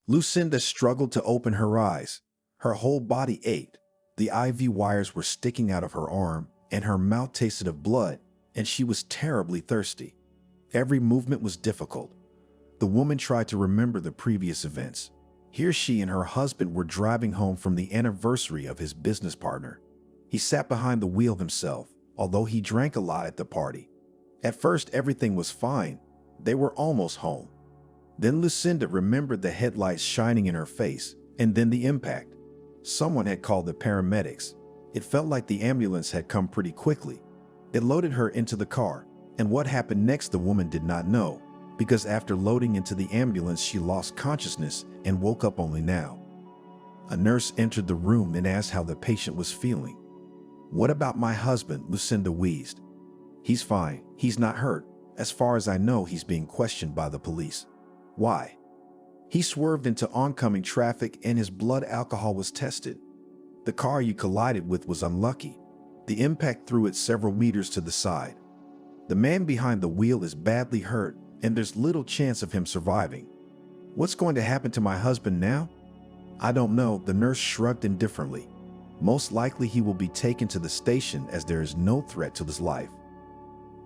Lucenda struggled to open her eyes. Her whole body ached. The IV wires were sticking out of her arm, and her mouth tasted of blood, and she was terribly thirsty. Every movement was difficult. The woman tried to remember the previous events. Here she and her husband were driving home from the anniversary of his business partner. He sat behind the wheel himself, although he drank a lot at the party. At first, everything was fine. They were almost home. Then Lucenda remembered the headlights shining in her face, and then the impact. Someone had called the paramedics. It felt like the ambulance had come pretty quickly. It loaded her into the car, and what happened next the woman did not know, because after loading into the ambulance she lost consciousness and woke up only now. A nurse entered the room and asked how the patient was feeling. "What about my husband?" Lucenda wheezed. "He's fine. He's not hurt. As far as I know, he's being questioned by the police." "Why?" "He swerved into oncoming traffic and his blood alcohol was tested. The car you collided with was unlucky. The impact threw it several meters to the side. The man behind the wheel is badly hurt and there's little chance of him surviving." "What's going to happen to my husband now?" "I don't know," the nurse shrugged indifferently. "Most likely he will be taken to the station as there is no threat to his life."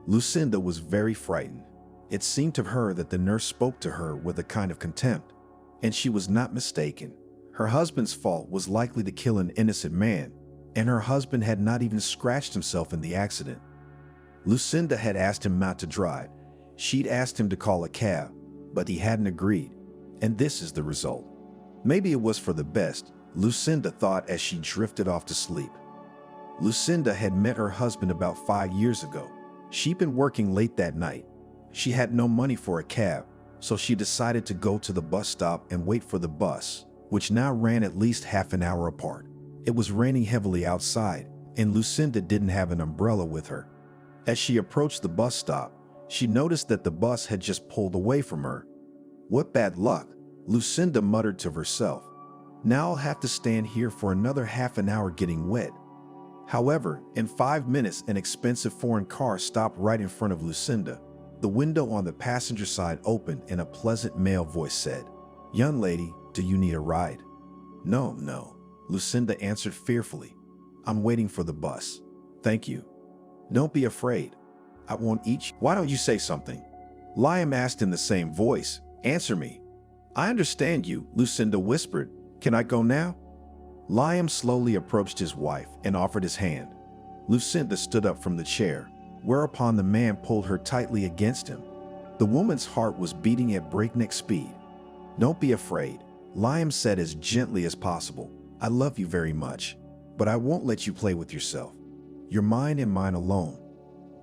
Lucenda was very frightened. It seemed to her that the nurse spoke to her with a kind of contempt, and she was not mistaken. Her husband's fault was likely to kill an innocent man, and her husband had not even scratched himself in the accident. Lucenda had asked him not to drive. She'd asked him to call a cab, but he hadn't agreed, and this is the result. Maybe it was for the best, Lucenda thought as she drifted off to sleep. Lucenda had met her husband about 5 years ago. She'd been working late that night. She had no money for a cab, so she decided to go to the bus stop and wait for the bus, which now ran at least half an hour apart. It was raining heavily outside, and Lucenda didn't have an umbrella with her. As she approached the bus stop, she noticed that the bus had just pulled away from her. "What bad luck," Lucenda muttered to herself. "Now I'll have to stand here for another half an hour getting wet." However, in 5 minutes, an expensive foreign car stopped right in front of Lucenda. The window on the passenger side opened and a pleasant male voice said, "Young lady, do you need a ride?" No, Lucenda answered fearfully. "I'm waiting for the bus. Thank you." "Don't be afraid. I won't eat you." "Why don't you say something?" Liam asked in the same voice. "Answer me." "I understand you," Lucenda whispered. "Can I go now?" Liam slowly approached his wife and offered his hand. Lucenda stood up from the chair, whereupon the man pulled her tightly against him. The woman's heart was beating at breakneck speed. "Don't be afraid," Liam said as gently as possible. "I love you very much, but I won't let you play with yourself. You're mine and mine alone.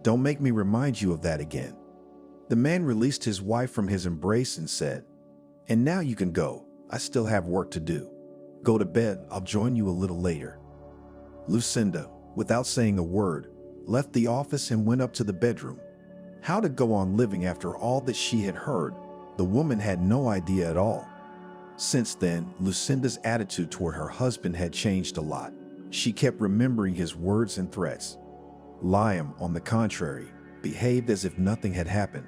Don't make me remind you of that again." The man released his wife from his embrace and said, "And now you can go. I still have work to do. Go to bed. I'll join you a little later." Lucenda, without saying a word, left the office and went up to the bedroom. How to go on living after all that she had heard, the woman had no idea at all. Since then, Lucenda's attitude toward her husband had changed a lot. She kept remembering his words and threats. Liam, on the contrary, behaved as if nothing had happened.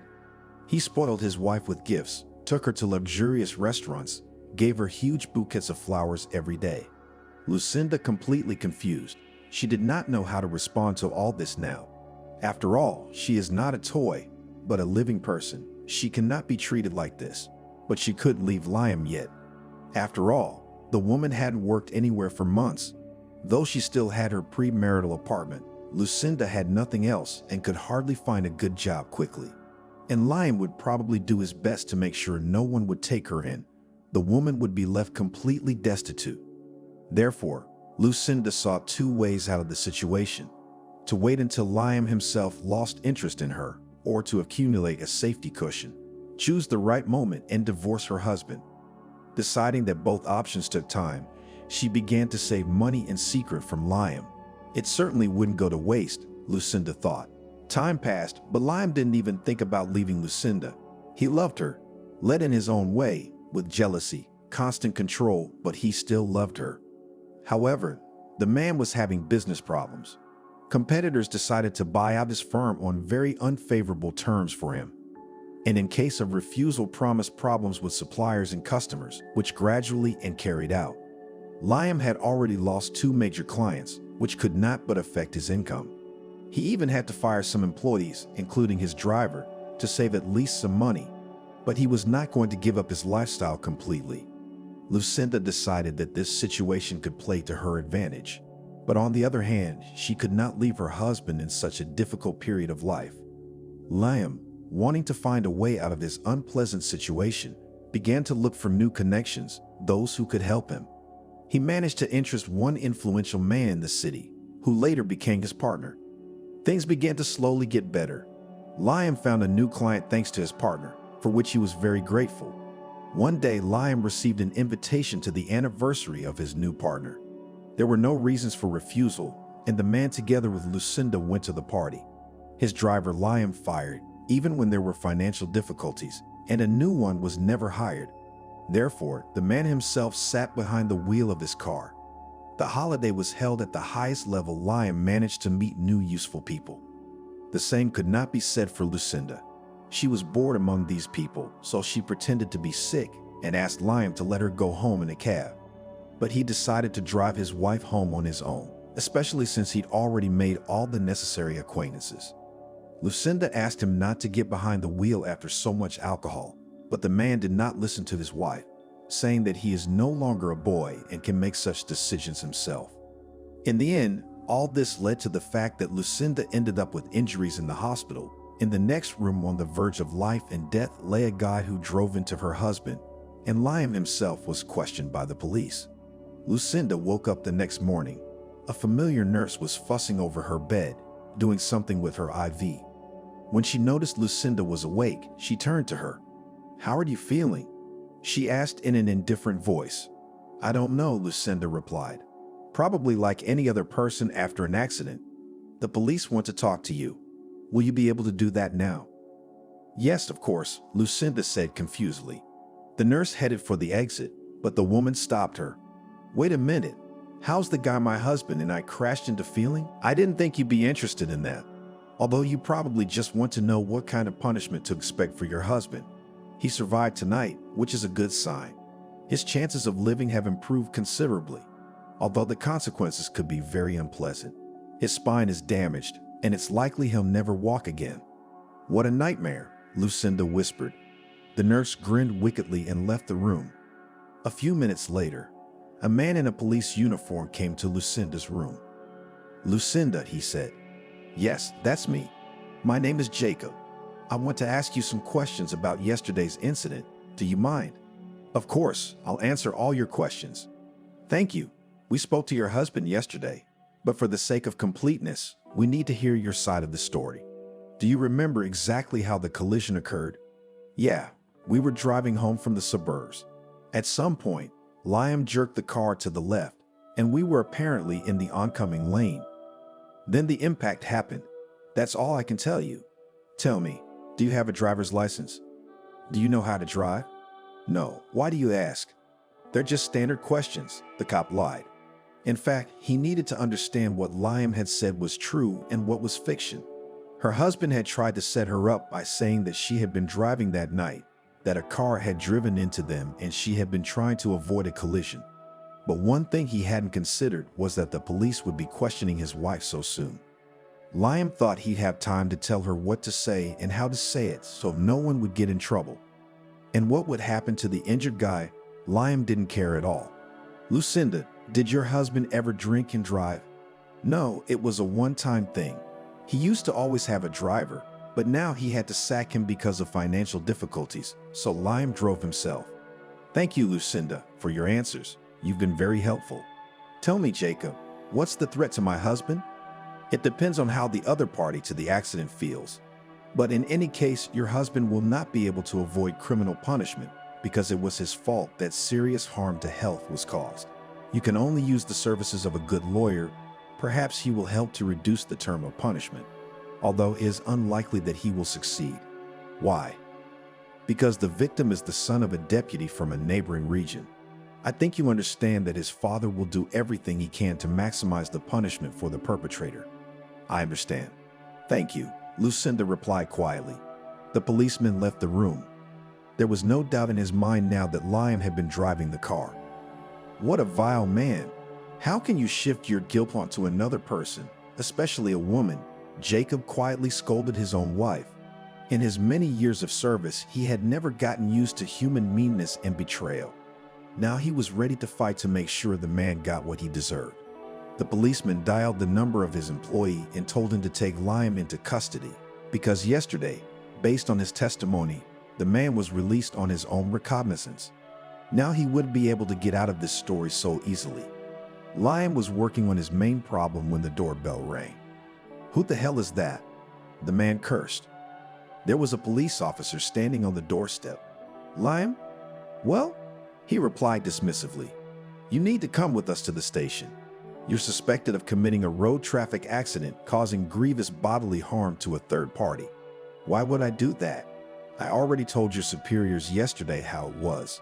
He spoiled his wife with gifts, took her to luxurious restaurants, gave her huge bouquets of flowers every day. Lucenda, completely confused. She did not know how to respond to all this now. After all, she is not a toy, but a living person. She cannot be treated like this. But she couldn't leave Liam yet. After all, the woman hadn't worked anywhere for months. Though she still had her premarital apartment, Lucenda had nothing else and could hardly find a good job quickly. And Liam would probably do his best to make sure no one would take her in. The woman would be left completely destitute. Therefore, Lucenda saw 2 ways out of the situation: to wait until Liam himself lost interest in her, or to accumulate a safety cushion, choose the right moment and divorce her husband. Deciding that both options took time, she began to save money in secret from Liam. It certainly wouldn't go to waste, Lucenda thought. Time passed, but Liam didn't even think about leaving Lucenda. He loved her, led in his own way, with jealousy, constant control, but he still loved her. However, the man was having business problems. Competitors decided to buy out his firm on very unfavorable terms for him. and in case of refusal promised problems with suppliers and customers, which gradually and carried out. Liam had already lost 2 major clients, which could not but affect his income. He even had to fire some employees, including his driver, to save at least some money, but he was not going to give up his lifestyle completely. Lucenda decided that this situation could play to her advantage, but on the other hand, she could not leave her husband in such a difficult period of life. Liam, wanting to find a way out of this unpleasant situation, began to look for new connections, those who could help him. He managed to interest one influential man in the city, who later became his partner. Things began to slowly get better. Liam found a new client thanks to his partner, for which he was very grateful. One day, Liam received an invitation to the anniversary of his new partner. There were no reasons for refusal, and the man together with Lucenda went to the party. His driver Liam fired, even when there were financial difficulties, and a new one was never hired. Therefore, the man himself sat behind the wheel of his car. The holiday was held at the highest level. Liam managed to meet new useful people. The same could not be said for Lucenda. She was bored among these people, so she pretended to be sick and asked Liam to let her go home in a cab. But he decided to drive his wife home on his own, especially since he'd already made all the necessary acquaintances. Lucenda asked him not to get behind the wheel after so much alcohol, but the man did not listen to his wife, saying that he is no longer a boy and can make such decisions himself. In the end, all this led to the fact that Lucenda ended up with injuries in the hospital. In the next room on the verge of life and death lay a guy who drove into her husband, and Liam himself was questioned by the police. Lucenda woke up the next morning. A familiar nurse was fussing over her bed, doing something with her IV. When she noticed Lucenda was awake, she turned to her. "How are you feeling?" she asked in an indifferent voice. "I don't know," Lucenda replied. "Probably like any other person after an accident. The police want to talk to you. Will you be able to do that now?" "Yes, of course," Lucenda said confusedly. The nurse headed for the exit, but the woman stopped her. "Wait a minute. How's the guy my husband and I crashed into feeling? I didn't think you'd be interested in that. Although you probably just want to know what kind of punishment to expect for your husband. He survived tonight, which is a good sign. His chances of living have improved considerably, although the consequences could be very unpleasant. His spine is damaged, and it's likely he'll never walk again." "What a nightmare," Lucenda whispered. The nurse grinned wickedly and left the room. A few minutes later, a man in a police uniform came to Lucenda's room. "Lucenda," he said. "Yes, that's me. My name is Jacob. I want to ask you some questions about yesterday's incident. Do you mind?" "Of course, I'll answer all your questions." "Thank you. We spoke to your husband yesterday, but for the sake of completeness, we need to hear your side of the story. Do you remember exactly how the collision occurred?" "Yeah, we were driving home from the suburbs. At some point, Liam jerked the car to the left, and we were apparently in the oncoming lane. Then the impact happened. That's all I can tell you. Tell me, do you have a driver's license? Do you know how to drive?" "No. Why do you ask?" "They're just standard questions," the cop lied. In fact, he needed to understand what Liam had said was true and what was fiction. Her husband had tried to set her up by saying that she had been driving that night, that a car had driven into them and she had been trying to avoid a collision. But one thing he hadn't considered was that the police would be questioning his wife so soon. Liam thought he'd have time to tell her what to say and how to say it so no one would get in trouble. And what would happen to the injured guy, Liam didn't care at all. "Lucenda, did your husband ever drink and drive?" "No, it was a one-time thing. He used to always have a driver, but now he had to sack him because of financial difficulties, so Liam drove himself." "Thank you, Lucenda, for your answers. You've been very helpful. Tell me, Jacob, what's the threat to my husband?" "It depends on how the other party to the accident feels. But in any case, your husband will not be able to avoid criminal punishment because it was his fault that serious harm to health was caused. You can only use the services of a good lawyer. Perhaps he will help to reduce the term of punishment, although it is unlikely that he will succeed." "Why?" "Because the victim is the son of a deputy from a neighboring region. I think you understand that his father will do everything he can to maximize the punishment for the perpetrator." "I understand. Thank you," Lucenda replied quietly. The policeman left the room. There was no doubt in his mind now that Liam had been driving the car. What a vile man. How can you shift your guilt onto another person, especially a woman? Jacob quietly scolded his own wife. In his many years of service, he had never gotten used to human meanness and betrayal. Now he was ready to fight to make sure the man got what he deserved. The policeman dialed the number of his employee and told him to take Liam into custody, because yesterday, based on his testimony, the man was released on his own recognizance. Now he wouldn't be able to get out of this story so easily. Liam was working on his main problem when the doorbell rang. "Who the hell is that?" The man cursed. There was a police officer standing on the doorstep. "Liam? Well?" he replied dismissively. "You need to come with us to the station. You're suspected of committing a road traffic accident causing grievous bodily harm to a third party." "Why would I do that? I already told your superiors yesterday how it was."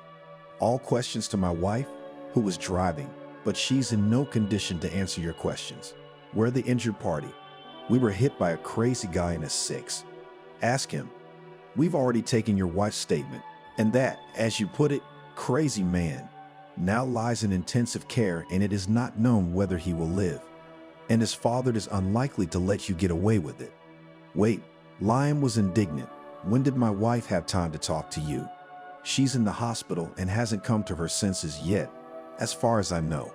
All questions to my wife, who was driving, but she's in no condition to answer your questions. We're the injured party. We were hit by a crazy guy in a six. Ask him. We've already taken your wife's statement, and that, as you put it, crazy man, now lies in intensive care, and it is not known whether he will live. And his father is unlikely to let you get away with it. Wait, Liam was indignant. When did my wife have time to talk to you? She's in the hospital and hasn't come to her senses yet, as far as I know.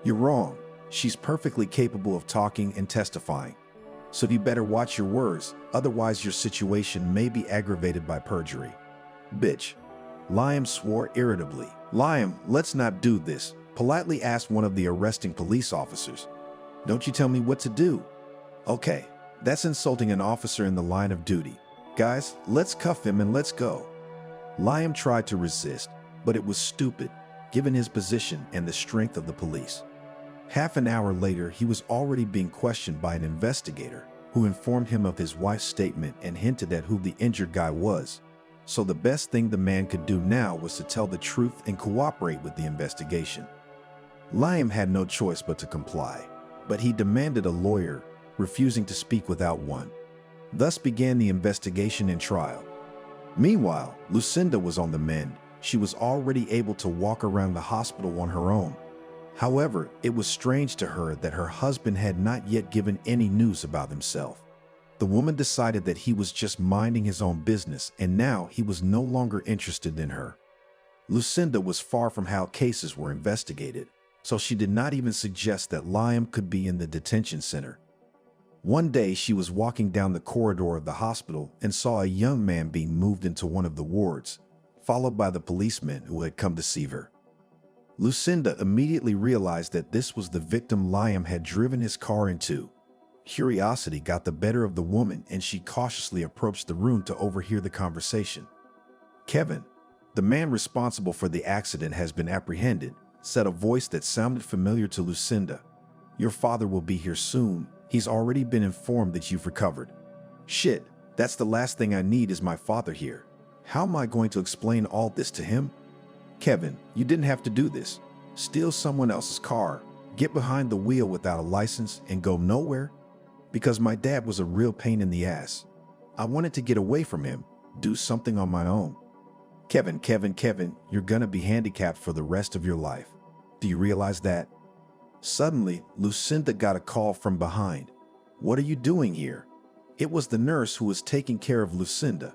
You're wrong. She's perfectly capable of talking and testifying. So you better watch your words, otherwise your situation may be aggravated by perjury. Bitch. Liam swore irritably. "Liam, let's not do this," politely asked one of the arresting police officers. "Don't you tell me what to do." "Okay, that's insulting an officer in the line of duty. Guys, let's cuff him and let's go." Liam tried to resist, but it was stupid, given his position and the strength of the police. Half an hour later, he was already being questioned by an investigator who informed him of his wife's statement and hinted at who the injured guy was. So the best thing the man could do now was to tell the truth and cooperate with the investigation. Liam had no choice but to comply, but he demanded a lawyer, refusing to speak without one. Thus began the investigation and trial. Meanwhile, Lucenda was on the mend. She was already able to walk around the hospital on her own. However, it was strange to her that her husband had not yet given any news about himself. The woman decided that he was just minding his own business, and now he was no longer interested in her. Lucenda was far from how cases were investigated, so she did not even suggest that Liam could be in the detention center. One day, she was walking down the corridor of the hospital and saw a young man being moved into one of the wards, followed by the policeman who had come to see her. Lucenda immediately realized that this was the victim Liam had driven his car into. Curiosity got the better of the woman, and she cautiously approached the room to overhear the conversation. "Kevin, the man responsible for the accident has been apprehended," said a voice that sounded familiar to Lucenda. "Your father will be here soon. He's already been informed that you've recovered." "Shit, that's the last thing I need is my father here. How am I going to explain all this to him?" "Kevin, you didn't have to do this. Steal someone else's car, get behind the wheel without a license, and go nowhere? Because my dad was a real pain in the ass. I wanted to get away from him, do something on my own." Kevin, you're gonna be handicapped for the rest of your life. Do you realize that?" Suddenly, Lucenda got a call from behind. "What are you doing here?" It was the nurse who was taking care of Lucenda.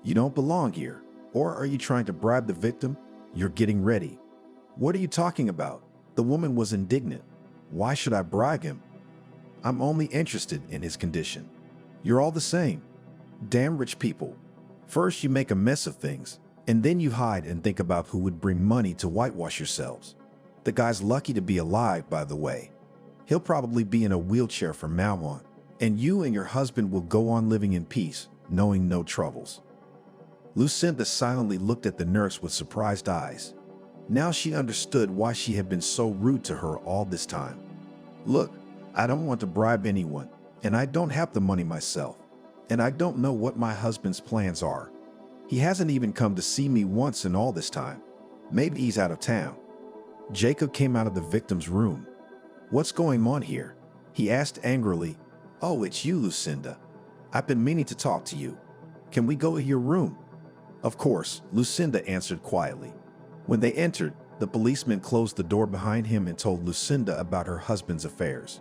"You don't belong here. Or are you trying to bribe the victim? You're getting ready." "What are you talking about?" The woman was indignant. "Why should I bribe him? I'm only interested in his condition. You're all the same. Damn rich people. First you make a mess of things, and then you hide and think about who would bring money to whitewash yourselves. The guy's lucky to be alive, by the way. He'll probably be in a wheelchair from now on, and you and your husband will go on living in peace, knowing no troubles." Lucenda silently looked at the nurse with surprised eyes. Now she understood why she had been so rude to her all this time. "Look, I don't want to bribe anyone, and I don't have the money myself, and I don't know what my husband's plans are. He hasn't even come to see me once in all this time. Maybe he's out of town." Jacob came out of the victim's room. "What's going on here?" he asked angrily. "Oh, it's you, Lucenda. I've been meaning to talk to you." Can we go to your room? Of course, Lucenda answered quietly. When they entered, the policeman closed the door behind him and told Lucenda about her husband's affairs.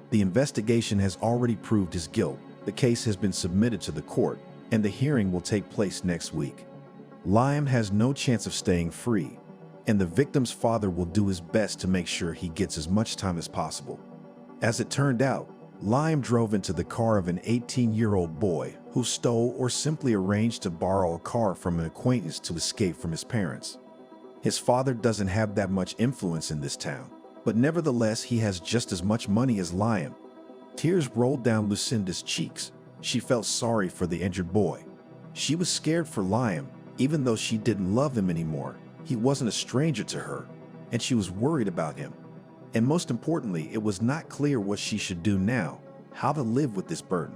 The investigation has already proved his guilt. The case has been submitted to the court, and the hearing will take place next week. Liam has no chance of staying free, and the victim's father will do his best to make sure he gets as much time as possible. As it turned out, Liam drove into the car of an 18-year-old boy who stole or simply arranged to borrow a car from an acquaintance to escape from his parents. His father doesn't have that much influence in this town, but nevertheless he has just as much money as Liam. Tears rolled down Lucenda's cheeks. She felt sorry for the injured boy. She was scared for Liam, even though she didn't love him anymore. He wasn't a stranger to her, and she was worried about him. And most importantly, it was not clear what she should do now, how to live with this burden.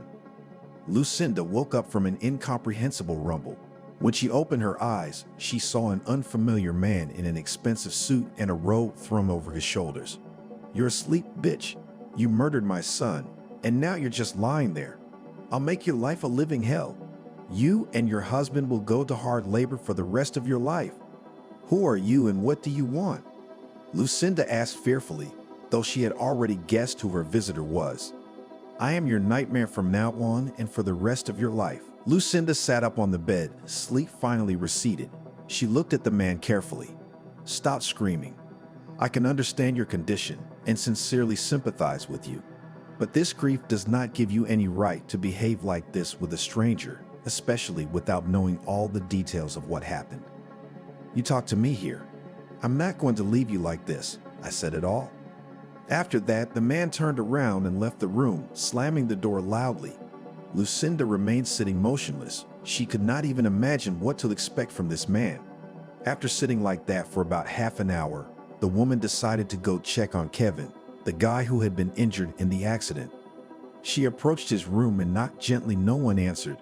Lucenda woke up from an incomprehensible rumble. When she opened her eyes, she saw an unfamiliar man in an expensive suit and a robe thrown over his shoulders. "You're asleep, bitch. You murdered my son, and now you're just lying there. I'll make your life a living hell. You and your husband will go to hard labor for the rest of your life. Who are you and what do you want?" Lucenda asked fearfully, though she had already guessed who her visitor was. "I am your nightmare from now on and for the rest of your life." Lucenda sat up on the bed. Sleep finally receded. She looked at the man carefully. "Stop screaming. I can understand your condition and sincerely sympathize with you. But this grief does not give you any right to behave like this with a stranger, especially without knowing all the details of what happened. You talk to me here. I'm not going to leave you like this. I said it all." After that, the man turned around and left the room, slamming the door loudly. Lucenda remained sitting motionless. She could not even imagine what to expect from this man. After sitting like that for about half an hour, the woman decided to go check on Kevin, the guy who had been injured in the accident. She approached his room and knocked gently. No one answered.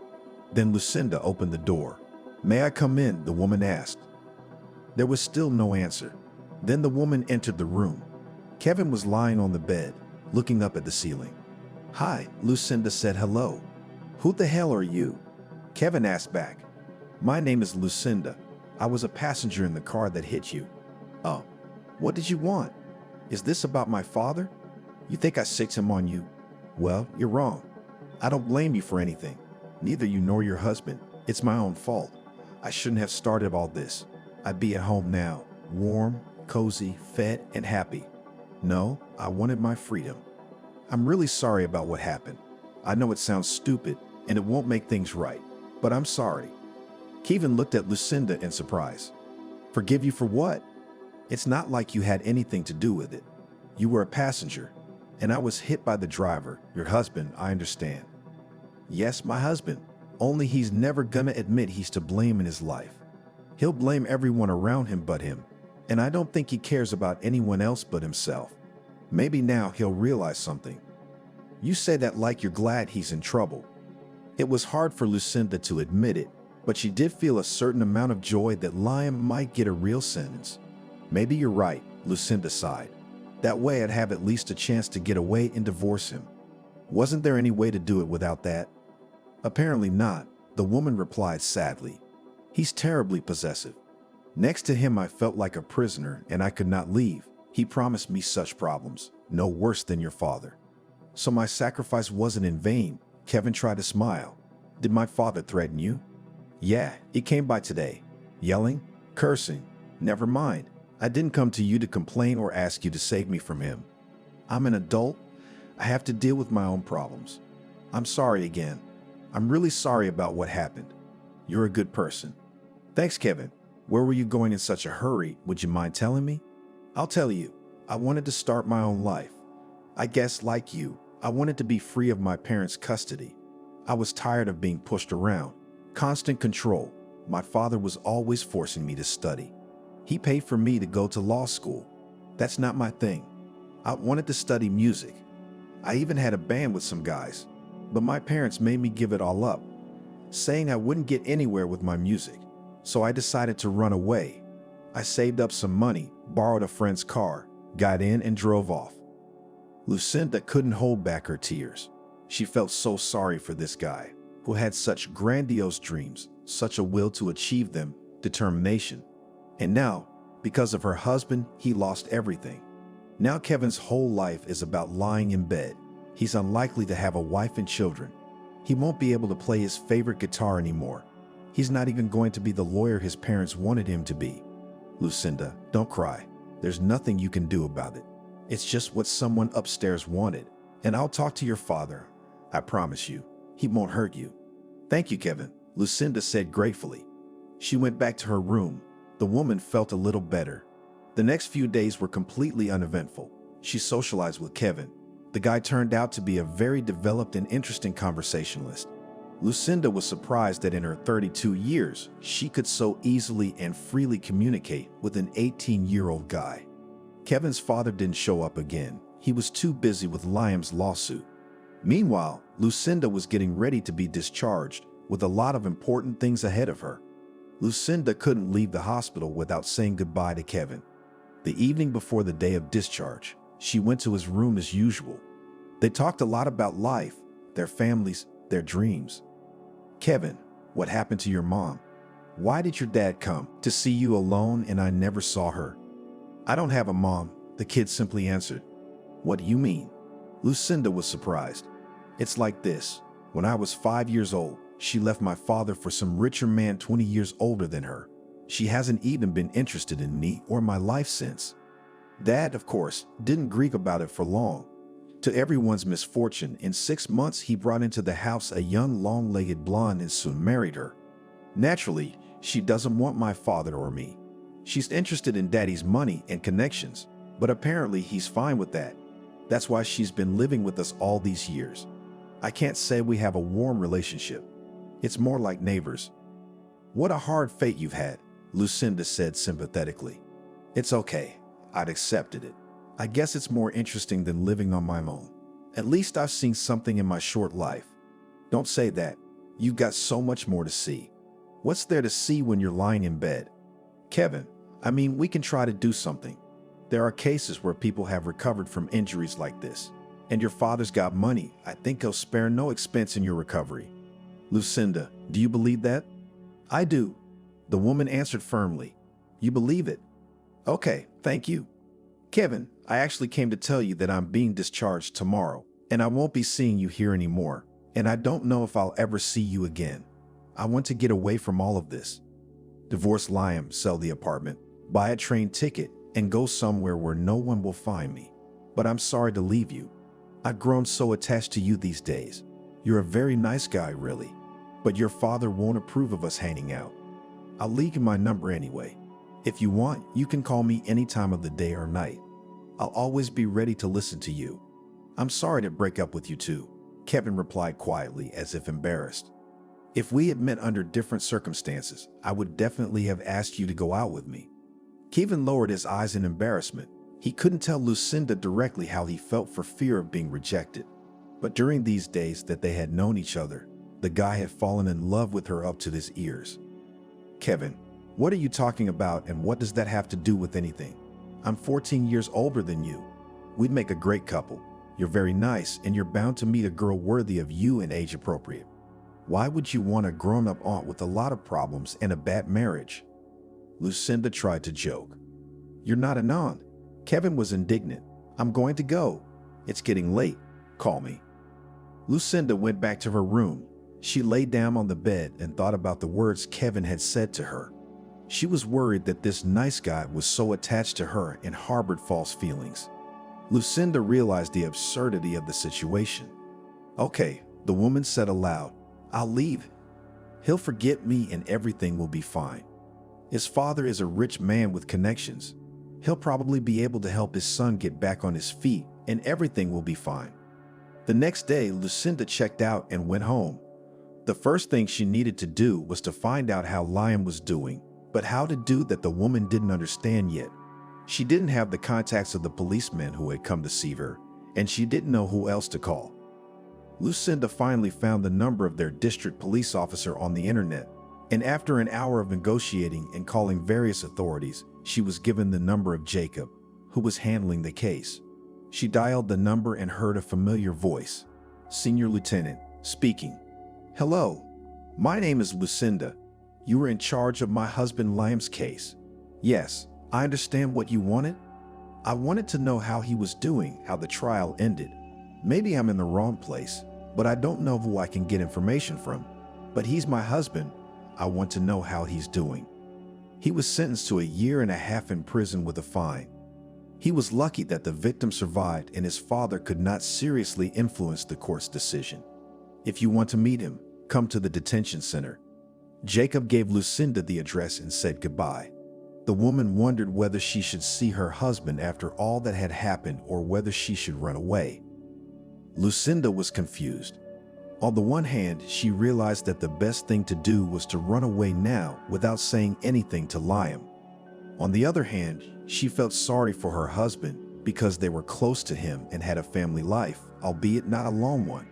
Then Lucenda opened the door. "May I come in?" the woman asked. There was still no answer. Then the woman entered the room. Kevin was lying on the bed, looking up at the ceiling. "Hi," Lucenda said. "Hello. Who the hell are you?" Kevin asked back. "My name is Lucenda. I was a passenger in the car that hit you." "Oh, what did you want? Is this about my father? You think I sicked him on you? Well, you're wrong. I don't blame you for anything. Neither you nor your husband. It's my own fault. I shouldn't have started all this. I'd be at home now, warm, cozy, fed, and happy. No, I wanted my freedom. I'm really sorry about what happened. I know it sounds stupid, and it won't make things right, but I'm sorry." Kevin looked at Lucenda in surprise. "Forgive you for what? It's not like you had anything to do with it. You were a passenger, and I was hit by the driver, your husband, I understand." "Yes, my husband. Only he's never gonna admit he's to blame in his life. He'll blame everyone around him but him, and I don't think he cares about anyone else but himself. Maybe now he'll realize something." "You say that like you're glad he's in trouble." It was hard for Lucenda to admit it, but she did feel a certain amount of joy that Liam might get a real sentence. "Maybe you're right," Lucenda sighed. "That way I'd have at least a chance to get away and divorce him. Wasn't there any way to do it without that?" "Apparently not," the woman replied sadly. "He's terribly possessive. Next to him I felt like a prisoner and I could not leave. He promised me such problems, no worse than your father. So my sacrifice wasn't in vain." Kevin tried to smile. "Did my father threaten you?" "Yeah, he came by today. Yelling, cursing. Never mind. I didn't come to you to complain or ask you to save me from him. I'm an adult. I have to deal with my own problems. I'm sorry again. I'm really sorry about what happened. You're a good person." "Thanks, Kevin. Where were you going in such a hurry? Would you mind telling me?" "I'll tell you. I wanted to start my own life. I guess, like you, I wanted to be free of my parents' custody. I was tired of being pushed around. Constant control. My father was always forcing me to study. He paid for me to go to law school. That's not my thing. I wanted to study music. I even had a band with some guys, but my parents made me give it all up, saying I wouldn't get anywhere with my music. So I decided to run away. I saved up some money, borrowed a friend's car, got in and drove off." Lucenda couldn't hold back her tears. She felt so sorry for this guy, who had such grandiose dreams, such a will to achieve them, determination. And now, because of her husband, he lost everything. Now Kevin's whole life is about lying in bed. He's unlikely to have a wife and children. He won't be able to play his favorite guitar anymore. He's not even going to be the lawyer his parents wanted him to be. Lucenda, don't cry. There's nothing you can do about it. It's just what someone upstairs wanted. And I'll talk to your father. I promise you, he won't hurt you. Thank you, Kevin, Lucenda said gratefully. She went back to her room. The woman felt a little better. The next few days were completely uneventful. She socialized with Kevin. The guy turned out to be a very developed and interesting conversationalist. Lucenda was surprised that in her 32 years, she could so easily and freely communicate with an 18-year-old guy. Kevin's father didn't show up again. He was too busy with Liam's lawsuit. Meanwhile, Lucenda was getting ready to be discharged with a lot of important things ahead of her. Lucenda couldn't leave the hospital without saying goodbye to Kevin. The evening before the day of discharge, she went to his room as usual. They talked a lot about life, their families, their dreams. Kevin, what happened to your mom? Why did your dad come to see you alone and I never saw her? I don't have a mom, the kid simply answered. What do you mean? Lucenda was surprised. It's like this. When I was 5 years old, she left my father for some richer man 20 years older than her. She hasn't even been interested in me or my life since. Dad, of course, didn't grieve about it for long. To everyone's misfortune, in 6 months he brought into the house a young long-legged blonde and soon married her. Naturally, she doesn't want my father or me. She's interested in Daddy's money and connections, but apparently he's fine with that. That's why she's been living with us all these years. I can't say we have a warm relationship. It's more like neighbors. What a hard fate you've had, Lucenda said sympathetically. It's okay. I'd accepted it. I guess it's more interesting than living on my own. At least I've seen something in my short life. Don't say that. You've got so much more to see. What's there to see when you're lying in bed? Kevin, we can try to do something. There are cases where people have recovered from injuries like this. And your father's got money. I think he'll spare no expense in your recovery. Lucenda, do you believe that? I do. The woman answered firmly. You believe it? Okay, thank you. Kevin, I actually came to tell you that I'm being discharged tomorrow, and I won't be seeing you here anymore, and I don't know if I'll ever see you again. I want to get away from all of this. Divorce Liam, sell the apartment, buy a train ticket, and go somewhere where no one will find me. But I'm sorry to leave you. I've grown so attached to you these days. You're a very nice guy, really. But your father won't approve of us hanging out. I'll leave you my number anyway. If you want, you can call me any time of the day or night. I'll always be ready to listen to you. I'm sorry to break up with you too, Kevin replied quietly as if embarrassed. If we had met under different circumstances, I would definitely have asked you to go out with me. Kevin lowered his eyes in embarrassment. He couldn't tell Lucenda directly how he felt for fear of being rejected. But during these days that they had known each other, the guy had fallen in love with her up to his ears. Kevin, what are you talking about and what does that have to do with anything? I'm 14 years older than you. We'd make a great couple. You're very nice and you're bound to meet a girl worthy of you and age appropriate. Why would you want a grown-up aunt with a lot of problems and a bad marriage? Lucenda tried to joke. You're not an aunt. Kevin was indignant. I'm going to go. It's getting late. Call me. Lucenda went back to her room. She lay down on the bed and thought about the words Kevin had said to her. She was worried that this nice guy was so attached to her and harbored false feelings. Lucenda realized the absurdity of the situation. Okay, the woman said aloud, I'll leave. He'll forget me and everything will be fine. His father is a rich man with connections. He'll probably be able to help his son get back on his feet and everything will be fine. The next day, Lucenda checked out and went home. The first thing she needed to do was to find out how Liam was doing, but how to do that the woman didn't understand yet. She didn't have the contacts of the policemen who had come to see her, and she didn't know who else to call. Lucenda finally found the number of their district police officer on the internet, and after an hour of negotiating and calling various authorities, she was given the number of Jacob, who was handling the case. She dialed the number and heard a familiar voice. Senior Lieutenant, speaking. Hello, my name is Lucenda. You were in charge of my husband Liam's case. Yes, I understand what you wanted. I wanted to know how he was doing, how the trial ended. Maybe I'm in the wrong place, but I don't know who I can get information from. But he's my husband. I want to know how he's doing. He was sentenced to 1.5 years in prison with a fine. He was lucky that the victim survived and his father could not seriously influence the court's decision. If you want to meet him, come to the detention center. Jacob gave Lucenda the address and said goodbye. The woman wondered whether she should see her husband after all that had happened or whether she should run away. Lucenda was confused. On the one hand, she realized that the best thing to do was to run away now without saying anything to Liam. On the other hand, she felt sorry for her husband because they were close to him and had a family life, albeit not a long one.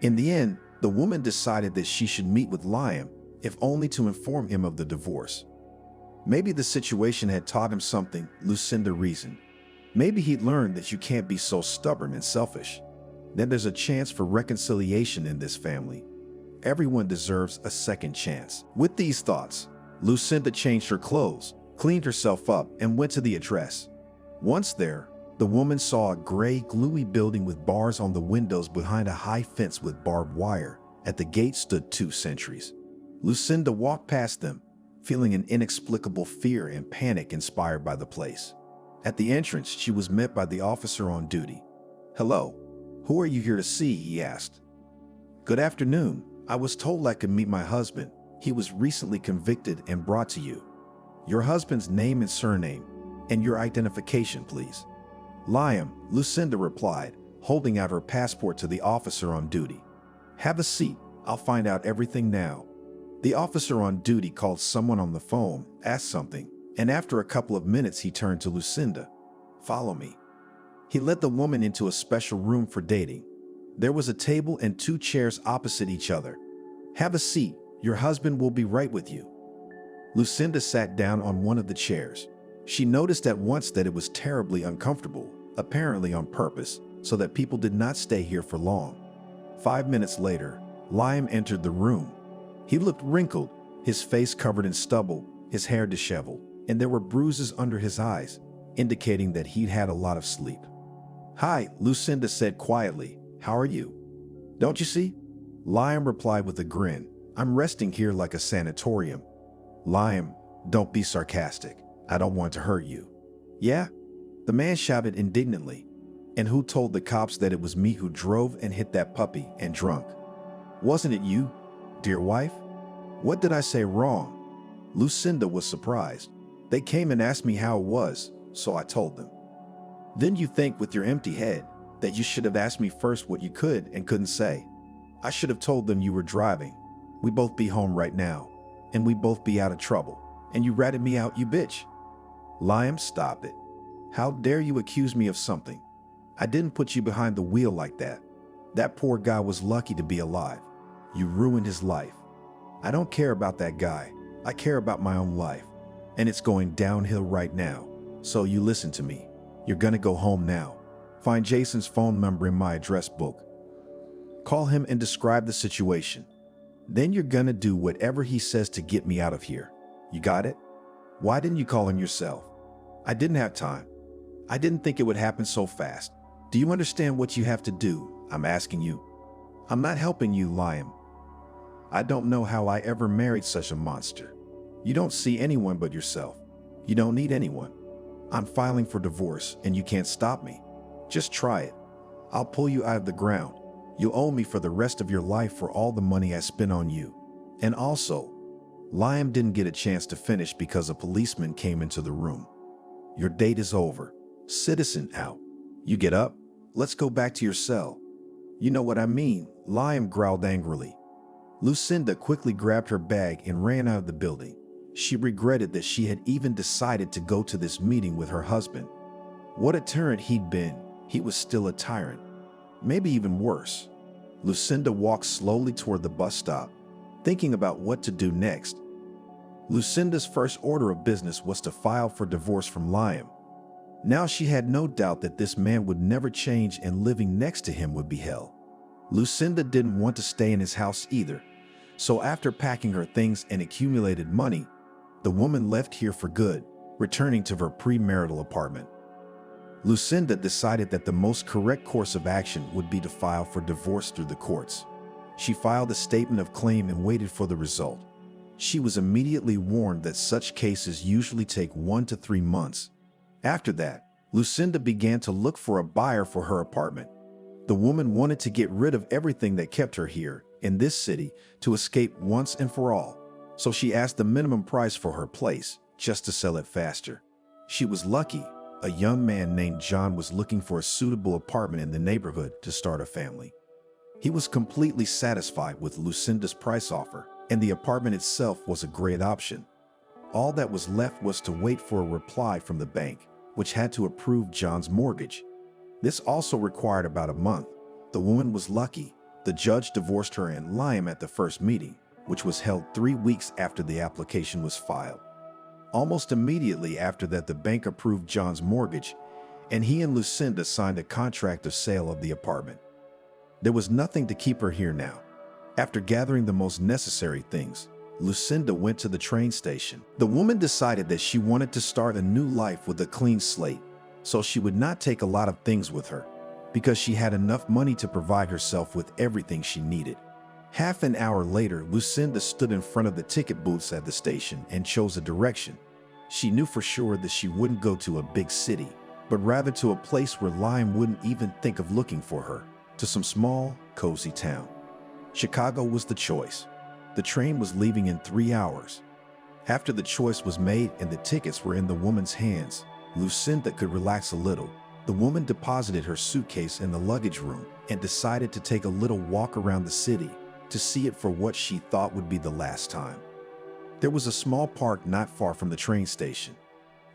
In the end, the woman decided that she should meet with Liam, if only to inform him of the divorce. Maybe the situation had taught him something, Lucenda reasoned. Maybe he'd learned that you can't be so stubborn and selfish. Then there's a chance for reconciliation in this family. Everyone deserves a second chance. With these thoughts, Lucenda changed her clothes, cleaned herself up, and went to the address. Once there, the woman saw a gray, gluey building with bars on the windows behind a high fence with barbed wire. At the gate stood 2 sentries. Lucenda walked past them, feeling an inexplicable fear and panic inspired by the place. At the entrance, she was met by the officer on duty. "Hello, who are you here to see?" he asked. "Good afternoon. I was told I could meet my husband. He was recently convicted and brought to you. Your husband's name and surname, and your identification, please." "Liam," Lucenda replied, holding out her passport to the officer on duty. "Have a seat. I'll find out everything now." The officer on duty called someone on the phone, asked something, and after a couple of minutes he turned to Lucenda. "Follow me." He led the woman into a special room for dating. There was a table and 2 chairs opposite each other. "Have a seat. Your husband will be right with you." Lucenda sat down on one of the chairs. She noticed at once that it was terribly uncomfortable, apparently on purpose, so that people did not stay here for long. 5 minutes later, Liam entered the room. He looked wrinkled, his face covered in stubble, his hair disheveled, and there were bruises under his eyes, indicating that he'd had a lot of sleep. "Hi," Lucenda said quietly. "How are you?" "Don't you see?" Liam replied with a grin. "I'm resting here like a sanatorium." "Liam, don't be sarcastic. I don't want to hurt you." "Yeah?" The man shouted indignantly. "And who told the cops that it was me who drove and hit that puppy and drunk? Wasn't it you, dear wife? What did I say wrong?" Lucenda was surprised. "They came and asked me how it was, so I told them." "Then you think with your empty head that you should have asked me first what you could and couldn't say. I should have told them you were driving. We'd both be home right now, and we'd both be out of trouble. And you ratted me out, you bitch." "Liam, stop it. How dare you accuse me of something? I didn't put you behind the wheel like that. That poor guy was lucky to be alive. You ruined his life. I don't care about that guy. I care about my own life. And it's going downhill right now. So you listen to me. You're gonna go home now. Find Jason's phone number in my address book. Call him and describe the situation. Then you're gonna do whatever he says to get me out of here. You got it? Why didn't you call him yourself?" "I didn't have time. I didn't think it would happen so fast. Do you understand what you have to do? I'm asking you." "I'm not helping you, Liam. I don't know how I ever married such a monster. You don't see anyone but yourself. You don't need anyone. I'm filing for divorce and you can't stop me. Just try it. I'll pull you out of the ground. You'll owe me for the rest of your life for all the money I spent on you. And also," Liam didn't get a chance to finish because a policeman came into the room. "Your date is over. Citizen out. You get up. Let's go back to your cell." "You know what I mean," Liam growled angrily. Lucenda quickly grabbed her bag and ran out of the building. She regretted that she had even decided to go to this meeting with her husband. What a tyrant he'd been. He was still a tyrant. Maybe even worse. Lucenda walked slowly toward the bus stop, thinking about what to do next. Lucenda's first order of business was to file for divorce from Liam. Now she had no doubt that this man would never change and living next to him would be hell. Lucenda didn't want to stay in his house either, so after packing her things and accumulated money, the woman left here for good, returning to her premarital apartment. Lucenda decided that the most correct course of action would be to file for divorce through the courts. She filed a statement of claim and waited for the result. She was immediately warned that such cases usually take 1 to 3 months. After that, Lucenda began to look for a buyer for her apartment. The woman wanted to get rid of everything that kept her here in this city to escape once and for all, so she asked the minimum price for her place just to sell it faster. She was lucky. A young man named John was looking for a suitable apartment in the neighborhood to start a family. He was completely satisfied with Lucenda's price offer, and the apartment itself was a great option. All that was left was to wait for a reply from the bank, which had to approve John's mortgage. This also required about a month. The woman was lucky. The judge divorced her in Lyme at the first meeting, which was held 3 weeks after the application was filed. Almost immediately after that, the bank approved John's mortgage, and he and Lucenda signed a contract of sale of the apartment. There was nothing to keep her here now. After gathering the most necessary things, Lucenda went to the train station. The woman decided that she wanted to start a new life with a clean slate, so she would not take a lot of things with her, because she had enough money to provide herself with everything she needed. Half an hour later, Lucenda stood in front of the ticket booths at the station and chose a direction. She knew for sure that she wouldn't go to a big city, but rather to a place where Lyme wouldn't even think of looking for her, to some small, cozy town. Chicago was the choice. The train was leaving in 3 hours. After the choice was made and the tickets were in the woman's hands, Lucenda could relax a little. The woman deposited her suitcase in the luggage room and decided to take a little walk around the city to see it for what she thought would be the last time. There was a small park not far from the train station.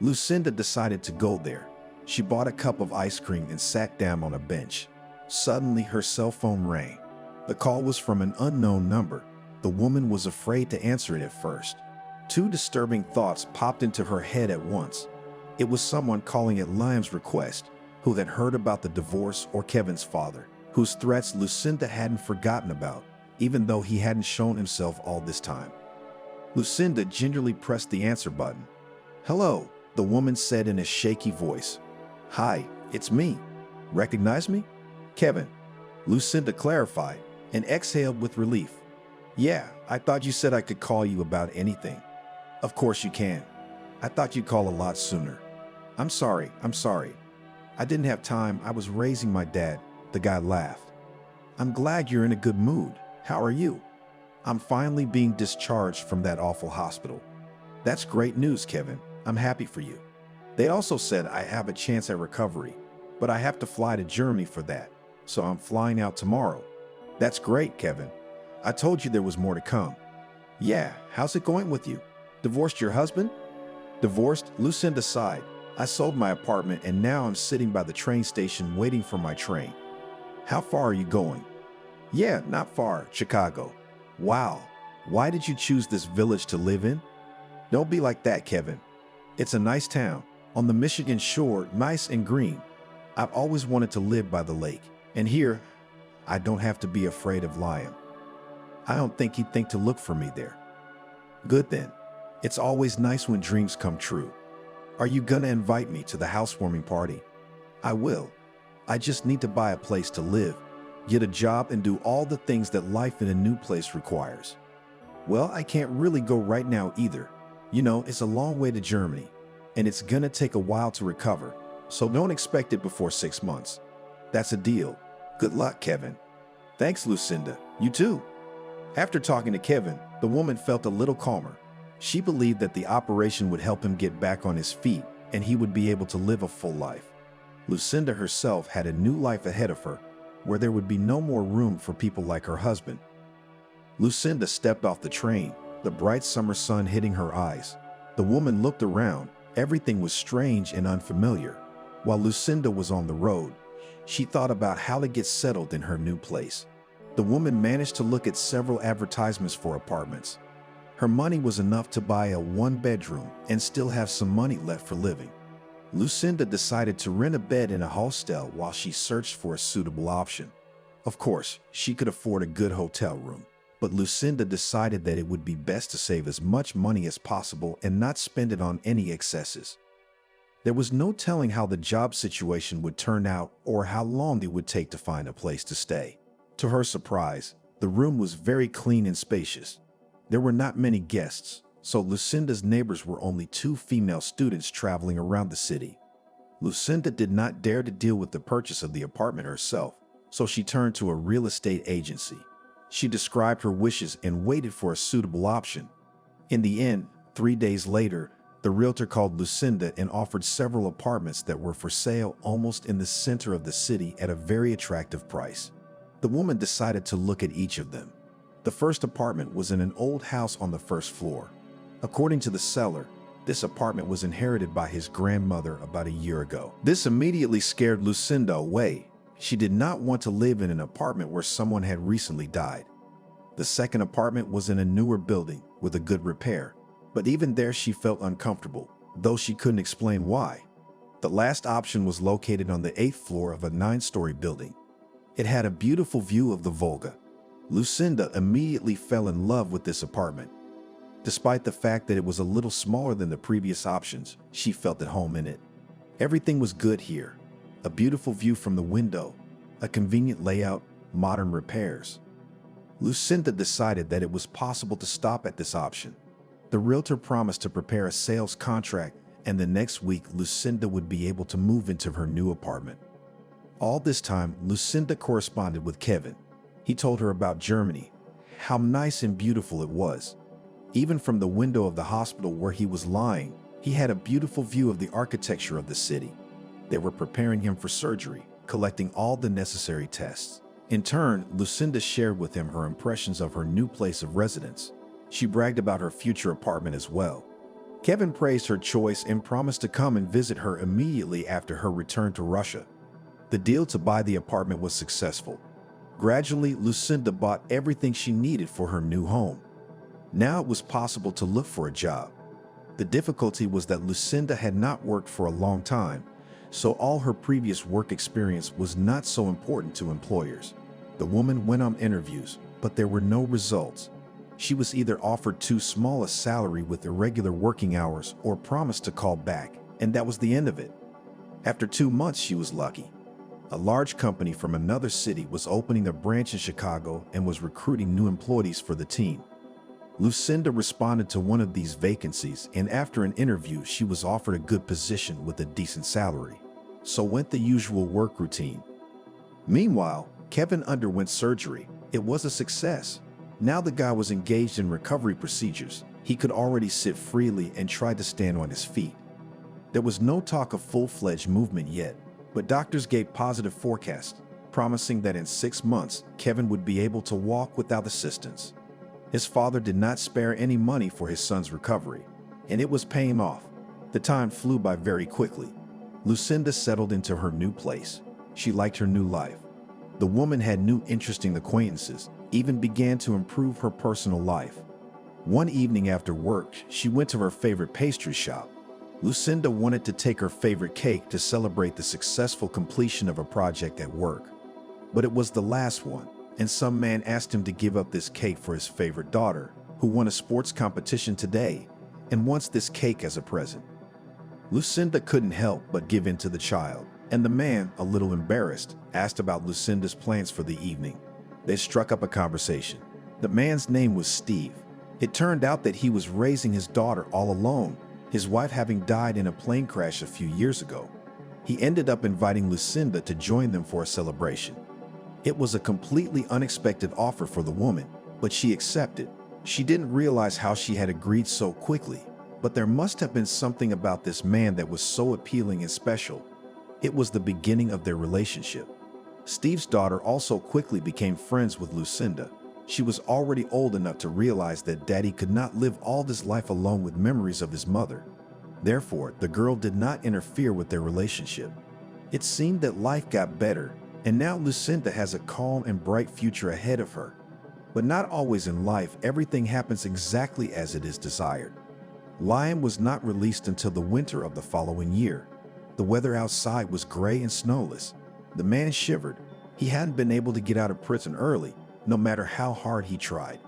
Lucenda decided to go there. She bought a cup of ice cream and sat down on a bench. Suddenly, her cell phone rang. The call was from an unknown number. The woman was afraid to answer it at first. 2 disturbing thoughts popped into her head at once. It was someone calling at Lyme's request, who had heard about the divorce, or Kevin's father, whose threats Lucenda hadn't forgotten about, even though he hadn't shown himself all this time. Lucenda gingerly pressed the answer button. "Hello," the woman said in a shaky voice. "Hi, it's me. Recognize me?" "Kevin," Lucenda clarified and exhaled with relief. "Yeah, I thought you said I could call you about anything." "Of course you can. I thought you'd call a lot sooner." I'm sorry. I didn't have time. I was raising my dad." The guy laughed. "I'm glad you're in a good mood. How are you?" "I'm finally being discharged from that awful hospital." "That's great news, Kevin. I'm happy for you." "They also said I have a chance at recovery, but I have to fly to Germany for that, so I'm flying out tomorrow." "That's great, Kevin. I told you there was more to come." "Yeah, how's it going with you? Divorced your husband?" "Divorced?" Lucenda sighed. "I sold my apartment and now I'm sitting by the train station waiting for my train." "How far are you going?" "Yeah, not far, Chicago." "Wow, why did you choose this village to live in?" "Don't be like that, Kevin. It's a nice town, on the Michigan shore, nice and green. I've always wanted to live by the lake, and here, I don't have to be afraid of Lion. I don't think he'd think to look for me there." "Good then. It's always nice when dreams come true. Are you gonna invite me to the housewarming party?" "I will. I just need to buy a place to live, get a job, and do all the things that life in a new place requires." "Well, I can't really go right now either. You know, it's a long way to Germany, and it's gonna take a while to recover, so don't expect it before 6 months." "That's a deal. Good luck, Kevin." "Thanks, Lucenda. You too." After talking to Kevin, the woman felt a little calmer. She believed that the operation would help him get back on his feet, and he would be able to live a full life. Lucenda herself had a new life ahead of her, where there would be no more room for people like her husband. Lucenda stepped off the train, the bright summer sun hitting her eyes. The woman looked around. Everything was strange and unfamiliar. While Lucenda was on the road, she thought about how to get settled in her new place. The woman managed to look at several advertisements for apartments. Her money was enough to buy a 1-bedroom and still have some money left for living. Lucenda decided to rent a bed in a hostel while she searched for a suitable option. Of course, she could afford a good hotel room, but Lucenda decided that it would be best to save as much money as possible and not spend it on any excesses. There was no telling how the job situation would turn out or how long it would take to find a place to stay. To her surprise, the room was very clean and spacious. There were not many guests, so Lucenda's neighbors were only 2 female students traveling around the city. Lucenda did not dare to deal with the purchase of the apartment herself, so she turned to a real estate agency. She described her wishes and waited for a suitable option. In the end, 3 days later, the realtor called Lucenda and offered several apartments that were for sale almost in the center of the city at a very attractive price. The woman decided to look at each of them. The first apartment was in an old house on the first floor. According to the seller, this apartment was inherited by his grandmother about a year ago. This immediately scared Lucenda away. She did not want to live in an apartment where someone had recently died. The second apartment was in a newer building with a good repair, but even there she felt uncomfortable, though she couldn't explain why. The last option was located on the 8th floor of a 9-story building. It had a beautiful view of the Volga. Lucenda immediately fell in love with this apartment. Despite the fact that it was a little smaller than the previous options, she felt at home in it. Everything was good here. A beautiful view from the window, a convenient layout, modern repairs. Lucenda decided that it was possible to stop at this option. The realtor promised to prepare a sales contract, and the next week Lucenda would be able to move into her new apartment. All this time, Lucenda corresponded with Kevin. He told her about Germany, how nice and beautiful it was. Even from the window of the hospital where he was lying, he had a beautiful view of the architecture of the city. They were preparing him for surgery, collecting all the necessary tests. In turn, Lucenda shared with him her impressions of her new place of residence. She bragged about her future apartment as well. Kevin praised her choice and promised to come and visit her immediately after her return to Russia. The deal to buy the apartment was successful. Gradually, Lucenda bought everything she needed for her new home. Now it was possible to look for a job. The difficulty was that Lucenda had not worked for a long time, so all her previous work experience was not so important to employers. The woman went on interviews, but there were no results. She was either offered too small a salary with irregular working hours or promised to call back, and that was the end of it. After 2 months, she was lucky. A large company from another city was opening a branch in Chicago and was recruiting new employees for the team. Lucenda responded to one of these vacancies, and after an interview, she was offered a good position with a decent salary. So went the usual work routine. Meanwhile, Kevin underwent surgery. It was a success. Now the guy was engaged in recovery procedures. He could already sit freely and tried to stand on his feet. There was no talk of full-fledged movement yet, but doctors gave positive forecasts, promising that in 6 months, Kevin would be able to walk without assistance. His father did not spare any money for his son's recovery, and it was paying off. The time flew by very quickly. Lucenda settled into her new place. She liked her new life. The woman had new interesting acquaintances, even began to improve her personal life. One evening after work, she went to her favorite pastry shop. Lucenda wanted to take her favorite cake to celebrate the successful completion of a project at work. But it was the last one, and some man asked him to give up this cake for his favorite daughter, who won a sports competition today and wants this cake as a present. Lucenda couldn't help but give in to the child, and the man, a little embarrassed, asked about Lucenda's plans for the evening. They struck up a conversation. The man's name was Steve. It turned out that he was raising his daughter all alone, his wife having died in a plane crash a few years ago. He ended up inviting Lucenda to join them for a celebration. It was a completely unexpected offer for the woman, but she accepted. She didn't realize how she had agreed so quickly, but there must have been something about this man that was so appealing and special. It was the beginning of their relationship. Steve's daughter also quickly became friends with Lucenda. She was already old enough to realize that Daddy could not live all this life alone with memories of his mother. Therefore, the girl did not interfere with their relationship. It seemed that life got better, and now Lucenda has a calm and bright future ahead of her. But not always in life everything happens exactly as it is desired. Lion was not released until the winter of the following year. The weather outside was gray and snowless. The man shivered. He hadn't been able to get out of prison early, no matter how hard he tried.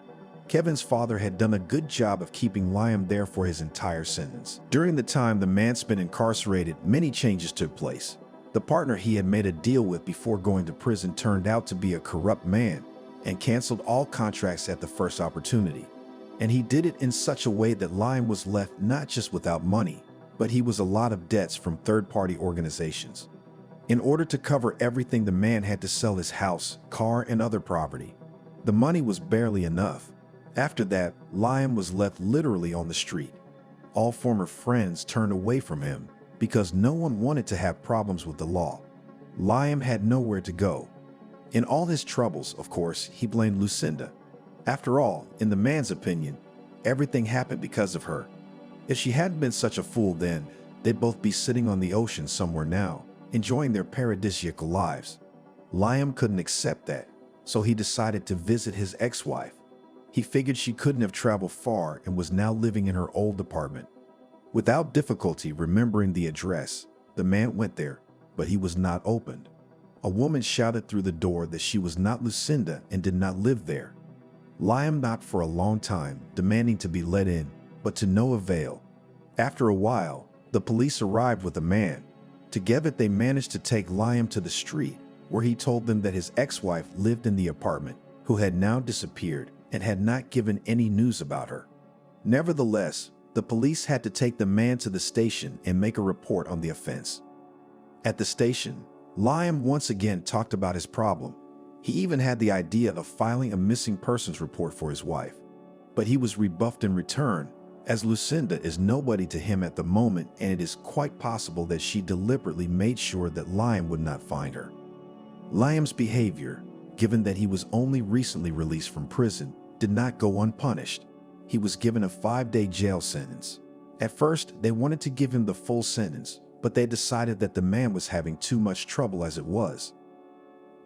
Kevin's father had done a good job of keeping Liam there for his entire sentence. During the time the man spent incarcerated, many changes took place. The partner he had made a deal with before going to prison turned out to be a corrupt man and canceled all contracts at the first opportunity. And he did it in such a way that Liam was left not just without money, but he was a lot of debts from third-party organizations. In order to cover everything, the man had to sell his house, car, and other property. The money was barely enough. After that, Liam was left literally on the street. All former friends turned away from him because no one wanted to have problems with the law. Liam had nowhere to go. In all his troubles, of course, he blamed Lucenda. After all, in the man's opinion, everything happened because of her. If she hadn't been such a fool then, they'd both be sitting on the ocean somewhere now, enjoying their paradisiacal lives. Liam couldn't accept that, so he decided to visit his ex-wife. He figured she couldn't have traveled far and was now living in her old apartment. Without difficulty remembering the address, the man went there, but he was not opened. A woman shouted through the door that she was not Lucenda and did not live there. Liam knocked for a long time, demanding to be let in, but to no avail. After a while, the police arrived with a man. Together they managed to take Liam to the street, where he told them that his ex-wife lived in the apartment, who had now disappeared and had not given any news about her. Nevertheless, the police had to take the man to the station and make a report on the offense. At the station, Liam once again talked about his problem. He even had the idea of filing a missing persons report for his wife. But he was rebuffed in return, as Lucenda is nobody to him at the moment, and it is quite possible that she deliberately made sure that Liam would not find her. Liam's behavior, given that he was only recently released from prison, did not go unpunished. He was given a 5-day jail sentence. At first, they wanted to give him the full sentence, but they decided that the man was having too much trouble as it was.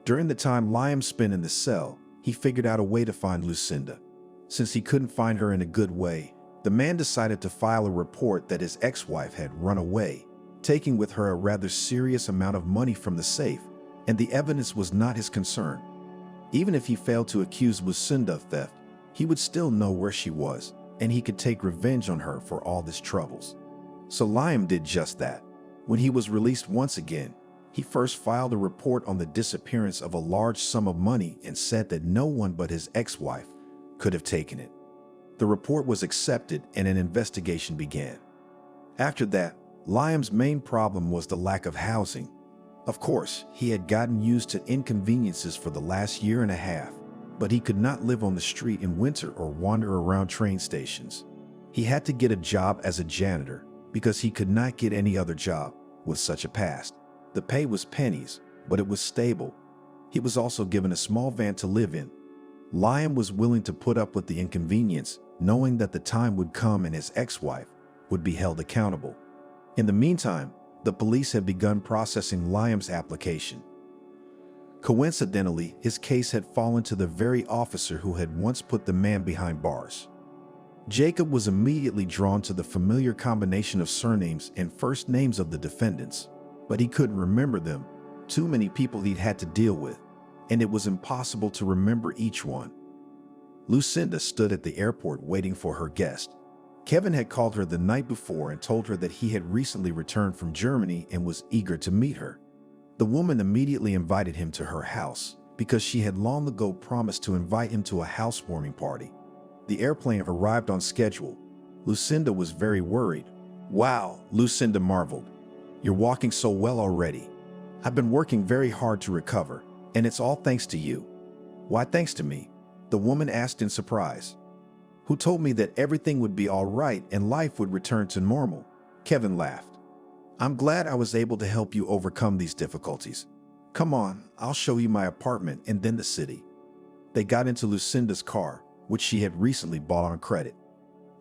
During the time Liam spent in the cell, he figured out a way to find Lucenda. Since he couldn't find her in a good way, the man decided to file a report that his ex-wife had run away, taking with her a rather serious amount of money from the safe, and the evidence was not his concern. Even if he failed to accuse Lucenda of theft, he would still know where she was, and he could take revenge on her for all his troubles. So Liam did just that. When he was released once again, he first filed a report on the disappearance of a large sum of money and said that no one but his ex-wife could have taken it. The report was accepted and an investigation began. After that, Liam's main problem was the lack of housing. Of course, he had gotten used to inconveniences for the last year and a half, but he could not live on the street in winter or wander around train stations. He had to get a job as a janitor because he could not get any other job with such a past. The pay was pennies, but it was stable. He was also given a small van to live in. Liam was willing to put up with the inconvenience, knowing that the time would come and his ex-wife would be held accountable. In the meantime, the police had begun processing Liam's application. Coincidentally, his case had fallen to the very officer who had once put the man behind bars. Jacob was immediately drawn to the familiar combination of surnames and first names of the defendants, but he couldn't remember them. Too many people he'd had to deal with, and it was impossible to remember each one. Lucenda stood at the airport waiting for her guest. Kevin had called her the night before and told her that he had recently returned from Germany and was eager to meet her. The woman immediately invited him to her house because she had long ago promised to invite him to a housewarming party. The airplane arrived on schedule. Lucenda was very worried. "Wow," Lucenda marveled. "You're walking so well already. I've been working very hard to recover, and it's all thanks to you." "Why thanks to me?" the woman asked in surprise. "Who told me that everything would be all right and life would return to normal?" Kevin laughed. "I'm glad I was able to help you overcome these difficulties. Come on, I'll show you my apartment and then the city." They got into Lucenda's car, which she had recently bought on credit.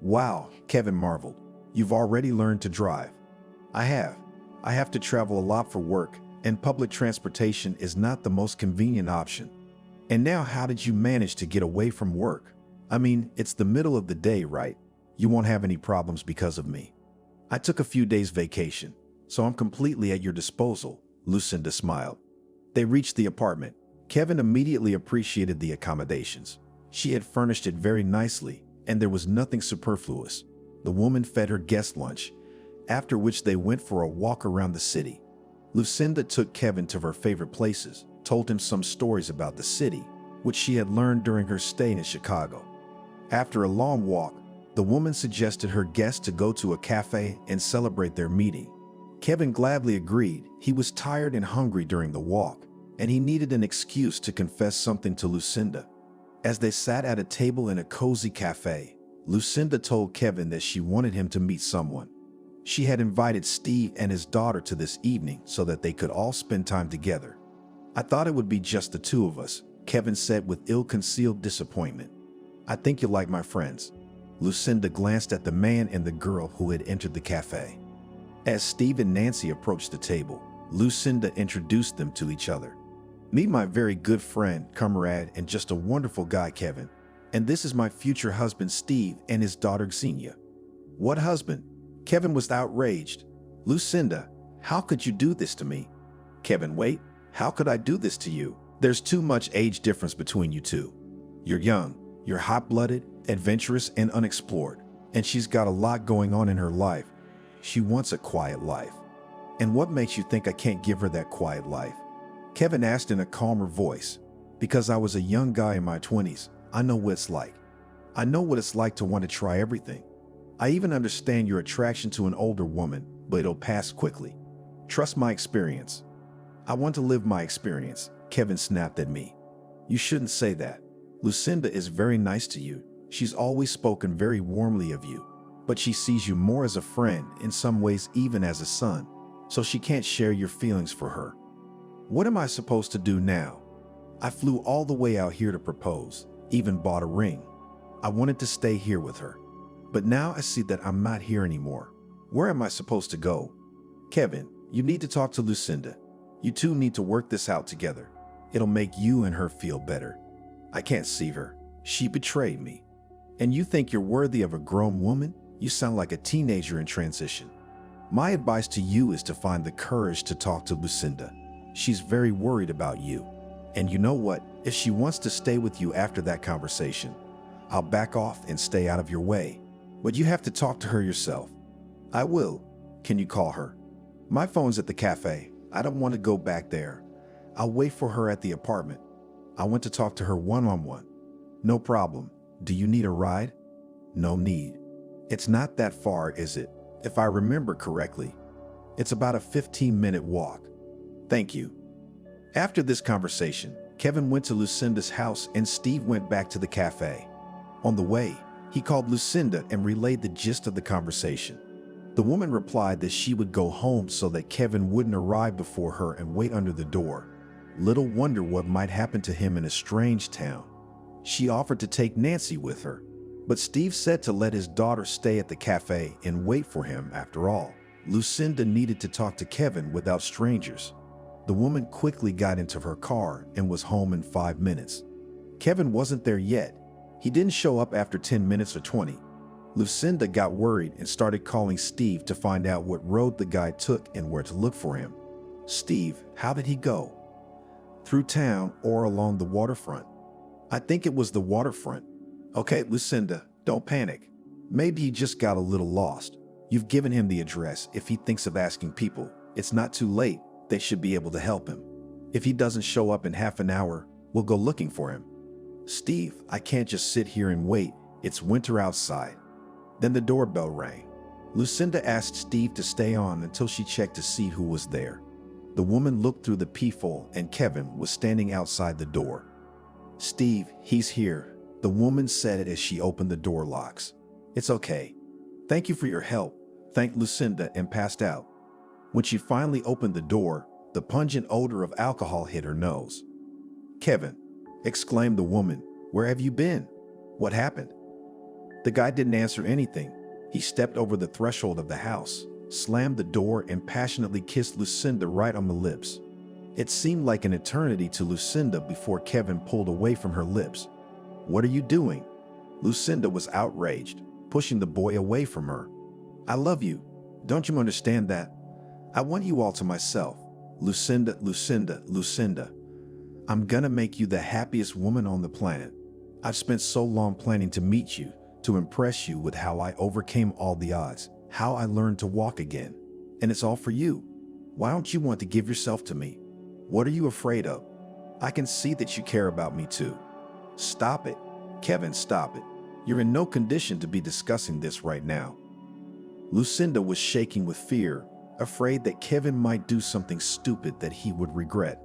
"Wow," Kevin marveled. "You've already learned to drive." "I have. I have to travel a lot for work, and public transportation is not the most convenient option." "And now how did you manage to get away from work? I mean, it's the middle of the day, right? You won't have any problems because of me." "I took a few days vacation, so I'm completely at your disposal," Lucenda smiled. They reached the apartment. Kevin immediately appreciated the accommodations. She had furnished it very nicely, and there was nothing superfluous. The woman fed her guest lunch, after which they went for a walk around the city. Lucenda took Kevin to her favorite places, told him some stories about the city, which she had learned during her stay in Chicago. After a long walk, the woman suggested her guests to go to a cafe and celebrate their meeting. Kevin gladly agreed. He was tired and hungry during the walk, and he needed an excuse to confess something to Lucenda. As they sat at a table in a cozy cafe, Lucenda told Kevin that she wanted him to meet someone. She had invited Steve and his daughter to this evening so that they could all spend time together. "I thought it would be just the two of us," Kevin said with ill-concealed disappointment. "I think you'll like my friends." Lucenda glanced at the man and the girl who had entered the cafe. As Steve and Nancy approached the table, Lucenda introduced them to each other. "Meet my very good friend, comrade, and just a wonderful guy, Kevin. And this is my future husband, Steve, and his daughter, Xenia." "What husband?" Kevin was outraged. "Lucenda, how could you do this to me?" "Kevin, wait. How could I do this to you? There's too much age difference between you two. You're young, you're hot-blooded, adventurous, and unexplored. And she's got a lot going on in her life. She wants a quiet life. And what makes you think I can't give her that quiet life?" Kevin asked in a calmer voice. "Because I was a young guy in my 20s, I know what it's like. I know what it's like to want to try everything. I even understand your attraction to an older woman, but it'll pass quickly. Trust my experience." "I want to live my experience," Kevin snapped at me. "You shouldn't say that. Lucenda is very nice to you. She's always spoken very warmly of you. But she sees you more as a friend, in some ways even as a son, so she can't share your feelings for her." "What am I supposed to do now? I flew all the way out here to propose, even bought a ring. I wanted to stay here with her. But now I see that I'm not here anymore. Where am I supposed to go?" "Kevin, you need to talk to Lucenda. You two need to work this out together. It'll make you and her feel better. I can't see her. She betrayed me. And you think you're worthy of a grown woman? You sound like a teenager in transition. My advice to you is to find the courage to talk to Lucenda. She's very worried about you. And you know what? If she wants to stay with you after that conversation, I'll back off and stay out of your way. But you have to talk to her yourself." "I will. Can you call her?" "My phone's at the cafe. I don't want to go back there. I'll wait for her at the apartment. I want to talk to her one-on-one." "No problem. Do you need a ride?" "No need. It's not that far, is it? If I remember correctly, it's about a 15-minute walk." "Thank you." After this conversation, Kevin went to Lucenda's house and Steve went back to the cafe. On the way, he called Lucenda and relayed the gist of the conversation. The woman replied that she would go home so that Kevin wouldn't arrive before her and wait under the door. Little wonder what might happen to him in a strange town. She offered to take Nancy with her, but Steve said to let his daughter stay at the cafe and wait for him. After all, Lucenda needed to talk to Kevin without strangers. The woman quickly got into her car and was home in 5 minutes. Kevin wasn't there yet. He didn't show up after 10 minutes or 20. Lucenda got worried and started calling Steve to find out what road the guy took and where to look for him. "Steve, how did he go? Through town or along the waterfront?" "I think it was the waterfront." "Okay, Lucenda, don't panic. Maybe he just got a little lost. You've given him the address. If he thinks of asking people, it's not too late. They should be able to help him. If he doesn't show up in half an hour, we'll go looking for him." "Steve, I can't just sit here and wait. It's winter outside." Then the doorbell rang. Lucenda asked Steve to stay on until she checked to see who was there. The woman looked through the peephole and Kevin was standing outside the door. "Steve, he's here," the woman said as she opened the door locks. "It's okay. Thank you for your help," thanked Lucenda and passed out. When she finally opened the door, the pungent odor of alcohol hit her nose. "Kevin," exclaimed the woman, "where have you been? What happened?" The guy didn't answer anything. He stepped over the threshold of the house, slammed the door, and passionately kissed Lucenda right on the lips. It seemed like an eternity to Lucenda before Kevin pulled away from her lips. "What are you doing?" Lucenda was outraged, pushing the boy away from her. "I love you. Don't you understand that? I want you all to myself. Lucenda, Lucenda, Lucenda. I'm gonna make you the happiest woman on the planet. I've spent so long planning to meet you, to impress you with how I overcame all the odds, how I learned to walk again. And it's all for you. Why don't you want to give yourself to me? What are you afraid of? I can see that you care about me too. Stop it. Kevin, stop it. You're in no condition to be discussing this right now. Lucenda was shaking with fear, afraid that Kevin might do something stupid that he would regret.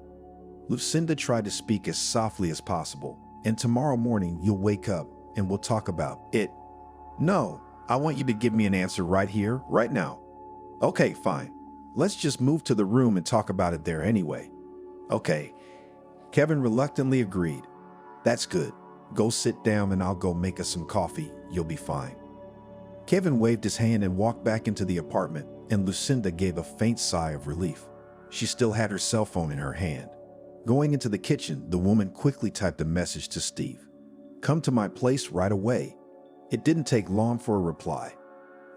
Lucenda tried to speak as softly as possible. And tomorrow morning you'll wake up and we'll talk about it. No, I want you to give me an answer right here, right now. Okay, fine. Let's just move to the room and talk about it there anyway. Okay. Kevin reluctantly agreed. That's good. Go sit down and I'll go make us some coffee. You'll be fine. Kevin waved his hand and walked back into the apartment, and Lucenda gave a faint sigh of relief. She still had her cell phone in her hand. Going into the kitchen, the woman quickly typed a message to Steve. Come to my place right away. It didn't take long for a reply.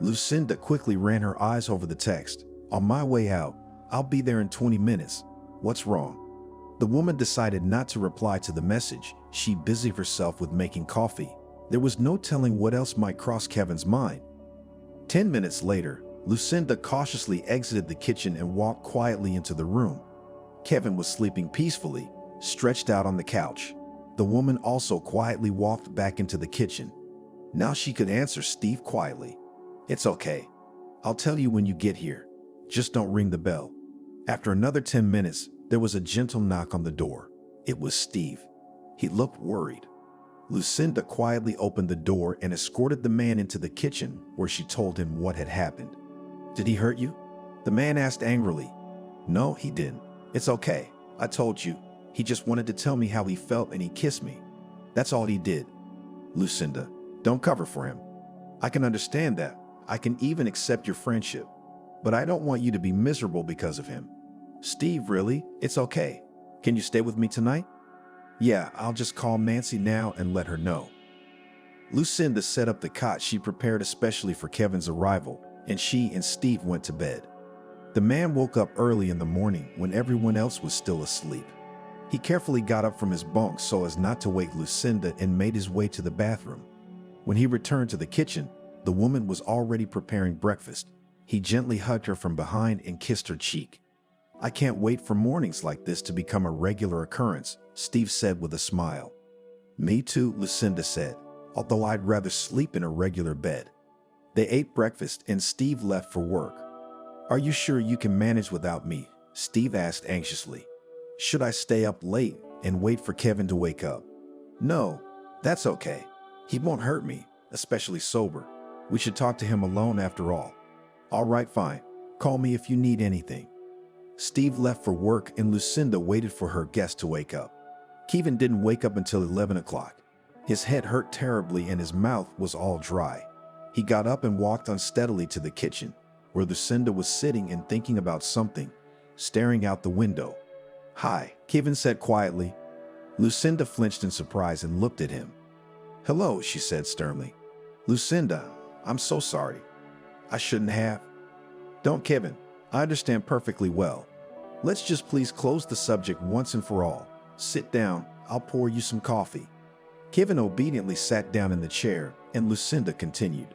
Lucenda quickly ran her eyes over the text. On my way out. I'll be there in 20 minutes. What's wrong? The woman decided not to reply to the message. She busied herself with making coffee. There was no telling what else might cross Kevin's mind. 10 minutes later, Lucenda cautiously exited the kitchen and walked quietly into the room. Kevin was sleeping peacefully, stretched out on the couch. The woman also quietly walked back into the kitchen. Now she could answer Steve quietly. It's okay. I'll tell you when you get here. Just don't ring the bell. After another 10 minutes, there was a gentle knock on the door. It was Steve. He looked worried. Lucenda quietly opened the door and escorted the man into the kitchen, where she told him what had happened. Did he hurt you? The man asked angrily. No, he didn't. It's okay. I told you. He just wanted to tell me how he felt and he kissed me. That's all he did. Lucenda, don't cover for him. I can understand that. I can even accept your friendship. But I don't want you to be miserable because of him. Steve, really? It's okay. Can you stay with me tonight? Yeah, I'll just call Nancy now and let her know. Lucenda set up the cot she prepared especially for Kevin's arrival, and she and Steve went to bed. The man woke up early in the morning when everyone else was still asleep. He carefully got up from his bunk so as not to wake Lucenda and made his way to the bathroom. When he returned to the kitchen, the woman was already preparing breakfast. He gently hugged her from behind and kissed her cheek. I can't wait for mornings like this to become a regular occurrence, Steve said with a smile. Me too, Lucenda said, although I'd rather sleep in a regular bed. They ate breakfast and Steve left for work. Are you sure you can manage without me? Steve asked anxiously. Should I stay up late and wait for Kevin to wake up? No, that's okay. He won't hurt me, especially sober. We should talk to him alone after all. All right, fine. Call me if you need anything. Steve left for work and Lucenda waited for her guest to wake up. Kevin didn't wake up until 11 o'clock. His head hurt terribly and his mouth was all dry. He got up and walked unsteadily to the kitchen, where Lucenda was sitting and thinking about something, staring out the window. Hi, Kevin said quietly. Lucenda flinched in surprise and looked at him. Hello, she said sternly. Lucenda, I'm so sorry. I shouldn't have. Don't, Kevin. I understand perfectly well. Let's just please close the subject once and for all. Sit down. I'll pour you some coffee. Kevin obediently sat down in the chair, and Lucenda continued.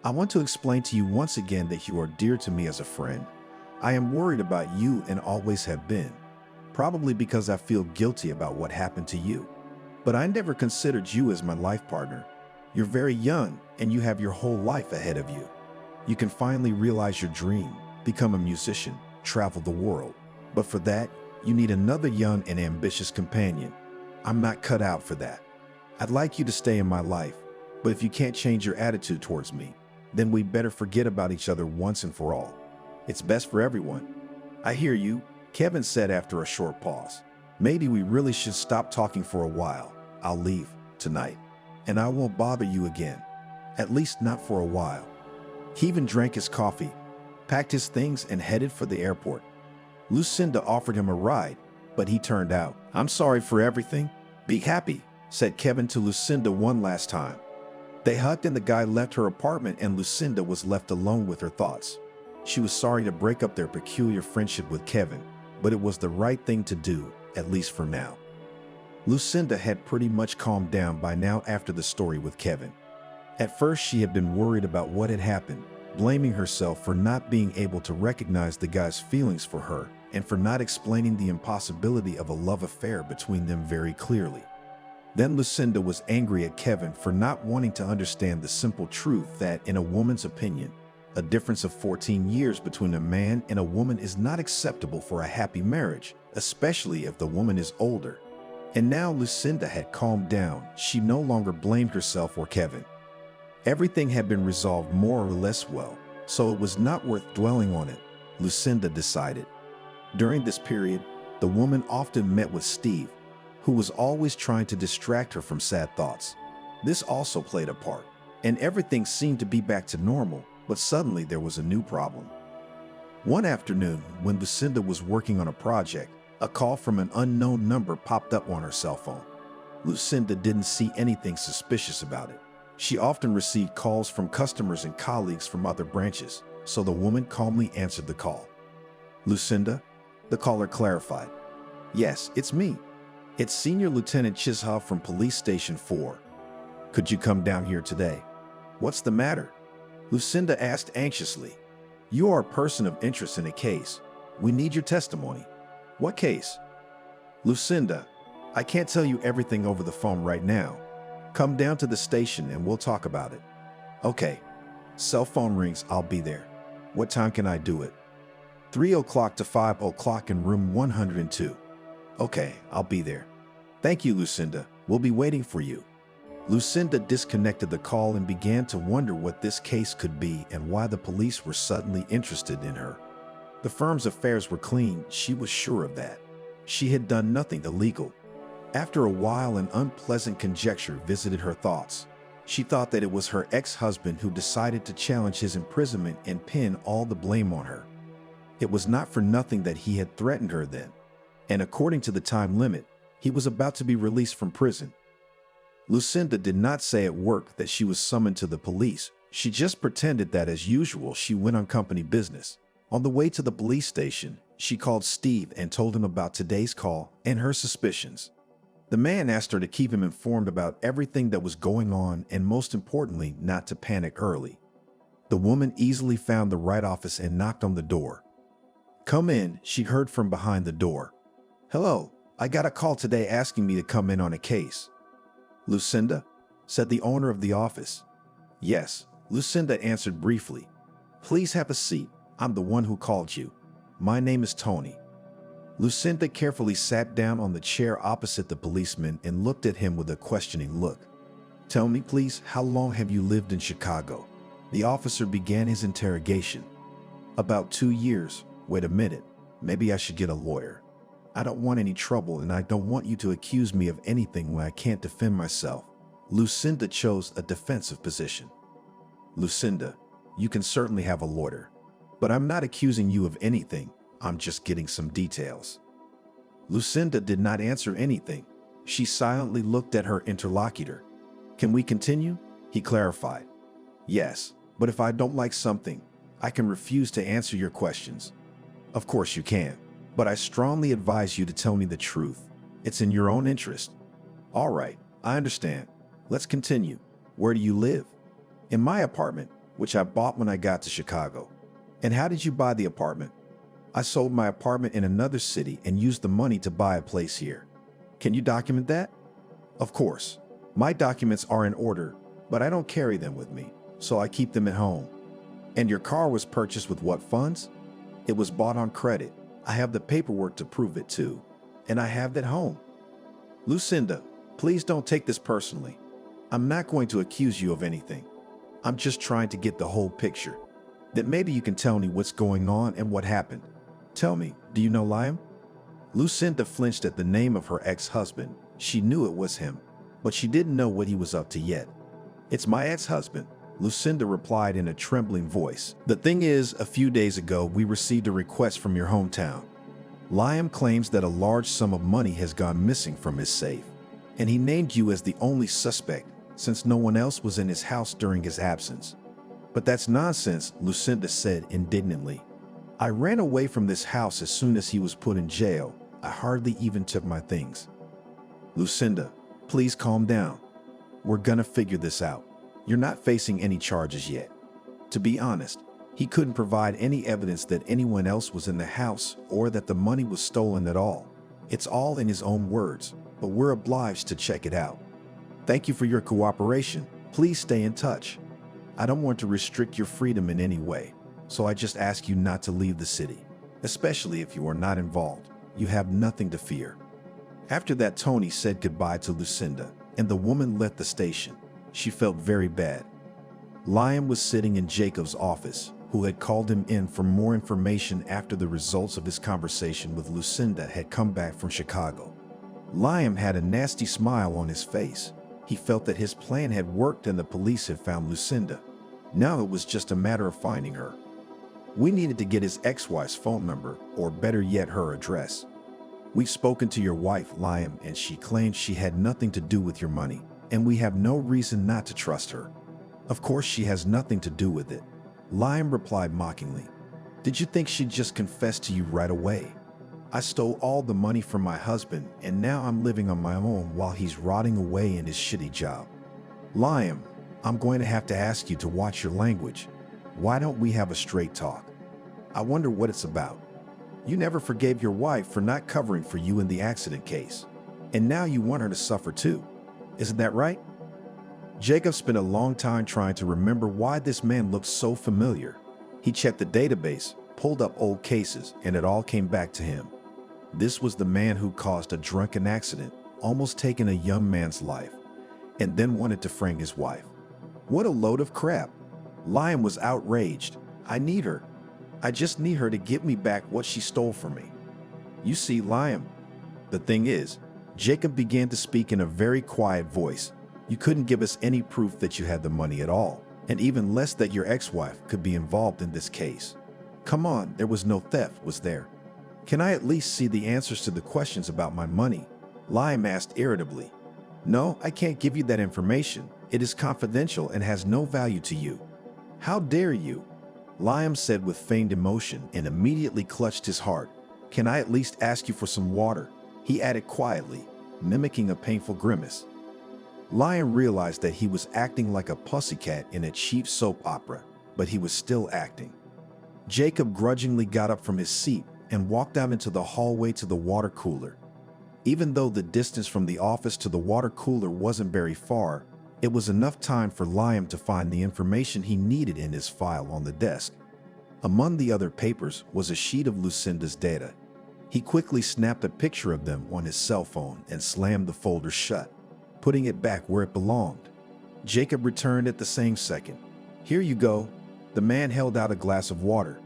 I want to explain to you once again that you are dear to me as a friend. I am worried about you and always have been. Probably because I feel guilty about what happened to you. But I never considered you as my life partner. You're very young, and you have your whole life ahead of you. You can finally realize your dream, become a musician, travel the world. But for that, you need another young and ambitious companion. I'm not cut out for that. I'd like you to stay in my life, but if you can't change your attitude towards me, then we better forget about each other once and for all. It's best for everyone. I hear you, Kevin said after a short pause. Maybe we really should stop talking for a while. I'll leave tonight, and I won't bother you again. At least not for a while. Kevin drank his coffee, packed his things, and headed for the airport. Lucenda offered him a ride, but he turned out. I'm sorry for everything. Be happy, said Kevin to Lucenda one last time. They hugged and the guy left her apartment and Lucenda was left alone with her thoughts. She was sorry to break up their peculiar friendship with Kevin, but it was the right thing to do, at least for now. Lucenda had pretty much calmed down by now after the story with Kevin. At first, she had been worried about what had happened, blaming herself for not being able to recognize the guy's feelings for her and for not explaining the impossibility of a love affair between them very clearly. Then Lucenda was angry at Kevin for not wanting to understand the simple truth that, in a woman's opinion, a difference of 14 years between a man and a woman is not acceptable for a happy marriage, especially if the woman is older. And now Lucenda had calmed down. She no longer blamed herself or Kevin. Everything had been resolved more or less well, so it was not worth dwelling on it, Lucenda decided. During this period, the woman often met with Steve, who was always trying to distract her from sad thoughts. This also played a part, and everything seemed to be back to normal, but suddenly there was a new problem. One afternoon, when Lucenda was working on a project, a call from an unknown number popped up on her cell phone. Lucenda didn't see anything suspicious about it. She often received calls from customers and colleagues from other branches, so the woman calmly answered the call. "Lucenda?" The caller clarified. "Yes, it's me. It's Senior Lieutenant Chisholm from Police Station 4. Could you come down here today?" "What's the matter?" Lucenda asked anxiously. "You are a person of interest in a case. We need your testimony." "What case?" "Lucenda, I can't tell you everything over the phone right now. Come down to the station and we'll talk about it." "Okay. Cell phone rings, I'll be there. What time can I do it?" 3 o'clock to 5 o'clock in room 102. "Okay, I'll be there." "Thank you, Lucenda. We'll be waiting for you." Lucenda disconnected the call and began to wonder what this case could be and why the police were suddenly interested in her. The firm's affairs were clean, she was sure of that. She had done nothing illegal. After a while, an unpleasant conjecture visited her thoughts. She thought that it was her ex-husband who decided to challenge his imprisonment and pin all the blame on her. It was not for nothing that he had threatened her then, and according to the time limit, he was about to be released from prison. Lucenda did not say at work that she was summoned to the police. She just pretended that, as usual, she went on company business. On the way to the police station, she called Steve and told him about today's call and her suspicions. The man asked her to keep him informed about everything that was going on and, most importantly, not to panic early. The woman easily found the right office and knocked on the door. "Come in," she heard from behind the door. "Hello, I got a call today asking me to come in on a case." "Lucenda?" said the owner of the office. "Yes," Lucenda answered briefly. "Please have a seat. I'm the one who called you. My name is Tony." Lucenda carefully sat down on the chair opposite the policeman and looked at him with a questioning look. "Tell me, please, how long have you lived in Chicago?" The officer began his interrogation. "About 2 years. Wait a minute. Maybe I should get a lawyer. I don't want any trouble, and I don't want you to accuse me of anything when I can't defend myself." Lucenda chose a defensive position. "Lucenda, you can certainly have a lawyer, but I'm not accusing you of anything. I'm just getting some details." Lucenda did not answer anything. She silently looked at her interlocutor. "Can we continue?" he clarified. "Yes, but if I don't like something, I can refuse to answer your questions." "Of course you can, but I strongly advise you to tell me the truth. It's in your own interest." "All right, I understand. Let's continue. Where do you live?" "In my apartment, which I bought when I got to Chicago." "And how did you buy the apartment?" "I sold my apartment in another city and used the money to buy a place here." "Can you document that?" "Of course. My documents are in order, but I don't carry them with me, so I keep them at home." "And your car was purchased with what funds?" "It was bought on credit. I have the paperwork to prove it too, and I have it at home." "Lucenda, please don't take this personally. I'm not going to accuse you of anything. I'm just trying to get the whole picture. Then maybe you can tell me what's going on and what happened. Tell me, do you know Liam?" Lucenda flinched at the name of her ex-husband. She knew it was him, but she didn't know what he was up to yet. "It's my ex-husband," Lucenda replied in a trembling voice. "The thing is, a few days ago, we received a request from your hometown. Liam claims that a large sum of money has gone missing from his safe, and he named you as the only suspect since no one else was in his house during his absence." "But that's nonsense," Lucenda said indignantly. "I ran away from this house as soon as he was put in jail. I hardly even took my things." Lucenda, please calm down. We're gonna figure this out. You're not facing any charges yet. To be honest, he couldn't provide any evidence that anyone else was in the house or that the money was stolen at all. It's all in his own words, but we're obliged to check it out. Thank you for your cooperation. Please stay in touch. I don't want to restrict your freedom in any way, so I just ask you not to leave the city, especially if you are not involved. You have nothing to fear. After that, Tony said goodbye to Lucenda, and the woman left the station. She felt very bad. Liam was sitting in Jacob's office, who had called him in for more information after the results of his conversation with Lucenda had come back from Chicago. Liam had a nasty smile on his face. He felt that his plan had worked and the police had found Lucenda. Now it was just a matter of finding her. We needed to get his ex-wife's phone number, or better yet, her address. We've spoken to your wife, Liam, and she claims she had nothing to do with your money, and we have no reason not to trust her. Of course, she has nothing to do with it. Liam replied mockingly. Did you think she'd just confess to you right away? I stole all the money from my husband, and now I'm living on my own while he's rotting away in his shitty job. Liam, I'm going to have to ask you to watch your language. Why don't we have a straight talk? I wonder what it's about. You never forgave your wife for not covering for you in the accident case, and now you want her to suffer too. Isn't that right? Jacob spent a long time trying to remember why this man looked so familiar. He checked the database, pulled up old cases, and it all came back to him. This was the man who caused a drunken accident, almost taking a young man's life, and then wanted to frame his wife. What a load of crap. Liam was outraged. I need her. I just need her to give me back what she stole from me. You see, Liam, the thing is, Jacob began to speak in a very quiet voice. You couldn't give us any proof that you had the money at all, and even less that your ex-wife could be involved in this case. Come on, there was no theft, was there? Can I at least see the answers to the questions about my money? Liam asked irritably. No, I can't give you that information. It is confidential and has no value to you. How dare you? Liam said with feigned emotion and immediately clutched his heart. Can I at least ask you for some water? He added quietly, mimicking a painful grimace. Liam realized that he was acting like a pussycat in a cheap soap opera, but he was still acting. Jacob grudgingly got up from his seat and walked out into the hallway to the water cooler. Even though the distance from the office to the water cooler wasn't very far, it was enough time for Liam to find the information he needed in his file on the desk. Among the other papers was a sheet of Lucenda's data. He quickly snapped a picture of them on his cell phone and slammed the folder shut, putting it back where it belonged. Jacob returned at the same second. Here you go. The man held out a glass of water.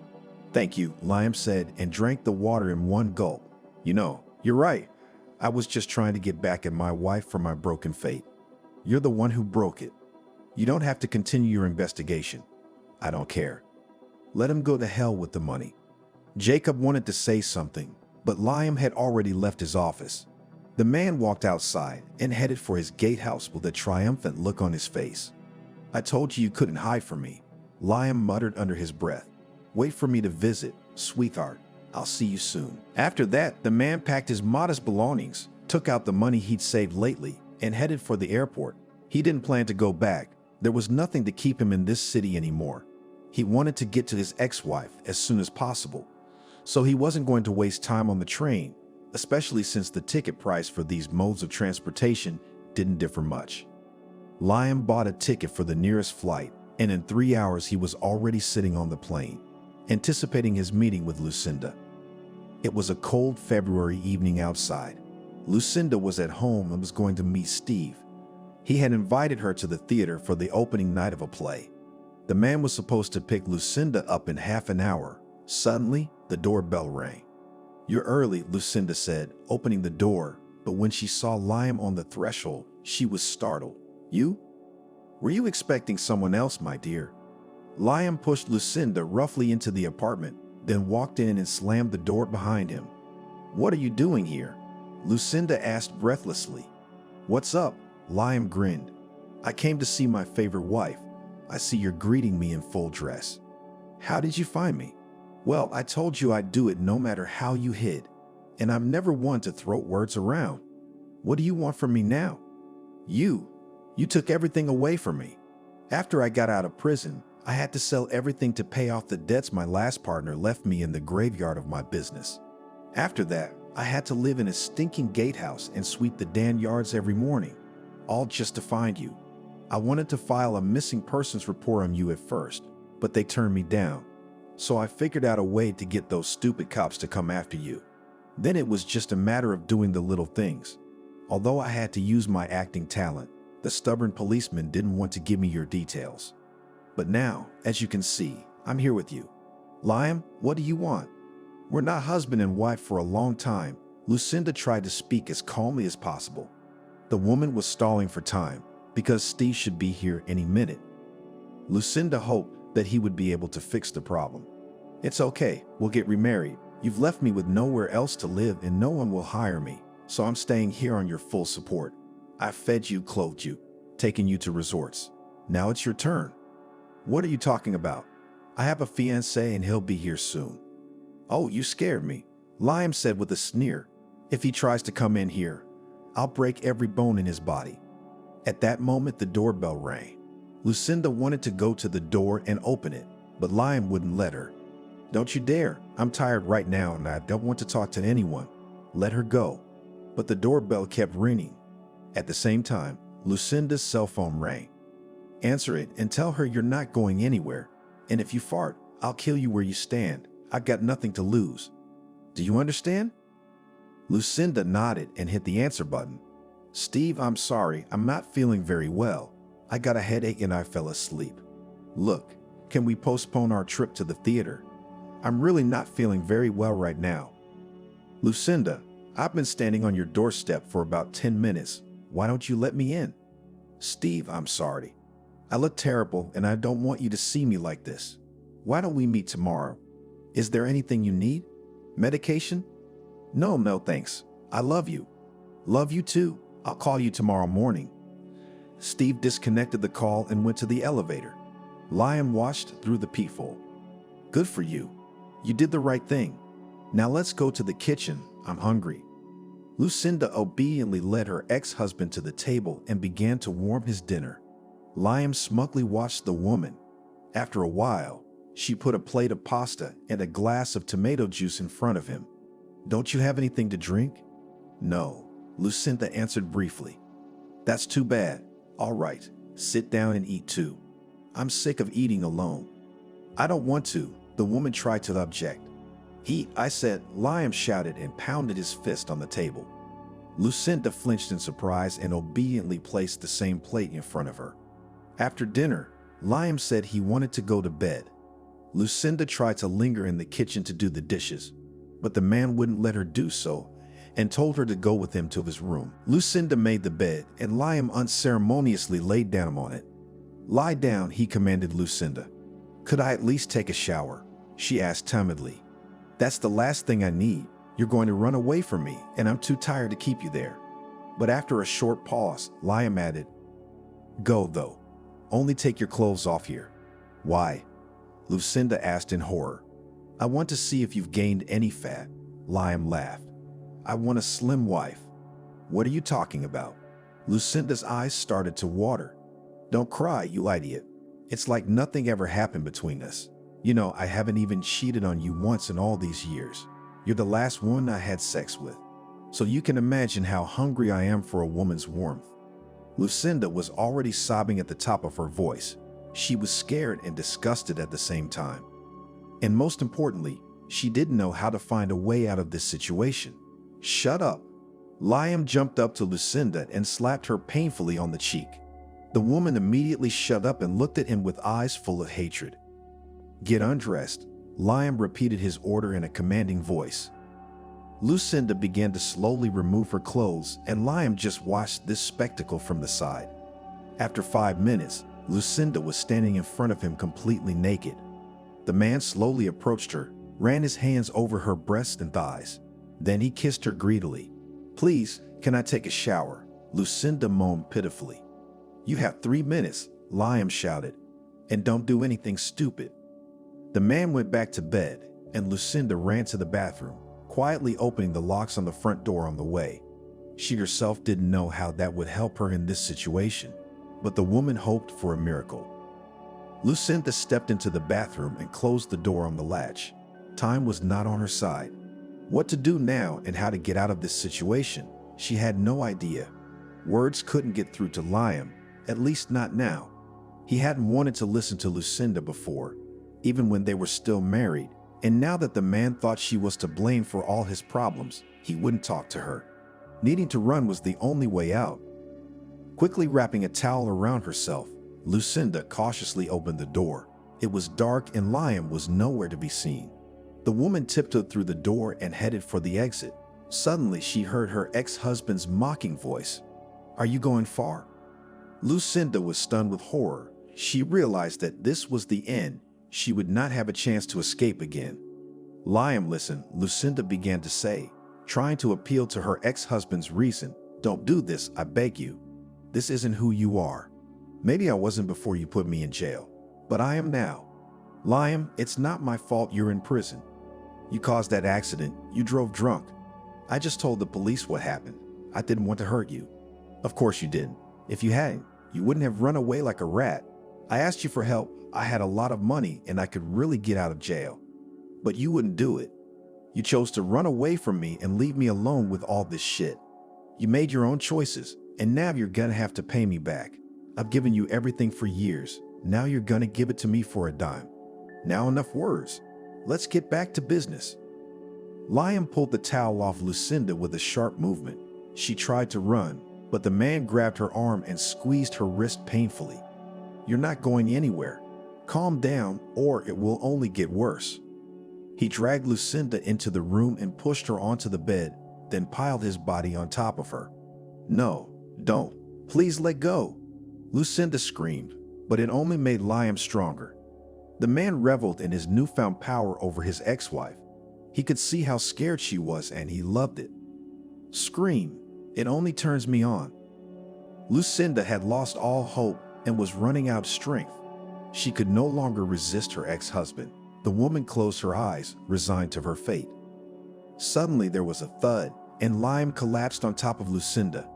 Thank you, Liam said, and drank the water in one gulp. You know, you're right. I was just trying to get back at my wife for my broken fate. You're the one who broke it. You don't have to continue your investigation. I don't care. Let him go to hell with the money. Jacob wanted to say something, but Liam had already left his office. The man walked outside and headed for his gatehouse with a triumphant look on his face. I told you couldn't hide from me, Liam muttered under his breath. Wait for me to visit, sweetheart. I'll see you soon. After that, the man packed his modest belongings, took out the money he'd saved lately, and headed for the airport. He didn't plan to go back. There was nothing to keep him in this city anymore. He wanted to get to his ex-wife as soon as possible, so he wasn't going to waste time on the train, especially since the ticket price for these modes of transportation didn't differ much. Liam bought a ticket for the nearest flight, and in 3 hours he was already sitting on the plane, anticipating his meeting with Lucenda. It was a cold February evening outside. Lucenda was at home and was going to meet Steve. He had invited her to the theater for the opening night of a play. The man was supposed to pick Lucenda up in half an hour. Suddenly, the doorbell rang. You're early, Lucenda said, opening the door, but when she saw Liam on the threshold, she was startled. You? Were you expecting someone else, my dear? Liam pushed Lucenda roughly into the apartment, then walked in and slammed the door behind him. What are you doing here? Lucenda asked breathlessly. What's up? Liam grinned. I came to see my favorite wife. I see you're greeting me in full dress. How did you find me? Well, I told you I'd do it no matter how you hid, and I'm never one to throw words around. What do you want from me now? You took everything away from me. After I got out of prison, I had to sell everything to pay off the debts my last partner left me in the graveyard of my business. After that, I had to live in a stinking gatehouse and sweep the damn yards every morning, all just to find you. I wanted to file a missing persons report on you at first, but they turned me down. So I figured out a way to get those stupid cops to come after you. Then it was just a matter of doing the little things. Although I had to use my acting talent, the stubborn policeman didn't want to give me your details. But now, as you can see, I'm here with you. Liam, what do you want? We're not husband and wife for a long time. Lucenda tried to speak as calmly as possible. The woman was stalling for time because Steve should be here any minute. Lucenda hoped that he would be able to fix the problem. It's okay, we'll get remarried. You've left me with nowhere else to live and no one will hire me, so I'm staying here on your full support. I've fed you, clothed you, taken you to resorts. Now it's your turn. What are you talking about? I have a fiancé and he'll be here soon. Oh, you scared me, Liam said with a sneer. If he tries to come in here, I'll break every bone in his body. At that moment, the doorbell rang. Lucenda wanted to go to the door and open it, but Liam wouldn't let her. Don't you dare. I'm tired right now and I don't want to talk to anyone. Let her go. But the doorbell kept ringing. At the same time, Lucenda's cell phone rang. Answer it and tell her you're not going anywhere. And if you fart, I'll kill you where you stand. I've got nothing to lose. Do you understand? Lucenda nodded and hit the answer button. Steve, I'm sorry. I'm not feeling very well. I got a headache and I fell asleep. Look, can we postpone our trip to the theater? I'm really not feeling very well right now. Lucenda, I've been standing on your doorstep for about 10 minutes. Why don't you let me in? Steve, I'm sorry. I look terrible and I don't want you to see me like this. Why don't we meet tomorrow? Is there anything you need? Medication? No, thanks. I love you. Love you too. I'll call you tomorrow morning. Steve disconnected the call and went to the elevator. Liam watched through the peephole. Good for you. You did the right thing. Now let's go to the kitchen. I'm hungry. Lucenda obediently led her ex-husband to the table and began to warm his dinner. Liam smugly watched the woman. After a while, she put a plate of pasta and a glass of tomato juice in front of him. Don't you have anything to drink? No, Lucenda answered briefly. That's too bad. All right, sit down and eat too. I'm sick of eating alone. I don't want to, the woman tried to object. Eat, I said, Liam shouted and pounded his fist on the table. Lucenda flinched in surprise and obediently placed the same plate in front of her. After dinner, Liam said he wanted to go to bed. Lucenda tried to linger in the kitchen to do the dishes, but the man wouldn't let her do so and told her to go with him to his room. Lucenda made the bed and Liam unceremoniously laid down on it. Lie down, he commanded Lucenda. Could I at least take a shower? She asked timidly. That's the last thing I need. You're going to run away from me and I'm too tired to keep you there. But after a short pause, Liam added, Go though. Only take your clothes off here. Why? Lucenda asked in horror. I want to see if you've gained any fat. Liam laughed. I want a slim wife. What are you talking about? Lucenda's eyes started to water. Don't cry, you idiot. It's like nothing ever happened between us. You know, I haven't even cheated on you once in all these years. You're the last one I had sex with. So you can imagine how hungry I am for a woman's warmth. Lucenda was already sobbing at the top of her voice. She was scared and disgusted at the same time. And most importantly, she didn't know how to find a way out of this situation. Shut up. Liam jumped up to Lucenda and slapped her painfully on the cheek. The woman immediately shut up and looked at him with eyes full of hatred. Get undressed, Liam repeated his order in a commanding voice. Lucenda began to slowly remove her clothes and Liam just watched this spectacle from the side. After 5 minutes, Lucenda was standing in front of him completely naked. The man slowly approached her, ran his hands over her breasts and thighs. Then he kissed her greedily. Please, can I take a shower? Lucenda moaned pitifully. You have 3 minutes, Liam shouted. And don't do anything stupid. The man went back to bed, and Lucenda ran to the bathroom, quietly opening the locks on the front door on the way. She herself didn't know how that would help her in this situation, but the woman hoped for a miracle. Lucenda stepped into the bathroom and closed the door on the latch. Time was not on her side. What to do now and how to get out of this situation, she had no idea. Words couldn't get through to Liam, at least not now. He hadn't wanted to listen to Lucenda before, even when they were still married, and now that the man thought she was to blame for all his problems, he wouldn't talk to her. Needing to run was the only way out. Quickly wrapping a towel around herself, Lucenda cautiously opened the door. It was dark and Liam was nowhere to be seen. The woman tiptoed through the door and headed for the exit. Suddenly, she heard her ex-husband's mocking voice. "Are you going far?" Lucenda was stunned with horror. She realized that this was the end. She would not have a chance to escape again. "Liam, listen," Lucenda began to say, trying to appeal to her ex-husband's reason. "Don't do this, I beg you. This isn't who you are. Maybe I wasn't before you put me in jail, but I am now. Liam, it's not my fault you're in prison. You caused that accident. You drove drunk. I just told the police what happened. I didn't want to hurt you." "Of course you didn't. If you hadn't, you wouldn't have run away like a rat. I asked you for help. I had a lot of money and I could really get out of jail. But you wouldn't do it. You chose to run away from me and leave me alone with all this shit. You made your own choices, and now you're gonna have to pay me back. I've given you everything for years. Now you're gonna give it to me for a dime. Now enough words. Let's get back to business." Liam pulled the towel off Lucenda with a sharp movement. She tried to run, but the man grabbed her arm and squeezed her wrist painfully. "You're not going anywhere. Calm down, or it will only get worse." He dragged Lucenda into the room and pushed her onto the bed, then piled his body on top of her. "No, don't. Please let go." Lucenda screamed, but it only made Liam stronger. The man reveled in his newfound power over his ex-wife. He could see how scared she was and he loved it. "Scream. It only turns me on." Lucenda had lost all hope and was running out of strength. She could no longer resist her ex-husband. The woman closed her eyes, resigned to her fate. Suddenly there was a thud, and Liam collapsed on top of Lucenda.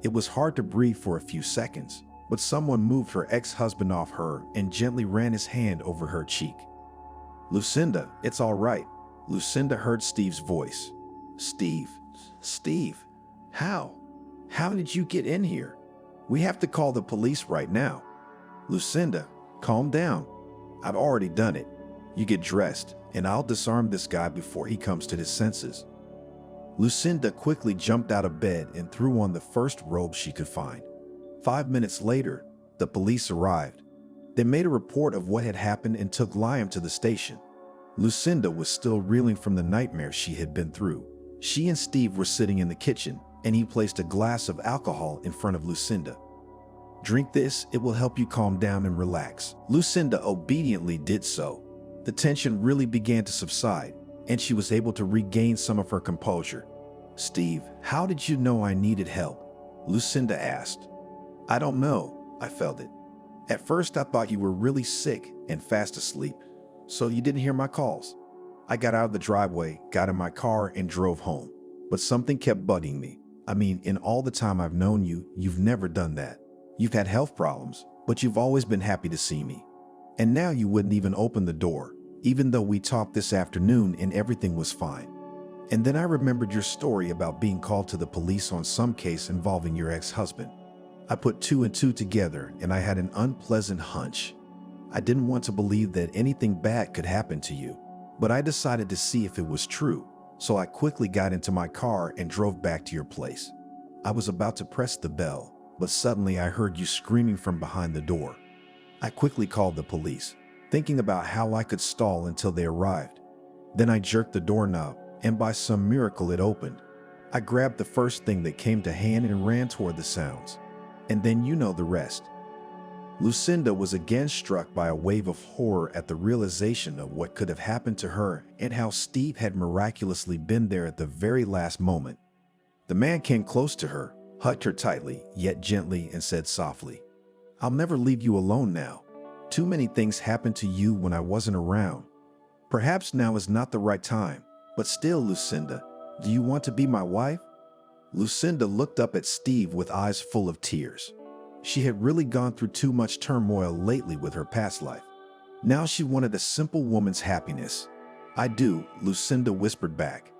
It was hard to breathe for a few seconds, but someone moved her ex-husband off her and gently ran his hand over her cheek. "Lucenda, it's all right." Lucenda heard Steve's voice. Steve, how did you get in here? We have to call the police right now." "Lucenda, calm down. I've already done it. You get dressed, and I'll disarm this guy before he comes to his senses." Lucenda quickly jumped out of bed and threw on the first robe she could find. 5 minutes later, the police arrived. They made a report of what had happened and took Liam to the station. Lucenda was still reeling from the nightmare she had been through. She and Steve were sitting in the kitchen, and he placed a glass of alcohol in front of Lucenda. "Drink this, it will help you calm down and relax." Lucenda obediently did so. The tension really began to subside, and she was able to regain some of her composure. "Steve, how did you know I needed help?" Lucenda asked. "I don't know. I felt it. At first I thought you were really sick and fast asleep, so you didn't hear my calls. I got out of the driveway, got in my car, and drove home. But something kept bugging me. I mean, in all the time I've known you, you've never done that. You've had health problems, but you've always been happy to see me. And now you wouldn't even open the door, even though we talked this afternoon and everything was fine. And then I remembered your story about being called to the police on some case involving your ex-husband. I put 2 and 2 together and I had an unpleasant hunch. I didn't want to believe that anything bad could happen to you, but I decided to see if it was true. So I quickly got into my car and drove back to your place. I was about to press the bell, but suddenly I heard you screaming from behind the door. I quickly called the police, thinking about how I could stall until they arrived. Then I jerked the doorknob, and by some miracle it opened. I grabbed the first thing that came to hand and ran toward the sounds. And then you know the rest. Lucenda was again struck by a wave of horror at the realization of what could have happened to her and how Steve had miraculously been there at the very last moment. The man came close to her, hugged her tightly, yet gently, and said softly, "I'll never leave you alone now. Too many things happened to you when I wasn't around. Perhaps now is not the right time, but still, Lucenda, do you want to be my wife?" Lucenda looked up at Steve with eyes full of tears. She had really gone through too much turmoil lately with her past life. Now she wanted a simple woman's happiness. "I do," Lucenda whispered back.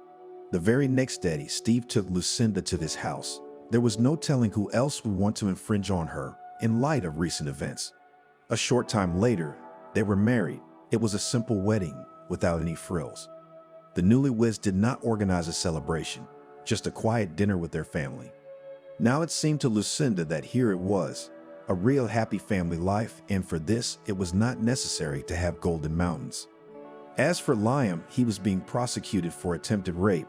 The very next day, Steve took Lucenda to his house. There was no telling who else would want to infringe on her in light of recent events. A short time later, they were married. It was a simple wedding without any frills. The newlyweds did not organize a celebration, just a quiet dinner with their family. Now it seemed to Lucenda that here it was, a real happy family life, and for this, it was not necessary to have golden mountains. As for Liam, he was being prosecuted for attempted rape.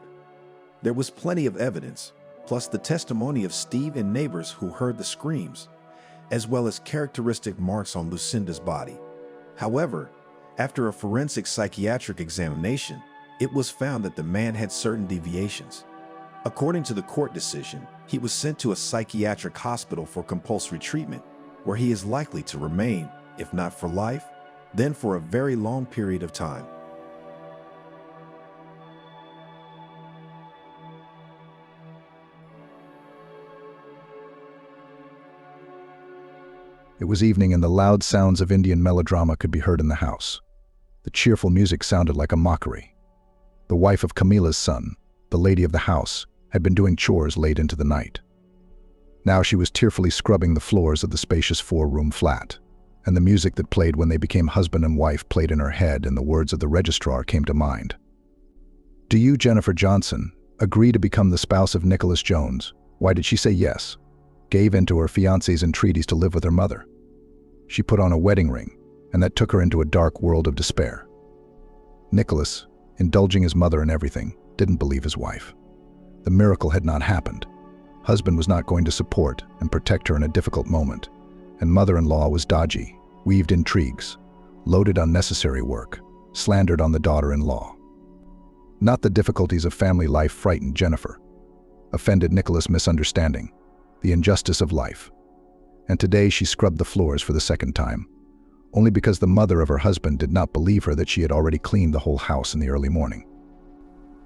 There was plenty of evidence, plus the testimony of Steve and neighbors who heard the screams, as well as characteristic marks on Lucenda's body. However, after a forensic psychiatric examination, it was found that the man had certain deviations. According to the court decision, he was sent to a psychiatric hospital for compulsory treatment, where he is likely to remain, if not for life, then for a very long period of time. It was evening and the loud sounds of Indian melodrama could be heard in the house. The cheerful music sounded like a mockery. The wife of Camila's son, the lady of the house, had been doing chores late into the night. Now she was tearfully scrubbing the floors of the spacious four-room flat, and the music that played when they became husband and wife played in her head, and the words of the registrar came to mind. "Do you, Jennifer Johnson, agree to become the spouse of Nicholas Jones?" Why did she say yes? Gave in to her fiancé's entreaties to live with her mother. She put on a wedding ring, and that took her into a dark world of despair. Nicholas, indulging his mother in everything, didn't believe his wife. The miracle had not happened. Husband was not going to support and protect her in a difficult moment, and mother-in-law was dodgy, weaved intrigues, loaded unnecessary work, slandered on the daughter-in-law. Not the difficulties of family life frightened Jennifer. Offended Nicholas misunderstanding, the injustice of life. And today she scrubbed the floors for the second time, only because the mother of her husband did not believe her that she had already cleaned the whole house in the early morning.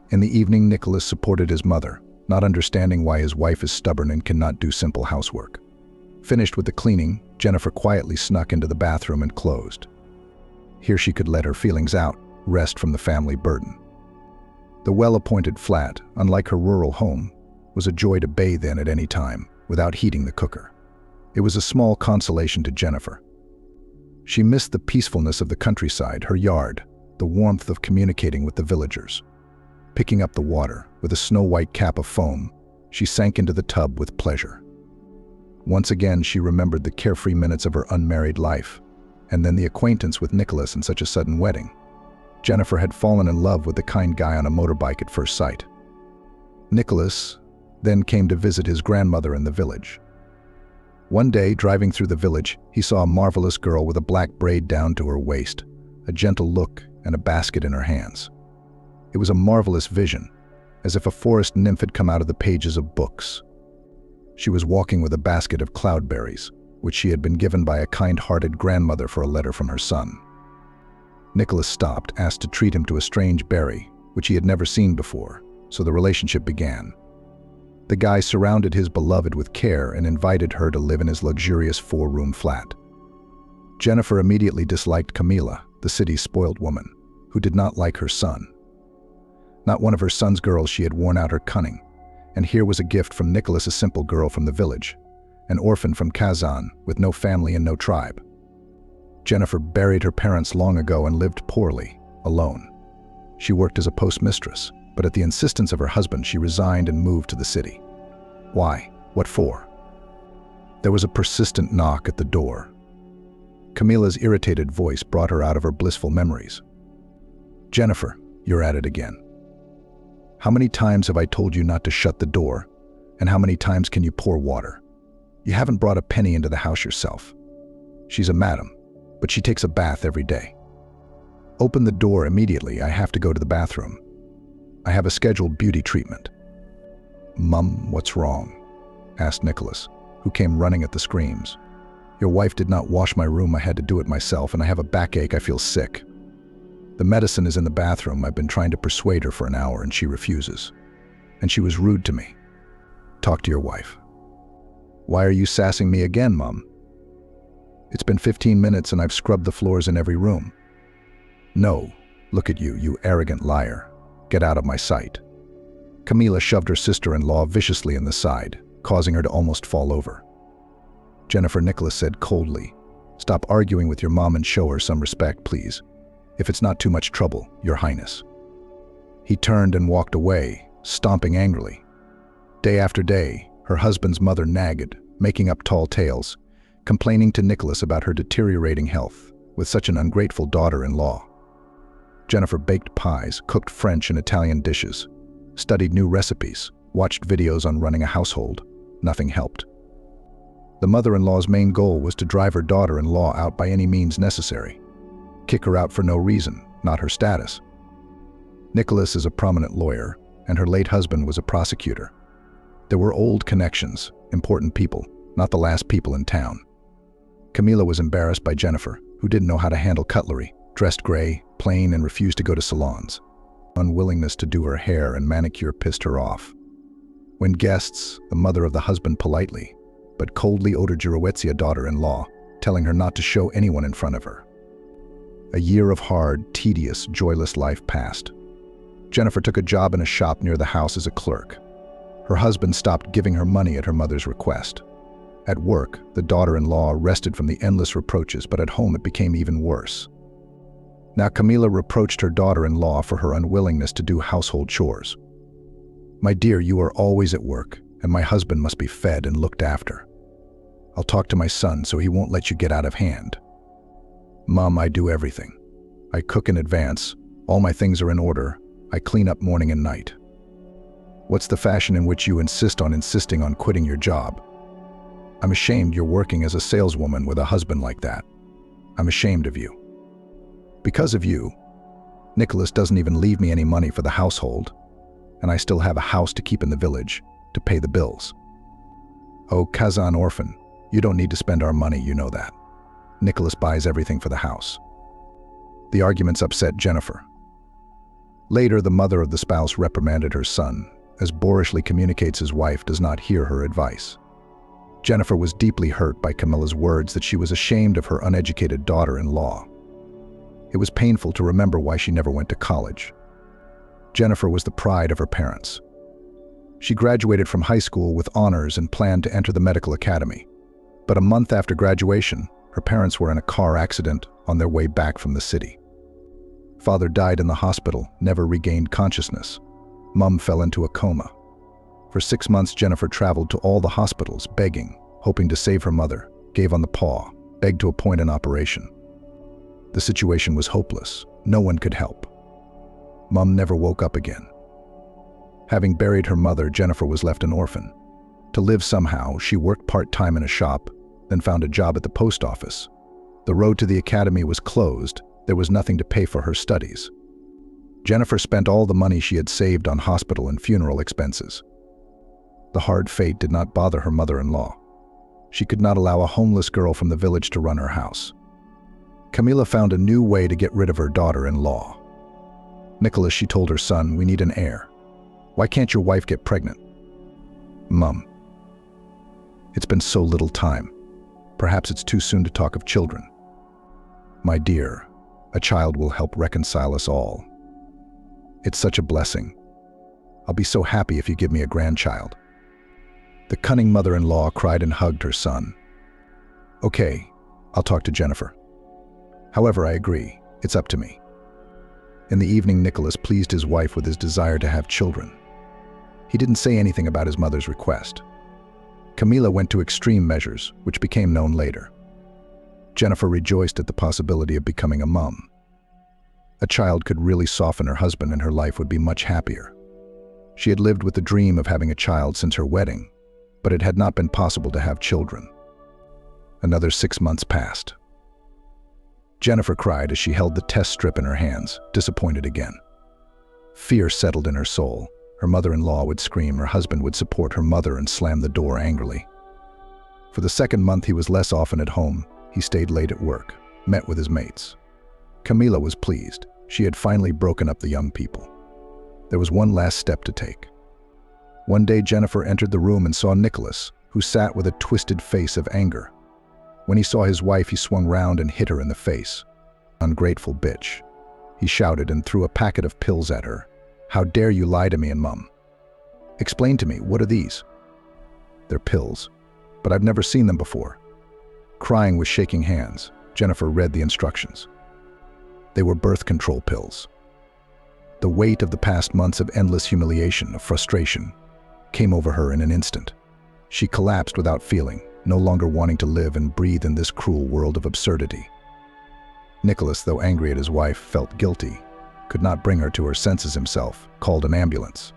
In the evening, Nicholas supported his mother, not understanding why his wife is stubborn and cannot do simple housework. Finished with the cleaning, Jennifer quietly snuck into the bathroom and closed. Here she could let her feelings out, rest from the family burden. The well-appointed flat, unlike her rural home, was a joy to bathe in at any time, without heating the cooker. It was a small consolation to Jennifer. She missed the peacefulness of the countryside, her yard, the warmth of communicating with the villagers. Picking up the water, with a snow-white cap of foam, she sank into the tub with pleasure. Once again, she remembered the carefree minutes of her unmarried life, and then the acquaintance with Nicholas in such a sudden wedding. Jennifer had fallen in love with the kind guy on a motorbike at first sight. Nicholas then came to visit his grandmother in the village. One day, driving through the village, he saw a marvelous girl with a black braid down to her waist, a gentle look, and a basket in her hands. It was a marvelous vision, as if a forest nymph had come out of the pages of books. She was walking with a basket of cloudberries, which she had been given by a kind-hearted grandmother for a letter from her son. Nicholas stopped, asked to treat him to a strange berry, which he had never seen before, so the relationship began. The guy surrounded his beloved with care and invited her to live in his luxurious four-room flat. Jennifer immediately disliked Camila, the city's spoiled woman, who did not like her son. Not one of her son's girls, she had worn out her cunning, and here was a gift from Nicholas, a simple girl from the village, an orphan from Kazan with no family and no tribe. Jennifer buried her parents long ago and lived poorly, alone. She worked as a postmistress, but at the insistence of her husband, she resigned and moved to the city. Why? What for? There was a persistent knock at the door. Camila's irritated voice brought her out of her blissful memories. "Jennifer, you're at it again. How many times have I told you not to shut the door, and how many times can you pour water? You haven't brought a penny into the house yourself. She's a madam, but she takes a bath every day. Open the door immediately, I have to go to the bathroom. I have a scheduled beauty treatment." "Mum, what's wrong?" asked Nicholas, who came running at the screams. "Your wife did not wash my room, I had to do it myself, and I have a backache, I feel sick. The medicine is in the bathroom, I've been trying to persuade her for an hour and she refuses. And she was rude to me." Talk to your wife. Why are you sassing me again, Mom? It's been 15 minutes and I've scrubbed the floors in every room. No, look at you, you arrogant liar. Get out of my sight. Camila shoved her sister-in-law viciously in the side, causing her to almost fall over. Jennifer, Nicholas said coldly, "Stop arguing with your mom and show her some respect, please. If it's not too much trouble, Your Highness." He turned and walked away, stomping angrily. Day after day, her husband's mother nagged, making up tall tales, complaining to Nicholas about her deteriorating health, with such an ungrateful daughter-in-law. Jennifer baked pies, cooked French and Italian dishes, studied new recipes, watched videos on running a household. Nothing helped. The mother-in-law's main goal was to drive her daughter-in-law out by any means necessary. Kick her out for no reason, not her status. Nicholas is a prominent lawyer, and her late husband was a prosecutor. There were old connections, important people, not the last people in town. Camila was embarrassed by Jennifer, who didn't know how to handle cutlery, dressed gray, plain, and refused to go to salons. Unwillingness to do her hair and manicure pissed her off. When guests, the mother of the husband politely, but coldly owed her Giroezia daughter-in-law, telling her not to show anyone in front of her. A year of hard, tedious, joyless life passed. Jennifer took a job in a shop near the house as a clerk. Her husband stopped giving her money at her mother's request. At work, the daughter-in-law rested from the endless reproaches, but at home it became even worse. Now Camila reproached her daughter-in-law for her unwillingness to do household chores. "My dear, you are always at work, and my husband must be fed and looked after. I'll talk to my son so he won't let you get out of hand." "Mom, I do everything. I cook in advance, all my things are in order, I clean up morning and night. What's the fashion in which you insisting on quitting your job? I'm ashamed you're working as a saleswoman with a husband like that. I'm ashamed of you. Because of you, Nicholas doesn't even leave me any money for the household, and I still have a house to keep in the village to pay the bills. Oh, Kazan orphan, you don't need to spend our money, you know that. Nicholas buys everything for the house." The arguments upset Jennifer. Later, the mother of the spouse reprimanded her son, as boorishly communicates his wife does not hear her advice. Jennifer was deeply hurt by Camila's words that she was ashamed of her uneducated daughter-in-law. It was painful to remember why she never went to college. Jennifer was the pride of her parents. She graduated from high school with honors and planned to enter the medical academy. But a month after graduation, her parents were in a car accident on their way back from the city. Father died in the hospital, never regained consciousness. Mom fell into a coma. For 6 months, Jennifer traveled to all the hospitals, begging, hoping to save her mother, gave on the paw, begged to appoint an operation. The situation was hopeless. No one could help. Mom never woke up again. Having buried her mother, Jennifer was left an orphan. To live somehow, she worked part-time in a shop, then found a job at the post office. The road to the academy was closed. There was nothing to pay for her studies. Jennifer spent all the money she had saved on hospital and funeral expenses. The hard fate did not bother her mother-in-law. She could not allow a homeless girl from the village to run her house. Camila found a new way to get rid of her daughter-in-law. "Nicholas," she told her son, "we need an heir. Why can't your wife get pregnant?" "Mom, it's been so little time. Perhaps it's too soon to talk of children." "My dear, a child will help reconcile us all. It's such a blessing. I'll be so happy if you give me a grandchild." The cunning mother-in-law cried and hugged her son. "Okay, I'll talk to Jennifer. However, I agree, it's up to me." In the evening, Nicholas pleased his wife with his desire to have children. He didn't say anything about his mother's request. Camila went to extreme measures, which became known later. Jennifer rejoiced at the possibility of becoming a mom. A child could really soften her husband and her life would be much happier. She had lived with the dream of having a child since her wedding, but it had not been possible to have children. Another 6 months passed. Jennifer cried as she held the test strip in her hands, disappointed again. Fear settled in her soul. Her mother-in-law would scream, her husband would support her mother and slam the door angrily. For the second month he was less often at home. He stayed late at work, met with his mates. Camila was pleased. She had finally broken up the young people. There was one last step to take. One day Jennifer entered the room and saw Nicholas, who sat with a twisted face of anger. When he saw his wife, he swung round and hit her in the face. "Ungrateful bitch," he shouted and threw a packet of pills at her. "How dare you lie to me and Mum? Explain to me, what are these?" "They're pills, but I've never seen them before." Crying with shaking hands, Jennifer read the instructions. They were birth control pills. The weight of the past months of endless humiliation, of frustration, came over her in an instant. She collapsed without feeling, no longer wanting to live and breathe in this cruel world of absurdity. Nicholas, though angry at his wife, felt guilty, could not bring her to her senses himself, called an ambulance.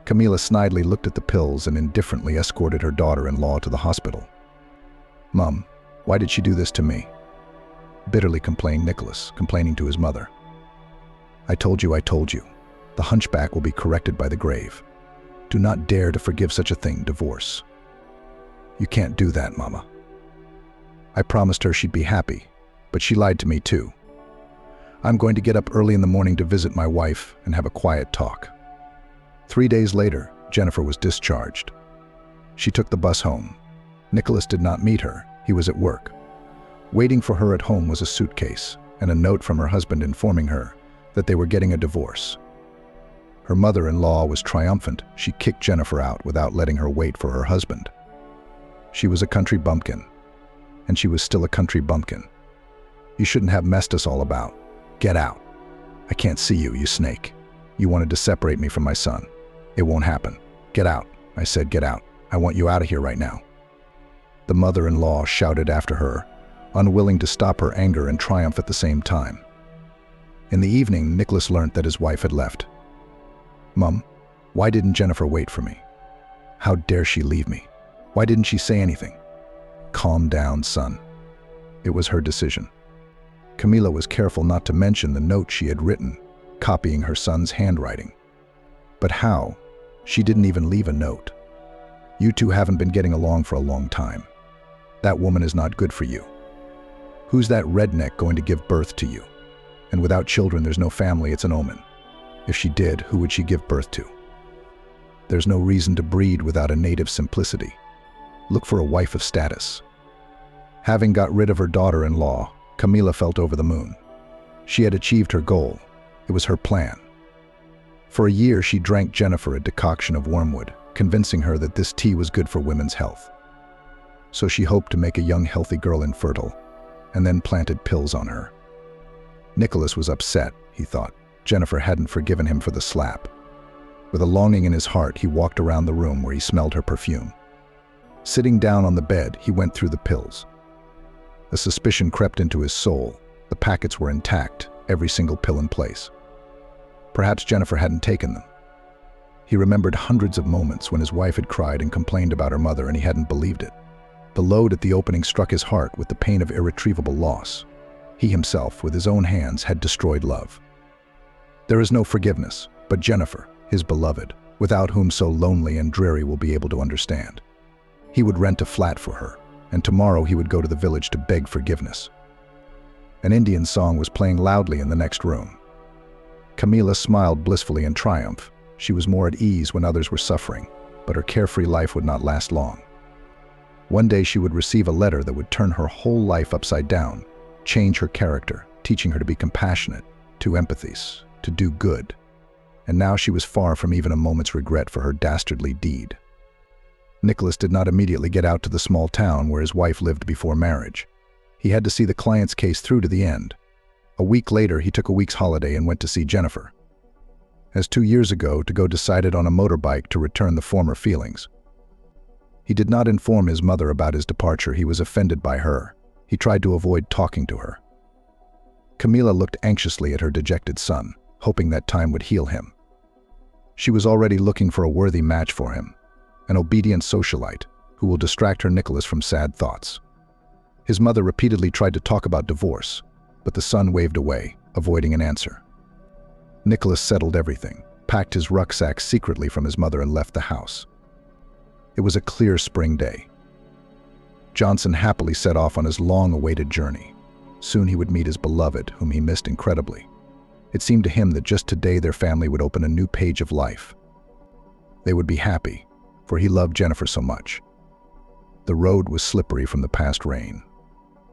Camila snidely looked at the pills and indifferently escorted her daughter-in-law to the hospital. "Mum, why did she do this to me?" bitterly complained Nicholas, complaining to his mother. I told you. The hunchback will be corrected by the grave. Do not dare to forgive such a thing, divorce." "You can't do that, Mama. I promised her she'd be happy, but she lied to me too. I'm going to get up early in the morning to visit my wife and have a quiet talk." 3 days later, Jennifer was discharged. She took the bus home. Nicholas did not meet her. He was at work. Waiting for her at home was a suitcase and a note from her husband informing her that they were getting a divorce. Her mother-in-law was triumphant. She kicked Jennifer out without letting her wait for her husband. She was a country bumpkin, and she was still a country bumpkin. "You shouldn't have messed us all about. Get out. I can't see you, you snake. You wanted to separate me from my son. It won't happen. Get out. I said get out. I want you out of here right now." The mother-in-law shouted after her, unwilling to stop her anger and triumph at the same time. In the evening, Nicholas learnt that his wife had left. "Mum, why didn't Jennifer wait for me? How dare she leave me? Why didn't she say anything?" "Calm down, son. It was her decision." Camila was careful not to mention the note she had written, copying her son's handwriting. But how? She didn't even leave a note. "You two haven't been getting along for a long time. That woman is not good for you. Who's that redneck going to give birth to you? And without children, there's no family, it's an omen. If she did, who would she give birth to? There's no reason to breed without a native simplicity. Look for a wife of status." Having got rid of her daughter-in-law, Camila felt over the moon. She had achieved her goal. It was her plan. For a year, she drank Jennifer a decoction of wormwood, convincing her that this tea was good for women's health. So she hoped to make a young, healthy girl infertile, and then planted pills on her. Nicholas was upset, he thought. Jennifer hadn't forgiven him for the slap. With a longing in his heart, he walked around the room where he smelled her perfume. Sitting down on the bed, he went through the pills. A suspicion crept into his soul. The packets were intact, every single pill in place. Perhaps Jennifer hadn't taken them. He remembered hundreds of moments when his wife had cried and complained about her mother and he hadn't believed it. The load at the opening struck his heart with the pain of irretrievable loss. He himself, with his own hands, had destroyed love. There is no forgiveness, but Jennifer, his beloved, without whom so lonely and dreary will be able to understand. He would rent a flat for her, and tomorrow he would go to the village to beg forgiveness. An Indian song was playing loudly in the next room. Camila smiled blissfully in triumph. She was more at ease when others were suffering, but her carefree life would not last long. One day she would receive a letter that would turn her whole life upside down, change her character, teaching her to be compassionate, to empathize, to do good. And now she was far from even a moment's regret for her dastardly deed. Nicholas did not immediately get out to the small town where his wife lived before marriage. He had to see the client's case through to the end. A week later, he took a week's holiday and went to see Jennifer. As 2 years ago, to go decided on a motorbike to return the former feelings. He did not inform his mother about his departure. He was offended by her. He tried to avoid talking to her. Camila looked anxiously at her dejected son, hoping that time would heal him. She was already looking for a worthy match for him, an obedient socialite who will distract her Nicholas from sad thoughts. His mother repeatedly tried to talk about divorce, but the son waved away, avoiding an answer. Nicholas settled everything, packed his rucksack secretly from his mother and left the house. It was a clear spring day. Johnson happily set off on his long-awaited journey. Soon he would meet his beloved, whom he missed incredibly. It seemed to him that just today their family would open a new page of life. They would be happy, for he loved Jennifer so much. The road was slippery from the past rain.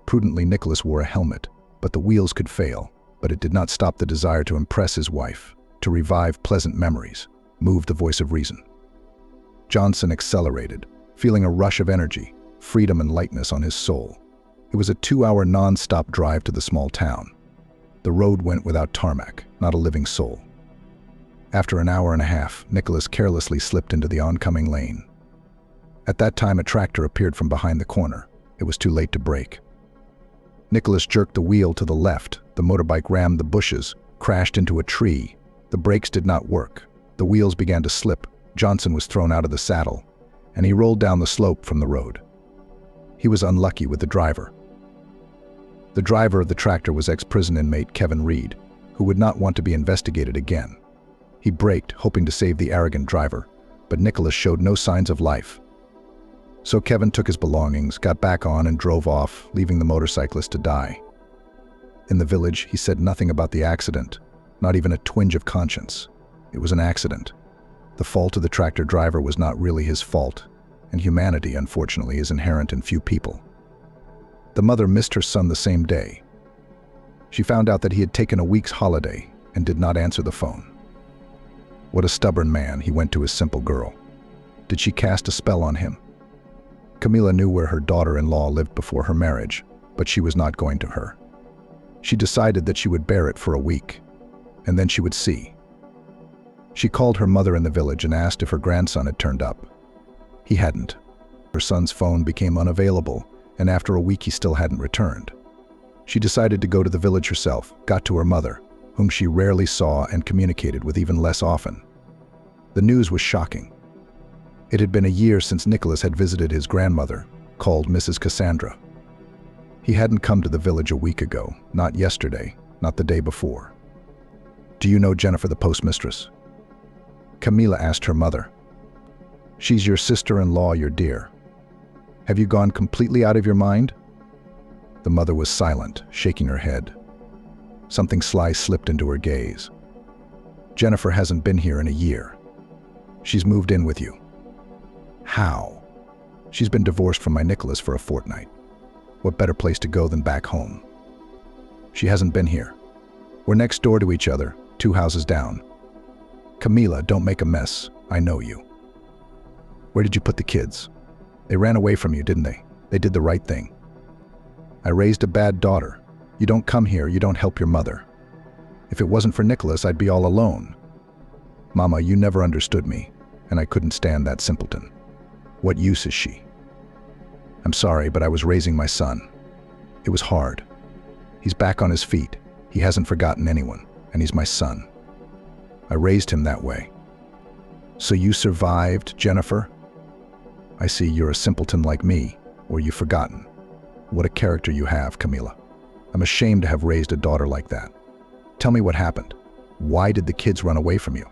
Prudently, Nicholas wore a helmet, but the wheels could fail. But it did not stop the desire to impress his wife, to revive pleasant memories, move the voice of reason. Johnson accelerated, feeling a rush of energy, freedom and lightness on his soul. It was a 2-hour non-stop drive to the small town. The road went without tarmac, not a living soul. After an hour and a half, Nicholas carelessly slipped into the oncoming lane. At that time, a tractor appeared from behind the corner. It was too late to brake. Nicholas jerked the wheel to the left. The motorbike rammed the bushes, crashed into a tree. The brakes did not work. The wheels began to slip. Johnson was thrown out of the saddle, and he rolled down the slope from the road. He was unlucky with the driver. The driver of the tractor was ex-prison inmate Kevin Reed, who would not want to be investigated again. He braked, hoping to save the arrogant driver, but Nicholas showed no signs of life. So Kevin took his belongings, got back on, and drove off, leaving the motorcyclist to die. In the village, he said nothing about the accident, not even a twinge of conscience. It was an accident. The fault of the tractor driver was not really his fault, and humanity, unfortunately, is inherent in few people. The mother missed her son the same day. She found out that he had taken a week's holiday and did not answer the phone. What a stubborn man, he went to his simple girl. Did she cast a spell on him? Camila knew where her daughter-in-law lived before her marriage, but she was not going to her. She decided that she would bear it for a week, and then she would see. She called her mother in the village and asked if her grandson had turned up. He hadn't. Her son's phone became unavailable, and after a week he still hadn't returned. She decided to go to the village herself, got to her mother, whom she rarely saw and communicated with even less often. The news was shocking. It had been a year since Nicholas had visited his grandmother, called Mrs. Cassandra. He hadn't come to the village a week ago, not yesterday, not the day before. "Do you know Jennifer, the postmistress?" Camila asked her mother. "She's your sister-in-law, your dear. Have you gone completely out of your mind?" The mother was silent, shaking her head. Something sly slipped into her gaze. "Jennifer hasn't been here in a year. She's moved in with you." "How?" "She's been divorced from my Nicholas for a fortnight. What better place to go than back home? She hasn't been here. We're next door to each other, 2 houses down." "Camila, don't make a mess. I know you. Where did you put the kids? They ran away from you, didn't they? They did the right thing. I raised a bad daughter. You don't come here, you don't help your mother. If it wasn't for Nicholas, I'd be all alone. Mama, you never understood me, and I couldn't stand that simpleton. What use is she? I'm sorry, but I was raising my son. It was hard. He's back on his feet. He hasn't forgotten anyone, and he's my son. I raised him that way." "So you survived, Jennifer? I see you're a simpleton like me, or you've forgotten. What a character you have, Camila. I'm ashamed to have raised a daughter like that. Tell me what happened. Why did the kids run away from you?"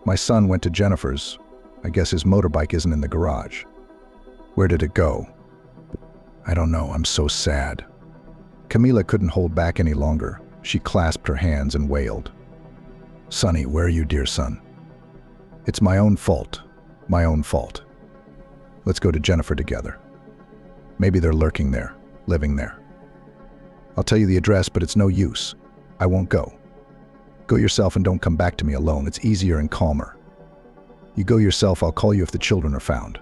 "My son went to Jennifer's. I guess his motorbike isn't in the garage." "Where did it go?" "I don't know. I'm so sad." Camila couldn't hold back any longer. She clasped her hands and wailed. "Sonny, where are you, dear son? It's my own fault. My own fault. Let's go to Jennifer together. Maybe they're lurking there, living there. I'll tell you the address, but it's no use. I won't go. Go yourself and don't come back to me alone. It's easier and calmer. You go yourself, I'll call you if the children are found."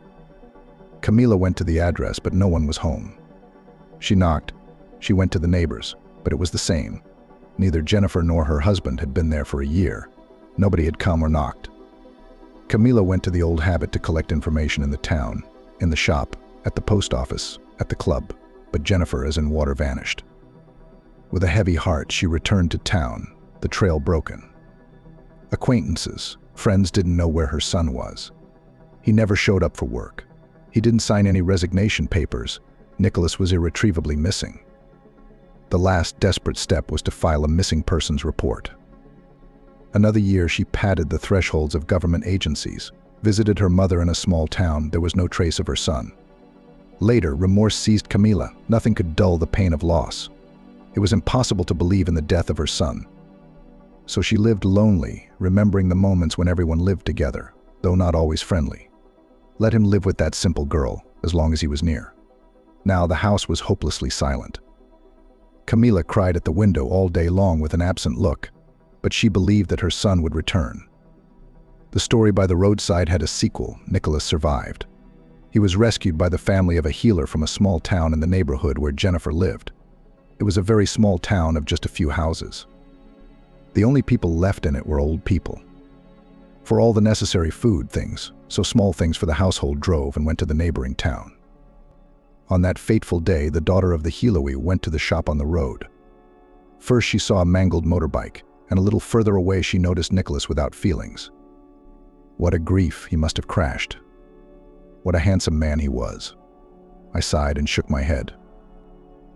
Camila went to the address, but no one was home. She knocked. She went to the neighbors, but it was the same. Neither Jennifer nor her husband had been there for a year. Nobody had come or knocked. Camila went to the old habit to collect information in the town, in the shop, at the post office, at the club, but Jennifer, as in water, vanished. With a heavy heart, she returned to town, the trail broken. Acquaintances, friends didn't know where her son was. He never showed up for work. He didn't sign any resignation papers. Nicholas was irretrievably missing. The last desperate step was to file a missing persons report. Another year, she padded the thresholds of government agencies, visited her mother in a small town. There was no trace of her son. Later, remorse seized Camila. Nothing could dull the pain of loss. It was impossible to believe in the death of her son. So she lived lonely, remembering the moments when everyone lived together, though not always friendly. Let him live with that simple girl, as long as he was near. Now the house was hopelessly silent. Camila cried at the window all day long with an absent look, but she believed that her son would return. The story by the roadside had a sequel. Nicholas survived. He was rescued by the family of a healer from a small town in the neighborhood where Jennifer lived. It was a very small town of just a few houses. The only people left in it were old people. For all the necessary food things, so small things for the household drove and went to the neighboring town. On that fateful day, the daughter of the healer went to the shop on the road. First she saw a mangled motorbike, and a little further away she noticed Nicholas without feelings. What a grief, he must have crashed. What a handsome man he was. I sighed and shook my head.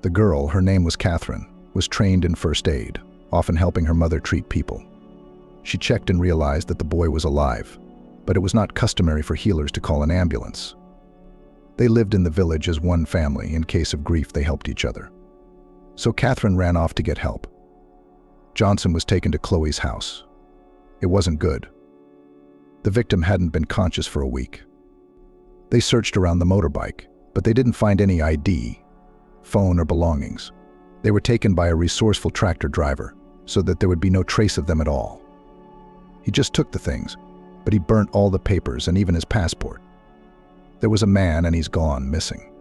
The girl, her name was Catherine, was trained in first aid, often helping her mother treat people. She checked and realized that the boy was alive, but it was not customary for healers to call an ambulance. They lived in the village as one family. In case of grief, they helped each other. So Catherine ran off to get help. Johnson was taken to Chloe's house. It wasn't good. The victim hadn't been conscious for a week. They searched around the motorbike, but they didn't find any ID, phone, or belongings. They were taken by a resourceful tractor driver, so that there would be no trace of them at all. He just took the things, but he burnt all the papers and even his passport. There was a man, and he's gone, missing.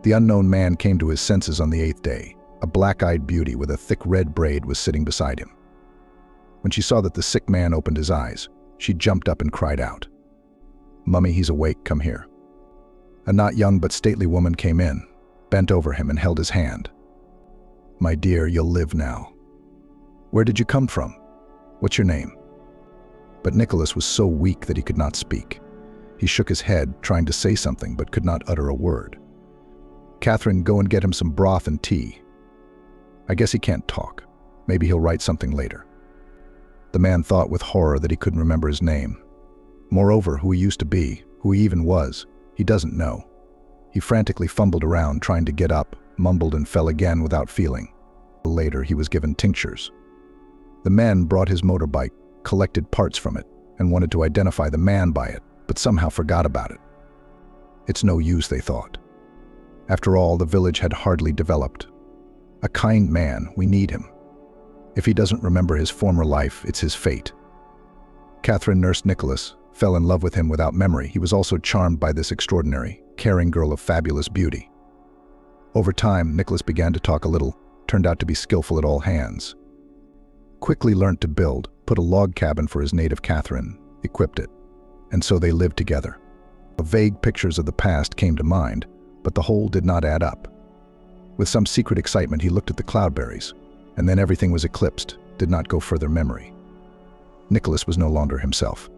The unknown man came to his senses on the 8th day. A black-eyed beauty with a thick red braid was sitting beside him. When she saw that the sick man opened his eyes, she jumped up and cried out, "Mummy, he's awake, come here." A not young but stately woman came in, bent over him and held his hand. "My dear, you'll live now. Where did you come from? What's your name?" But Nicholas was so weak that he could not speak. He shook his head, trying to say something, but could not utter a word. "Catherine, go and get him some broth and tea. I guess he can't talk. Maybe he'll write something later." The man thought with horror that he couldn't remember his name. Moreover, who he used to be, who he even was, he doesn't know. He frantically fumbled around, trying to get up, mumbled and fell again without feeling. Later, he was given tinctures. The men brought his motorbike, collected parts from it, and wanted to identify the man by it, but somehow forgot about it. It's no use, they thought. After all, the village had hardly developed. A kind man, we need him. If he doesn't remember his former life, it's his fate. Catherine nursed Nicholas, fell in love with him without memory. He was also charmed by this extraordinary, caring girl of fabulous beauty. Over time, Nicholas began to talk a little, turned out to be skillful at all hands. Quickly learnt to build, put a log cabin for his native Catherine, equipped it. And so they lived together. Vague pictures of the past came to mind, but the whole did not add up. With some secret excitement, he looked at the cloudberries, and then everything was eclipsed, did not go further memory. Nicholas was no longer himself.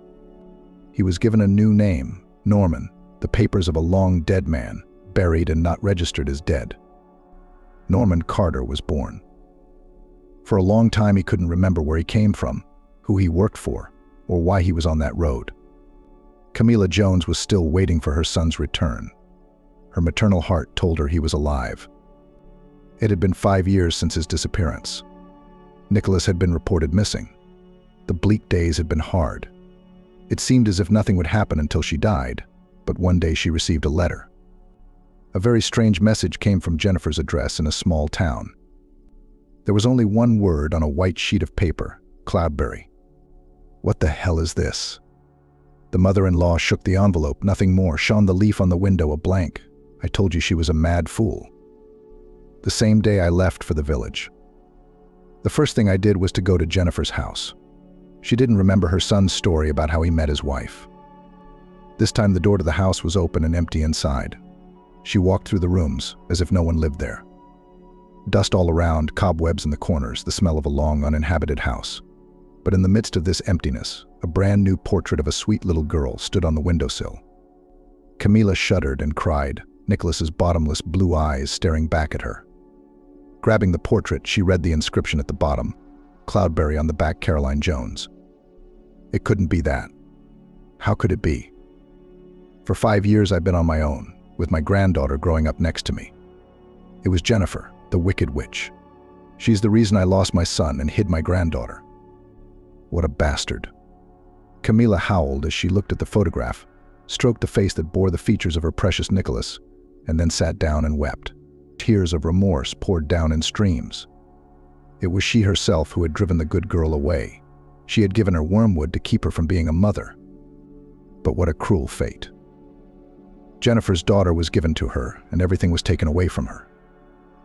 He was given a new name, Norman, the papers of a long dead man, buried and not registered as dead. Norman Carter was born. For a long time he couldn't remember where he came from, who he worked for, or why he was on that road. Camila Jones was still waiting for her son's return. Her maternal heart told her he was alive. It had been 5 years since his disappearance. Nicholas had been reported missing. The bleak days had been hard. It seemed as if nothing would happen until she died, but one day she received a letter. A very strange message came from Jennifer's address in a small town. There was only one word on a white sheet of paper, Cloudberry. What the hell is this? The mother-in-law shook the envelope, nothing more, shone the leaf on the window a blank. I told you she was a mad fool. The same day I left for the village. The first thing I did was to go to Jennifer's house. She didn't remember her son's story about how he met his wife. This time the door to the house was open and empty inside. She walked through the rooms, as if no one lived there. Dust all around, cobwebs in the corners, the smell of a long uninhabited house. But in the midst of this emptiness, a brand new portrait of a sweet little girl stood on the windowsill. Camila shuddered and cried, Nicholas's bottomless blue eyes staring back at her. Grabbing the portrait, she read the inscription at the bottom, Cloudberry, on the back, Caroline Jones. It couldn't be that. How could it be? For 5 years I've been on my own, with my granddaughter growing up next to me. It was Jennifer, the wicked witch. She's the reason I lost my son and hid my granddaughter. What a bastard. Camila howled as she looked at the photograph, stroked the face that bore the features of her precious Nicholas, and then sat down and wept. Tears of remorse poured down in streams. It was she herself who had driven the good girl away. She had given her wormwood to keep her from being a mother. But what a cruel fate. Jennifer's daughter was given to her, and everything was taken away from her.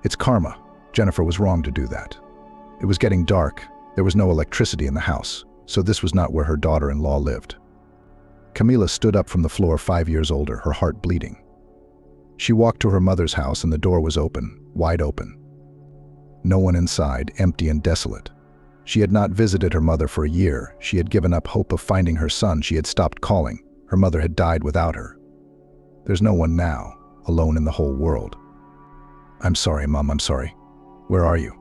It's karma. Jennifer was wrong to do that. It was getting dark. There was no electricity in the house, so this was not where her daughter-in-law lived. Camila stood up from the floor 5 years older, her heart bleeding. She walked to her mother's house and the door was open, wide open. No one inside, empty and desolate. She had not visited her mother for a year. She had given up hope of finding her son. She had stopped calling. Her mother had died without her. There's no one now, alone in the whole world. "I'm sorry, Mom, I'm sorry. Where are you?"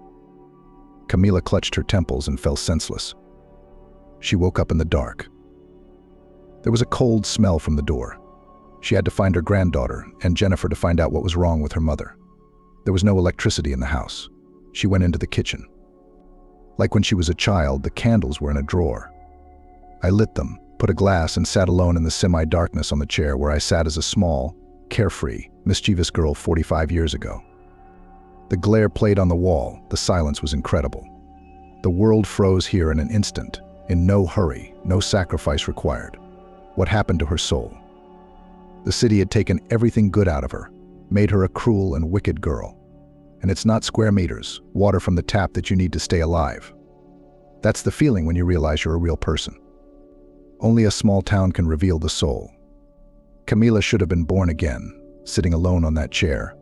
Camila clutched her temples and fell senseless. She woke up in the dark. There was a cold smell from the door. She had to find her granddaughter and Jennifer to find out what was wrong with her mother. There was no electricity in the house. She went into the kitchen. Like when she was a child, the candles were in a drawer. I lit them, put a glass, and sat alone in the semi-darkness on the chair where I sat as a small, carefree, mischievous girl 45 years ago. The glare played on the wall. The silence was incredible. The world froze here in an instant, in no hurry, no sacrifice required. What happened to her soul? The city had taken everything good out of her, made her a cruel and wicked girl. And it's not square meters, water from the tap that you need to stay alive. That's the feeling when you realize you're a real person. Only a small town can reveal the soul. Camila should have been born again, sitting alone on that chair,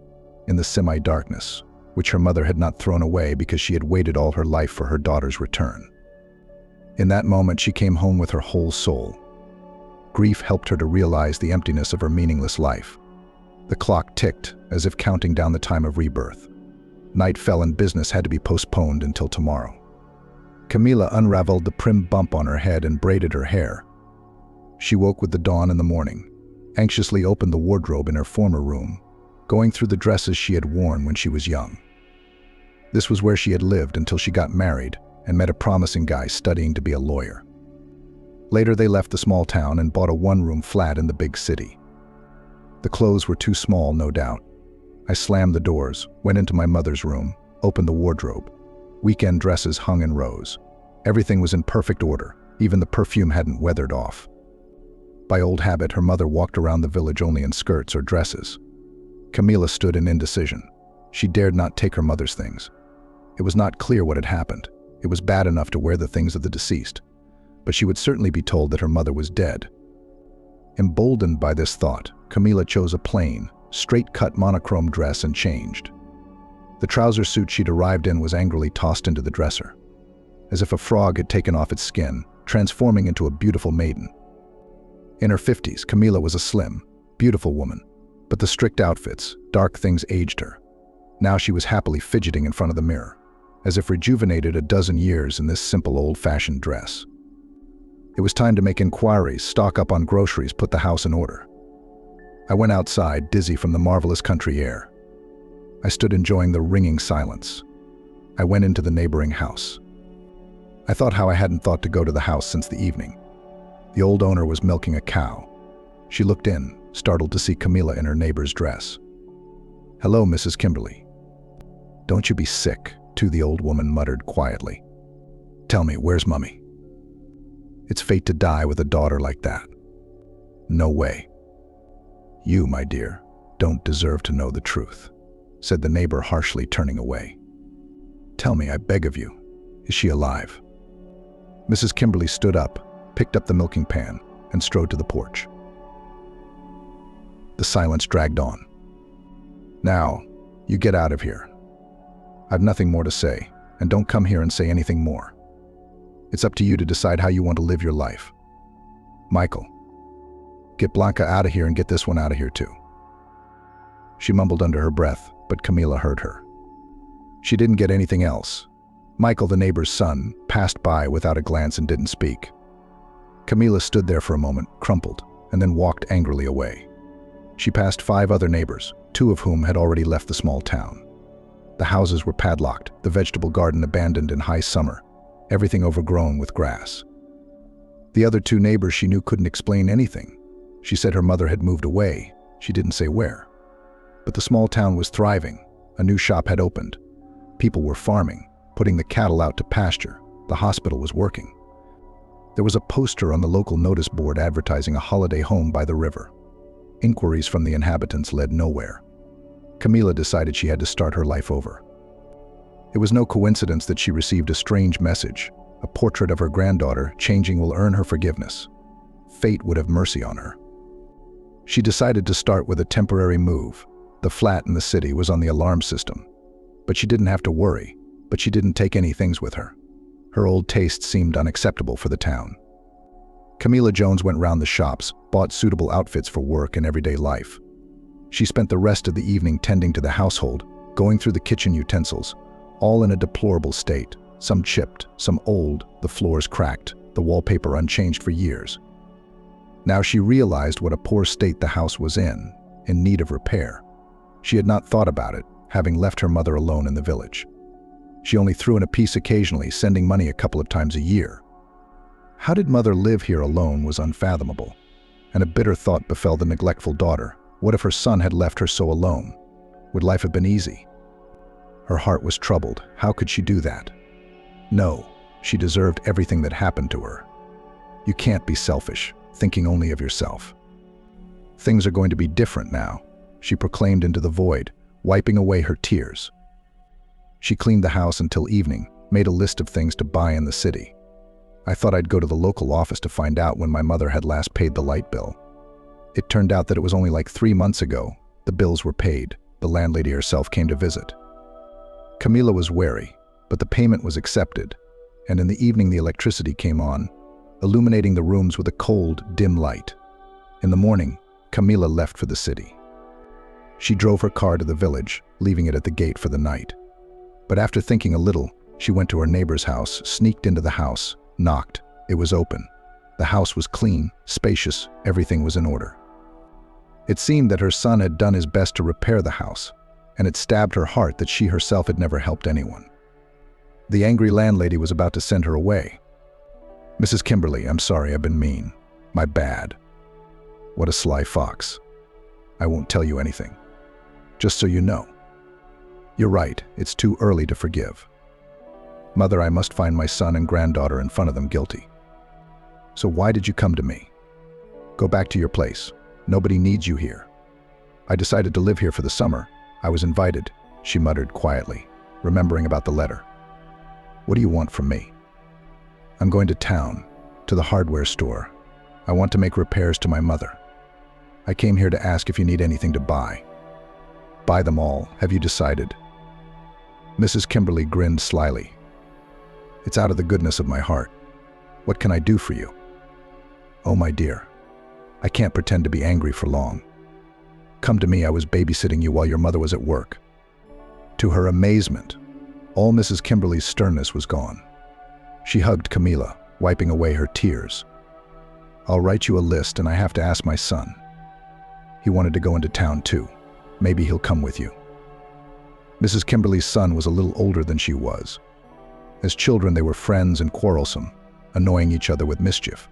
in the semi-darkness, which her mother had not thrown away because she had waited all her life for her daughter's return. In that moment, she came home with her whole soul. Grief helped her to realize the emptiness of her meaningless life. The clock ticked, as if counting down the time of rebirth. Night fell and business had to be postponed until tomorrow. Camila unraveled the prim bump on her head and braided her hair. She woke with the dawn in the morning, anxiously opened the wardrobe in her former room, going through the dresses she had worn when she was young. This was where she had lived until she got married and met a promising guy studying to be a lawyer. Later, they left the small town and bought a one-room flat in the big city. The clothes were too small, no doubt. I slammed the doors, went into my mother's room, opened the wardrobe. Weekend dresses hung in rows. Everything was in perfect order. Even the perfume hadn't weathered off. By old habit, her mother walked around the village only in skirts or dresses. Camila stood in indecision. She dared not take her mother's things. It was not clear what had happened. It was bad enough to wear the things of the deceased, but she would certainly be told that her mother was dead. Emboldened by this thought, Camila chose a plain, straight-cut monochrome dress and changed. The trouser suit she'd arrived in was angrily tossed into the dresser, as if a frog had taken off its skin, transforming into a beautiful maiden. In her 50s, Camila was a slim, beautiful woman, but the strict outfits, dark things aged her. Now she was happily fidgeting in front of the mirror, as if rejuvenated a dozen years in this simple old-fashioned dress. It was time to make inquiries, stock up on groceries, put the house in order. I went outside, dizzy from the marvelous country air. I stood enjoying the ringing silence. I went into the neighboring house. I thought how I hadn't thought to go to the house since the evening. The old owner was milking a cow. She looked in, startled to see Camila in her neighbor's dress. "Hello, Mrs. Kimberly." "Don't you be sick," too, the old woman muttered quietly. "Tell me, where's Mummy?" "It's fate to die with a daughter like that." "No way." "You, my dear, don't deserve to know the truth," said the neighbor harshly, turning away. "Tell me, I beg of you, is she alive?" Mrs. Kimberly stood up, picked up the milking pan, and strode to the porch. The silence dragged on. "Now, you get out of here. I've nothing more to say, and don't come here and say anything more. It's up to you to decide how you want to live your life. Michael, get Blanca out of here and get this one out of here too." She mumbled under her breath, but Camila heard her. She didn't get anything else. Michael, the neighbor's son, passed by without a glance and didn't speak. Camila stood there for a moment, crumpled, and then walked angrily away. She passed 5 other neighbors, 2 of whom had already left the small town. The houses were padlocked, the vegetable garden abandoned in high summer, everything overgrown with grass. The other two neighbors she knew couldn't explain anything. She said her mother had moved away. She didn't say where. But the small town was thriving. A new shop had opened. People were farming, putting the cattle out to pasture. The hospital was working. There was a poster on the local notice board advertising a holiday home by the river. Inquiries from the inhabitants led nowhere. Camila decided she had to start her life over. It was no coincidence that she received a strange message. A portrait of her granddaughter, changing will earn her forgiveness. Fate would have mercy on her. She decided to start with a temporary move. The flat in the city was on the alarm system. But she didn't have to worry. But she didn't take any things with her. Her old tastes seemed unacceptable for the town. Camila Jones went round the shops, bought suitable outfits for work and everyday life. She spent the rest of the evening tending to the household, going through the kitchen utensils, all in a deplorable state, some chipped, some old, the floors cracked, the wallpaper unchanged for years. Now she realized what a poor state the house was in need of repair. She had not thought about it, having left her mother alone in the village. She only threw in a piece occasionally, sending money a couple of times a year. How did mother live here alone was unfathomable, and a bitter thought befell the neglectful daughter. What if her son had left her so alone? Would life have been easy? Her heart was troubled. How could she do that? No, she deserved everything that happened to her. You can't be selfish, thinking only of yourself. Things are going to be different now, she proclaimed into the void, wiping away her tears. She cleaned the house until evening, made a list of things to buy in the city. I thought I'd go to the local office to find out when my mother had last paid the light bill. It turned out that it was only like 3 months ago. The bills were paid. The landlady herself came to visit. Camila was wary, but the payment was accepted, and in the evening the electricity came on, illuminating the rooms with a cold, dim light. In the morning, Camila left for the city. She drove her car to the village, leaving it at the gate for the night. But after thinking a little, she went to her neighbor's house, sneaked into the house, knocked. It was open. The house was clean, spacious, everything was in order. It seemed that her son had done his best to repair the house, and it stabbed her heart that she herself had never helped anyone. The angry landlady was about to send her away. "Mrs. Kimberly, I'm sorry I've been mean. My bad." What a sly fox. "I won't tell you anything. Just so you know." "You're right, it's too early to forgive. Mother, I must find my son and granddaughter in front of them guilty." "So why did you come to me?" "Go back to your place. Nobody needs you here." "I decided to live here for the summer. I was invited," she muttered quietly, remembering about the letter. "What do you want from me?" "I'm going to town, to the hardware store. I want to make repairs to my mother. I came here to ask if you need anything to buy." "Buy them all. Have you decided?" Mrs. Kimberly grinned slyly. "It's out of the goodness of my heart. What can I do for you?" "Oh, my dear, I can't pretend to be angry for long. Come to me, I was babysitting you while your mother was at work." To her amazement, all Mrs. Kimberly's sternness was gone. She hugged Camila, wiping away her tears. "I'll write you a list, and I have to ask my son. He wanted to go into town too. Maybe he'll come with you." Mrs. Kimberly's son was a little older than she was. As children, they were friends and quarrelsome, annoying each other with mischief.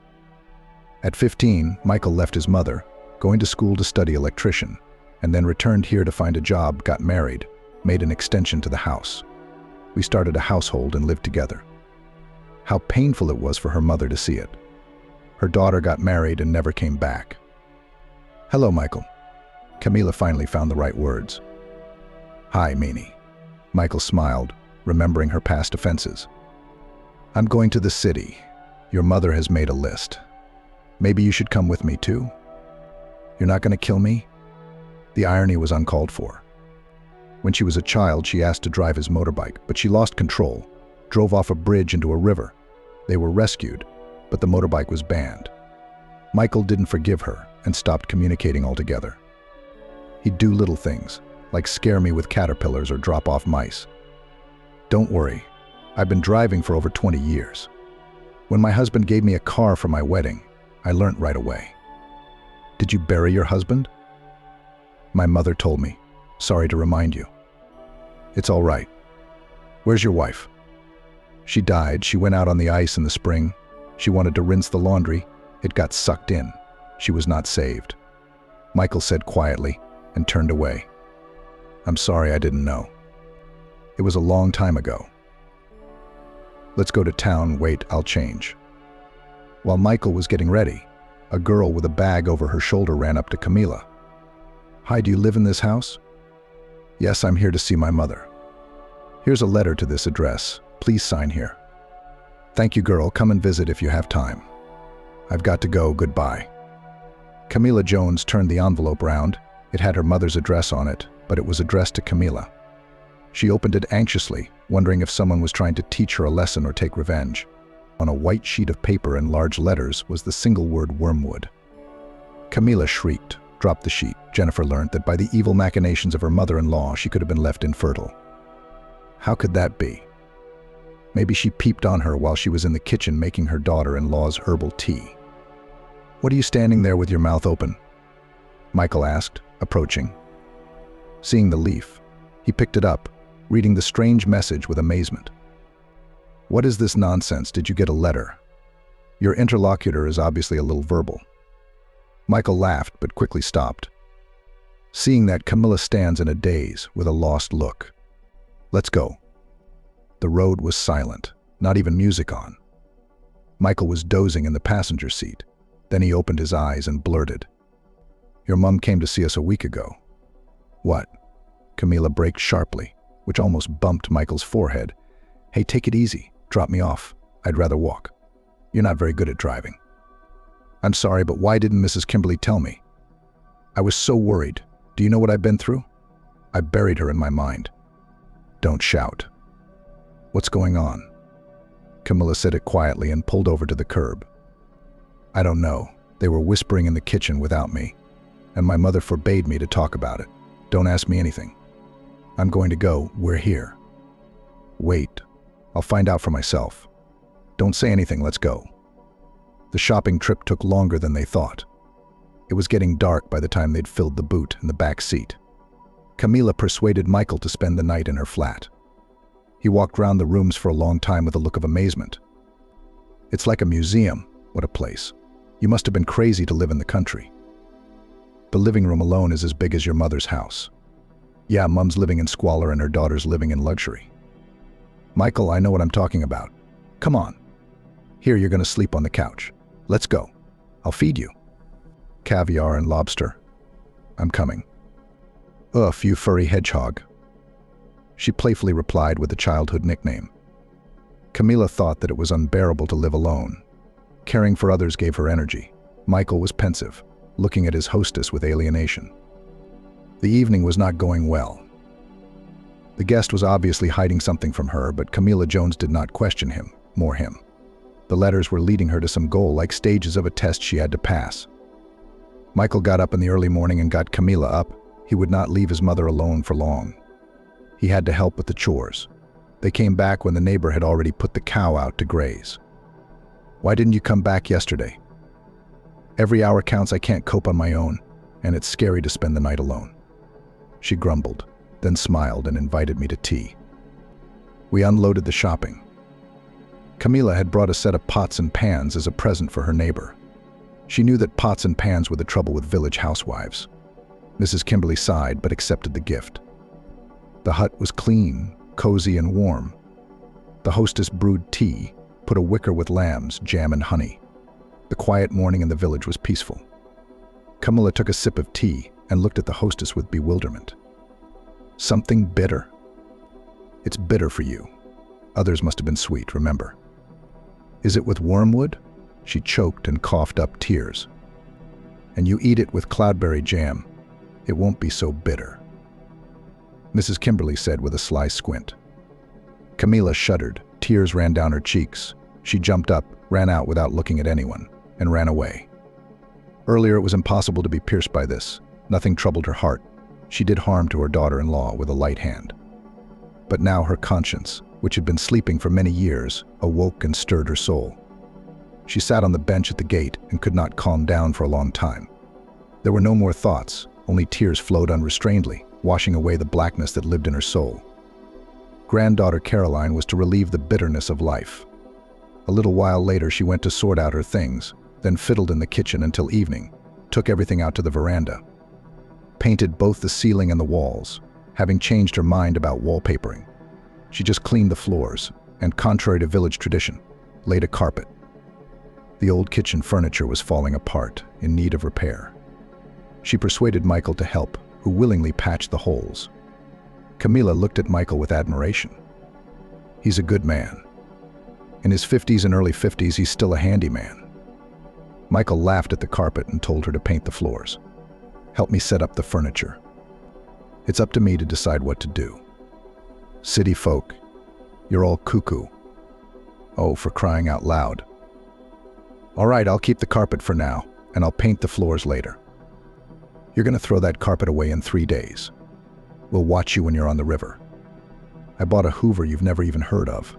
At 15, Michael left his mother, going to school to study electrician, and then returned here to find a job, got married, made an extension to the house. We started a household and lived together. How painful it was for her mother to see it. Her daughter got married and never came back. "Hello, Michael." Camila finally found the right words. "Hi, Meanie." Michael smiled, remembering her past offenses. "I'm going to the city. Your mother has made a list. Maybe you should come with me too? You're not going to kill me?" The irony was uncalled for. When she was a child, she asked to drive his motorbike, but she lost control, drove off a bridge into a river. They were rescued, but the motorbike was banned. Michael didn't forgive her and stopped communicating altogether. He'd do little things, like scare me with caterpillars or drop off mice. "Don't worry, I've been driving for over 20 years. When my husband gave me a car for my wedding, I learned right away." "Did you bury your husband?" "My mother told me. Sorry to remind you." "It's all right. Where's your wife?" "She died. She went out on the ice in the spring. She wanted to rinse the laundry. It got sucked in. She was not saved. Michael said quietly and turned away. I'm sorry, I didn't know. It was a long time ago. Let's go to town. Wait, I'll change. While Michael was getting ready, a girl with a bag over her shoulder ran up to Camila. Hi, do you live in this house? Yes, I'm here to see my mother. Here's a letter to this address. Please sign here. Thank you, girl. Come and visit if you have time. I've got to go. Goodbye. Camila Jones turned the envelope round. It had her mother's address on it, but it was addressed to Camila. She opened it anxiously, wondering if someone was trying to teach her a lesson or take revenge. On a white sheet of paper in large letters was the single word wormwood. Camila shrieked, dropped the sheet. Jennifer learned that by the evil machinations of her mother-in-law, she could have been left infertile. How could that be? Maybe she peeped on her while she was in the kitchen making her daughter-in-law's herbal tea. What are you standing there with your mouth open? Michael asked, approaching. Seeing the leaf, he picked it up, reading the strange message with amazement. What is this nonsense? Did you get a letter? Your interlocutor is obviously a little verbal. Michael laughed, but quickly stopped. Seeing that, Camila stands in a daze with a lost look. Let's go. The road was silent, not even music on. Michael was dozing in the passenger seat. Then he opened his eyes and blurted, Your mom came to see us a week ago. What? Camila braked sharply, which almost bumped Michael's forehead. Hey, take it easy. Drop me off. I'd rather walk. You're not very good at driving. I'm sorry, but why didn't Mrs. Kimberly tell me? I was so worried. Do you know what I've been through? I buried her in my mind. Don't shout. What's going on? Camila said it quietly and pulled over to the curb. I don't know. They were whispering in the kitchen without me, and my mother forbade me to talk about it. Don't ask me anything. I'm going to go. We're here. Wait. I'll find out for myself. Don't say anything. Let's go. The shopping trip took longer than they thought. It was getting dark by the time they'd filled the boot in the back seat. Camila persuaded Michael to spend the night in her flat. He walked round the rooms for a long time with a look of amazement. It's like a museum. What a place. You must have been crazy to live in the country. The living room alone is as big as your mother's house. Yeah, Mom's living in squalor and her daughter's living in luxury. Michael, I know what I'm talking about. Come on. Here, you're going to sleep on the couch. Let's go. I'll feed you. Caviar and lobster. I'm coming. Ugh, you furry hedgehog. She playfully replied with a childhood nickname. Camila thought that it was unbearable to live alone. Caring for others gave her energy. Michael was pensive, looking at his hostess with alienation. The evening was not going well. The guest was obviously hiding something from her, but Camila Jones did not question him, more him. The letters were leading her to some goal, like stages of a test she had to pass. Michael got up in the early morning and got Camila up. He would not leave his mother alone for long. He had to help with the chores. They came back when the neighbor had already put the cow out to graze. Why didn't you come back yesterday? Every hour counts. I can't cope on my own, and it's scary to spend the night alone. She grumbled, then smiled and invited me to tea. We unloaded the shopping. Camila had brought a set of pots and pans as a present for her neighbor. She knew that pots and pans were the trouble with village housewives. Mrs. Kimberly sighed but accepted the gift. The hut was clean, cozy, and warm. The hostess brewed tea, put a wicker with lambs, jam, and honey. The quiet morning in the village was peaceful. Camila took a sip of tea and looked at the hostess with bewilderment. Something bitter. It's bitter for you. Others must have been sweet, remember. Is it with wormwood? She choked and coughed up tears. And you eat it with cloudberry jam. It won't be so bitter. Mrs. Kimberly said with a sly squint. Camila shuddered. Tears ran down her cheeks. She jumped up, ran out without looking at anyone, and ran away. Earlier it was impossible to be pierced by this. Nothing troubled her heart. She did harm to her daughter-in-law with a light hand. But now her conscience, which had been sleeping for many years, awoke and stirred her soul. She sat on the bench at the gate and could not calm down for a long time. There were no more thoughts, only tears flowed unrestrainedly, washing away the blackness that lived in her soul. Granddaughter Caroline was to relieve the bitterness of life. A little while later, she went to sort out her things, then fiddled in the kitchen until evening, took everything out to the veranda, painted both the ceiling and the walls, having changed her mind about wallpapering. She just cleaned the floors, and contrary to village tradition, laid a carpet. The old kitchen furniture was falling apart, in need of repair. She persuaded Michael to help, who willingly patched the holes. Camila looked at Michael with admiration. He's a good man. In his 50s and early 50s, he's still a handyman. Michael laughed at the carpet and told her to paint the floors. Help me set up the furniture. It's up to me to decide what to do. City folk, you're all cuckoo. Oh, for crying out loud. All right, I'll keep the carpet for now, and I'll paint the floors later. You're going to throw that carpet away in 3 days. We'll watch you when you're on the river. I bought a Hoover you've never even heard of.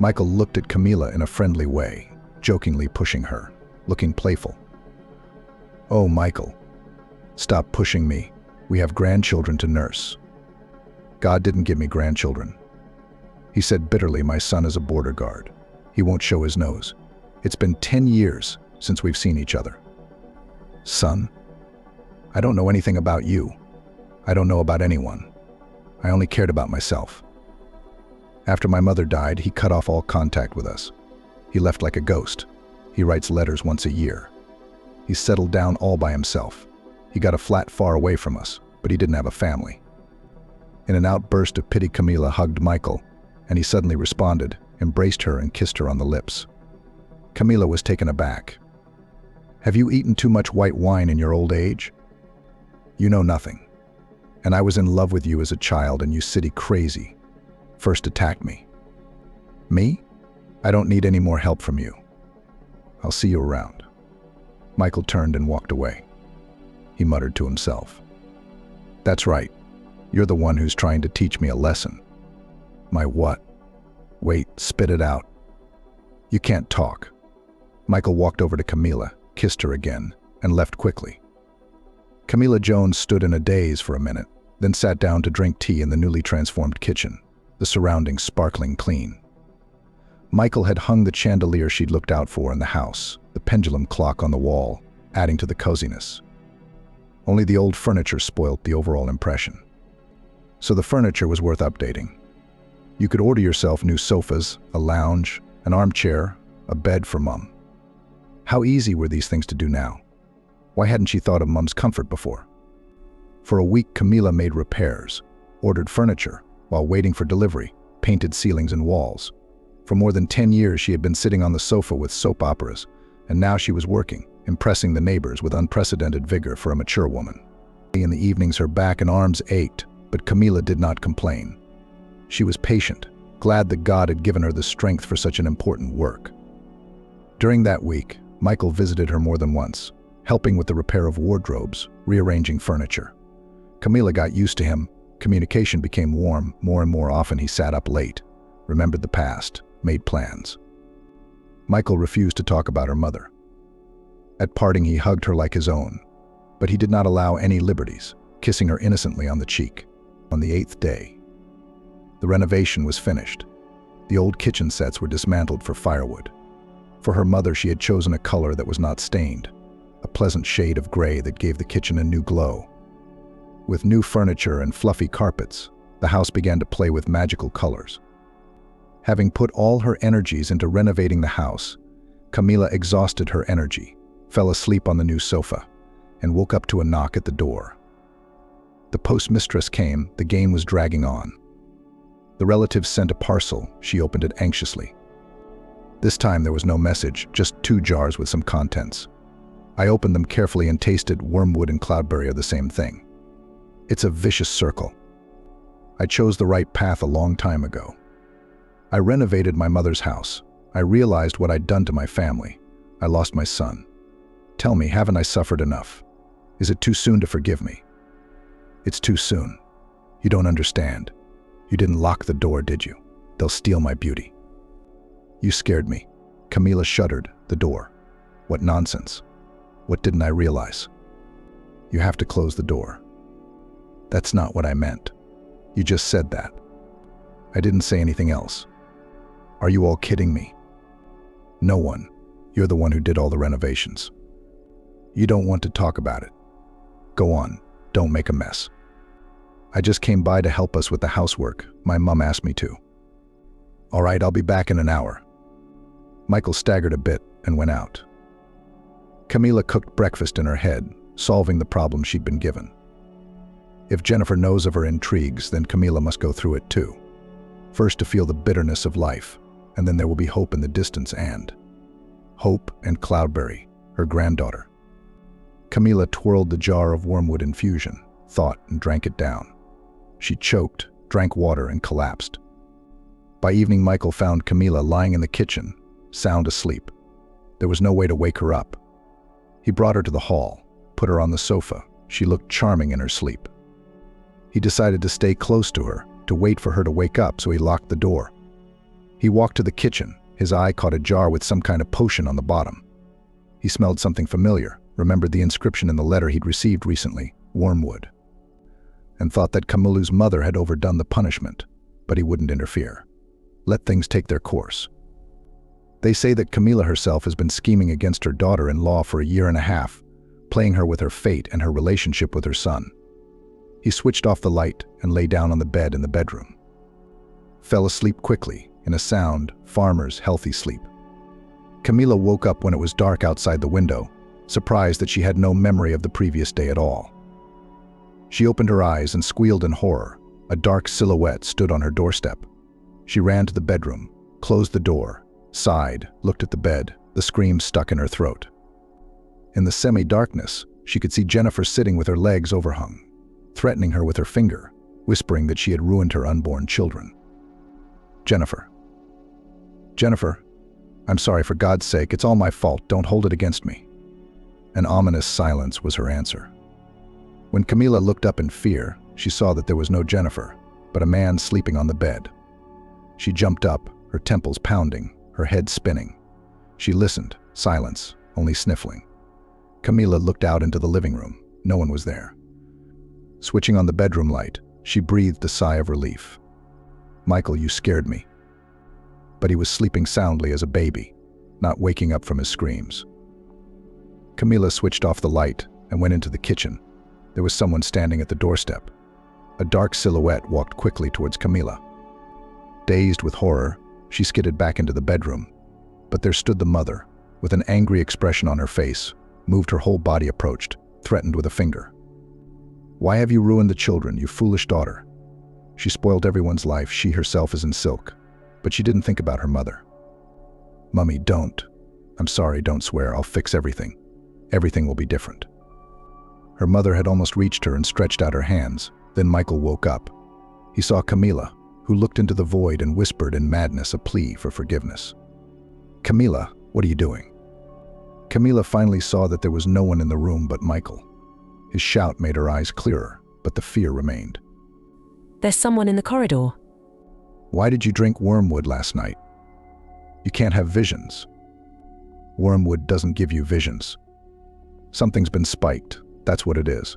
Michael looked at Camila in a friendly way, jokingly pushing her, looking playful. Oh, Michael, stop pushing me. We have grandchildren to nurse. God didn't give me grandchildren. He said bitterly, my son is a border guard. He won't show his nose. It's been 10 years since we've seen each other. Son, I don't know anything about you. I don't know about anyone. I only cared about myself. After my mother died, he cut off all contact with us. He left like a ghost. He writes letters once a year. He settled down all by himself. He got a flat far away from us, but he didn't have a family. In an outburst of pity, Camila hugged Michael, and he suddenly responded, embraced her and kissed her on the lips. Camila was taken aback. Have you eaten too much white wine in your old age? You know nothing. And I was in love with you as a child, and you city crazy first attacked me. Me? I don't need any more help from you. I'll see you around. Michael turned and walked away. He muttered to himself. That's right. You're the one who's trying to teach me a lesson. My what? Wait, spit it out. You can't talk. Michael walked over to Camila, kissed her again, and left quickly. Camila Jones stood in a daze for a minute, then sat down to drink tea in the newly transformed kitchen, the surroundings sparkling clean. Michael had hung the chandelier she'd looked out for in the house, the pendulum clock on the wall, adding to the coziness. Only the old furniture spoilt the overall impression. So the furniture was worth updating. You could order yourself new sofas, a lounge, an armchair, a bed for Mum. How easy were these things to do now? Why hadn't she thought of Mum's comfort before? For a week, Camila made repairs, ordered furniture, while waiting for delivery, painted ceilings and walls. For more than 10 years, she had been sitting on the sofa with soap operas, and now she was working, impressing the neighbors with unprecedented vigor for a mature woman. In the evenings, her back and arms ached, but Camila did not complain. She was patient, glad that God had given her the strength for such an important work. During that week, Michael visited her more than once, helping with the repair of wardrobes, rearranging furniture. Camila got used to him. Communication became warm. More and more often he sat up late, remembered the past, made plans. Michael refused to talk about her mother. At parting, he hugged her like his own, but he did not allow any liberties, kissing her innocently on the cheek. On the 8th day, the renovation was finished. The old kitchen sets were dismantled for firewood. For her mother, she had chosen a color that was not stained, a pleasant shade of gray that gave the kitchen a new glow. With new furniture and fluffy carpets, the house began to play with magical colors. Having put all her energies into renovating the house, Camila exhausted her energy, fell asleep on the new sofa, and woke up to a knock at the door. The postmistress came. The game was dragging on. The relatives sent a parcel. She opened it anxiously. This time there was no message, just 2 jars with some contents. I opened them carefully and tasted. Wormwood and cloudberry are the same thing. It's a vicious circle. I chose the right path a long time ago. I renovated my mother's house. I realized what I'd done to my family. I lost my son. Tell me, haven't I suffered enough? Is it too soon to forgive me? It's too soon. You don't understand. You didn't lock the door, did you? They'll steal my beauty. You scared me. Camila shuddered. The door. What nonsense. What didn't I realize? You have to close the door. That's not what I meant. You just said that. I didn't say anything else. Are you all kidding me? No one. You're the one who did all the renovations. You don't want to talk about it. Go on, don't make a mess. I just came by to help us with the housework. My mom asked me to. All right, I'll be back in an hour. Michael staggered a bit and went out. Camila cooked breakfast in her head, solving the problem she'd been given. If Jennifer knows of her intrigues, then Camila must go through it too. First to feel the bitterness of life, and then there will be hope in the distance and Hope and Cloudberry, her granddaughter. Camila twirled the jar of wormwood infusion, thought, and drank it down. She choked, drank water, and collapsed. By evening, Michael found Camila lying in the kitchen, sound asleep. There was no way to wake her up. He brought her to the hall, put her on the sofa. She looked charming in her sleep. He decided to stay close to her, to wait for her to wake up, so he locked the door. He walked to the kitchen. His eye caught a jar with some kind of potion on the bottom. He smelled something familiar, remembered the inscription in the letter he'd received recently, wormwood, and thought that Camila's mother had overdone the punishment, but he wouldn't interfere. Let things take their course. They say that Camila herself has been scheming against her daughter-in-law for a year and a half, playing her with her fate and her relationship with her son. He switched off the light and lay down on the bed in the bedroom. Fell asleep quickly, in a sound, farmer's healthy sleep. Camila woke up when it was dark outside the window, surprised that she had no memory of the previous day at all. She opened her eyes and squealed in horror. A dark silhouette stood on her doorstep. She ran to the bedroom, closed the door, sighed, looked at the bed, the scream stuck in her throat. In the semi-darkness, she could see Jennifer sitting with her legs overhung, threatening her with her finger, whispering that she had ruined her unborn children. Jennifer. Jennifer, I'm sorry, for God's sake, it's all my fault, don't hold it against me. An ominous silence was her answer. When Camila looked up in fear, she saw that there was no Jennifer, but a man sleeping on the bed. She jumped up, her temples pounding, her head spinning. She listened, silence, only sniffling. Camila looked out into the living room. No one was there. Switching on the bedroom light, she breathed a sigh of relief. Michael, you scared me. But he was sleeping soundly as a baby, not waking up from his screams. Camila switched off the light and went into the kitchen. There was someone standing at the doorstep. A dark silhouette walked quickly towards Camila. Dazed with horror, she skidded back into the bedroom. But there stood the mother, with an angry expression on her face, moved her whole body, approached, threatened with a finger. Why have you ruined the children, you foolish daughter? She spoiled everyone's life, she herself is in silk. But she didn't think about her mother. Mummy, don't. I'm sorry, don't swear, I'll fix everything. Everything will be different. Her mother had almost reached her and stretched out her hands. Then Michael woke up. He saw Camila, who looked into the void and whispered in madness a plea for forgiveness. Camila, what are you doing? Camila finally saw that there was no one in the room but Michael. His shout made her eyes clearer, but the fear remained. There's someone in the corridor. Why did you drink wormwood last night? You can't have visions. Wormwood doesn't give you visions. Something's been spiked, that's what it is.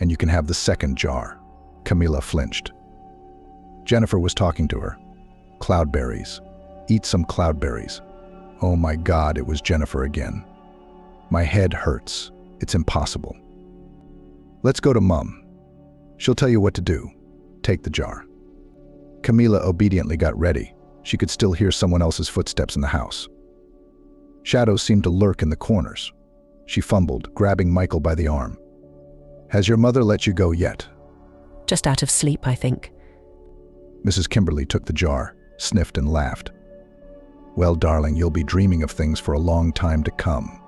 And you can have the second jar. Camila flinched. Jennifer was talking to her. Cloudberries. Eat some cloudberries. Oh my God, it was Jennifer again. My head hurts. It's impossible. Let's go to Mum. She'll tell you what to do. Take the jar. Camila obediently got ready. She could still hear someone else's footsteps in the house. Shadows seemed to lurk in the corners. She fumbled, grabbing Michael by the arm. Has your mother let you go yet? Just out of sleep, I think. Mrs. Kimberly took the jar, sniffed and laughed. Well, darling, you'll be dreaming of things for a long time to come.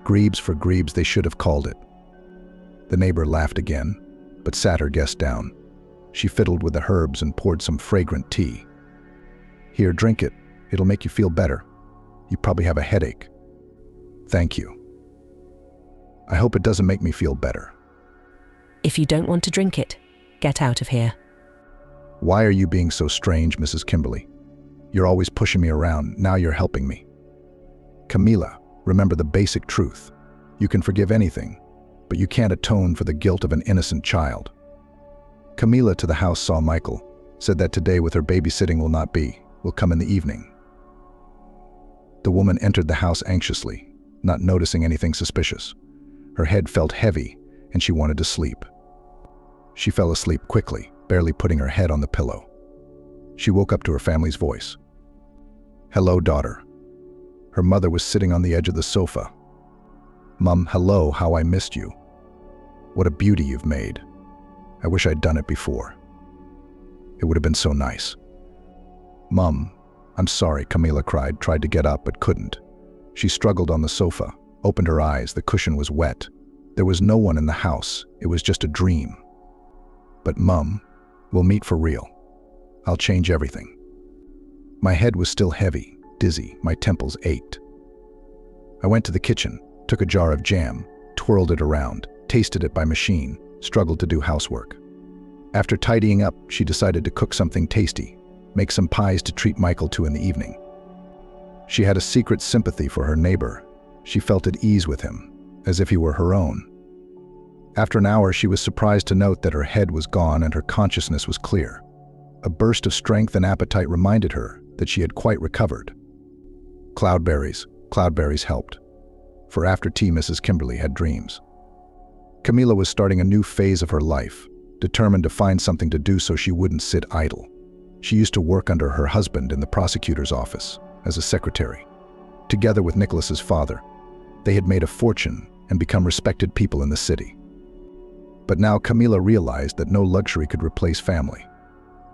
Grebes for Grebes, they should have called it. The neighbor laughed again, but sat her guest down. She fiddled with the herbs and poured some fragrant tea. Here, drink it. It'll make you feel better. You probably have a headache. Thank you. I hope it doesn't make me feel better. If you don't want to drink it, get out of here. Why are you being so strange, Mrs. Kimberly? You're always pushing me around. Now you're helping me. Camila, remember the basic truth. You can forgive anything, but you can't atone for the guilt of an innocent child. Camila to the house saw Michael, said that today with her babysitting will not be, will come in the evening. The woman entered the house anxiously, not noticing anything suspicious. Her head felt heavy, and she wanted to sleep. She fell asleep quickly, barely putting her head on the pillow. She woke up to her family's voice. "Hello, daughter." Her mother was sitting on the edge of the sofa. "Mum, hello, how I missed you. What a beauty you've made. I wish I'd done it before. It would have been so nice." "Mum, I'm sorry," Camila cried, tried to get up but couldn't. She struggled on the sofa, opened her eyes, the cushion was wet. There was no one in the house, it was just a dream. "But Mum, we'll meet for real. I'll change everything." My head was still heavy, dizzy, my temples ached. I went to the kitchen, took a jar of jam, twirled it around, tasted it by machine, struggled to do housework. After tidying up, she decided to cook something tasty, make some pies to treat Michael to in the evening. She had a secret sympathy for her neighbor. She felt at ease with him, as if he were her own. After an hour, she was surprised to note that her head was gone and her consciousness was clear. A burst of strength and appetite reminded her that she had quite recovered. Cloudberries helped. For after tea, Mrs. Kimberly had dreams. Camila was starting a new phase of her life, determined to find something to do so she wouldn't sit idle. She used to work under her husband in the prosecutor's office as a secretary. Together with Nicholas's father, they had made a fortune and become respected people in the city. But now Camila realized that no luxury could replace family.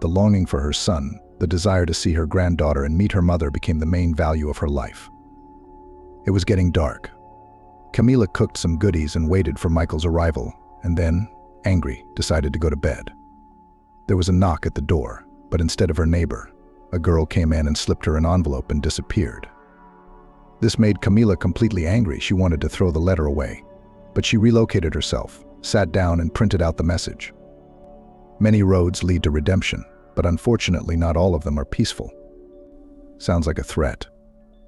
The longing for her son, the desire to see her granddaughter and meet her mother became the main value of her life. It was getting dark. Camila cooked some goodies and waited for Michael's arrival, and then, angry, decided to go to bed. There was a knock at the door, but instead of her neighbor, a girl came in and slipped her an envelope and disappeared. This made Camila completely angry. She wanted to throw the letter away, but she relocated herself, sat down and printed out the message. Many roads lead to redemption, but unfortunately not all of them are peaceful. Sounds like a threat.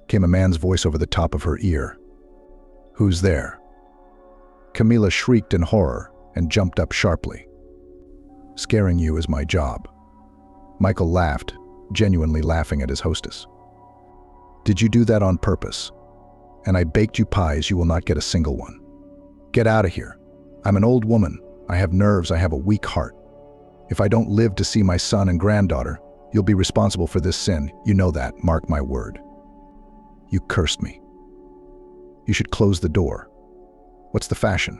Came a man's voice over the top of her ear. "Who's there?" Camila shrieked in horror and jumped up sharply. "Scaring you is my job." Michael laughed, genuinely laughing at his hostess. "Did you do that on purpose? And I baked you pies, you will not get a single one. Get out of here. I'm an old woman. I have nerves, I have a weak heart. If I don't live to see my son and granddaughter, you'll be responsible for this sin. You know that, mark my word. You cursed me. You should close the door. What's the fashion?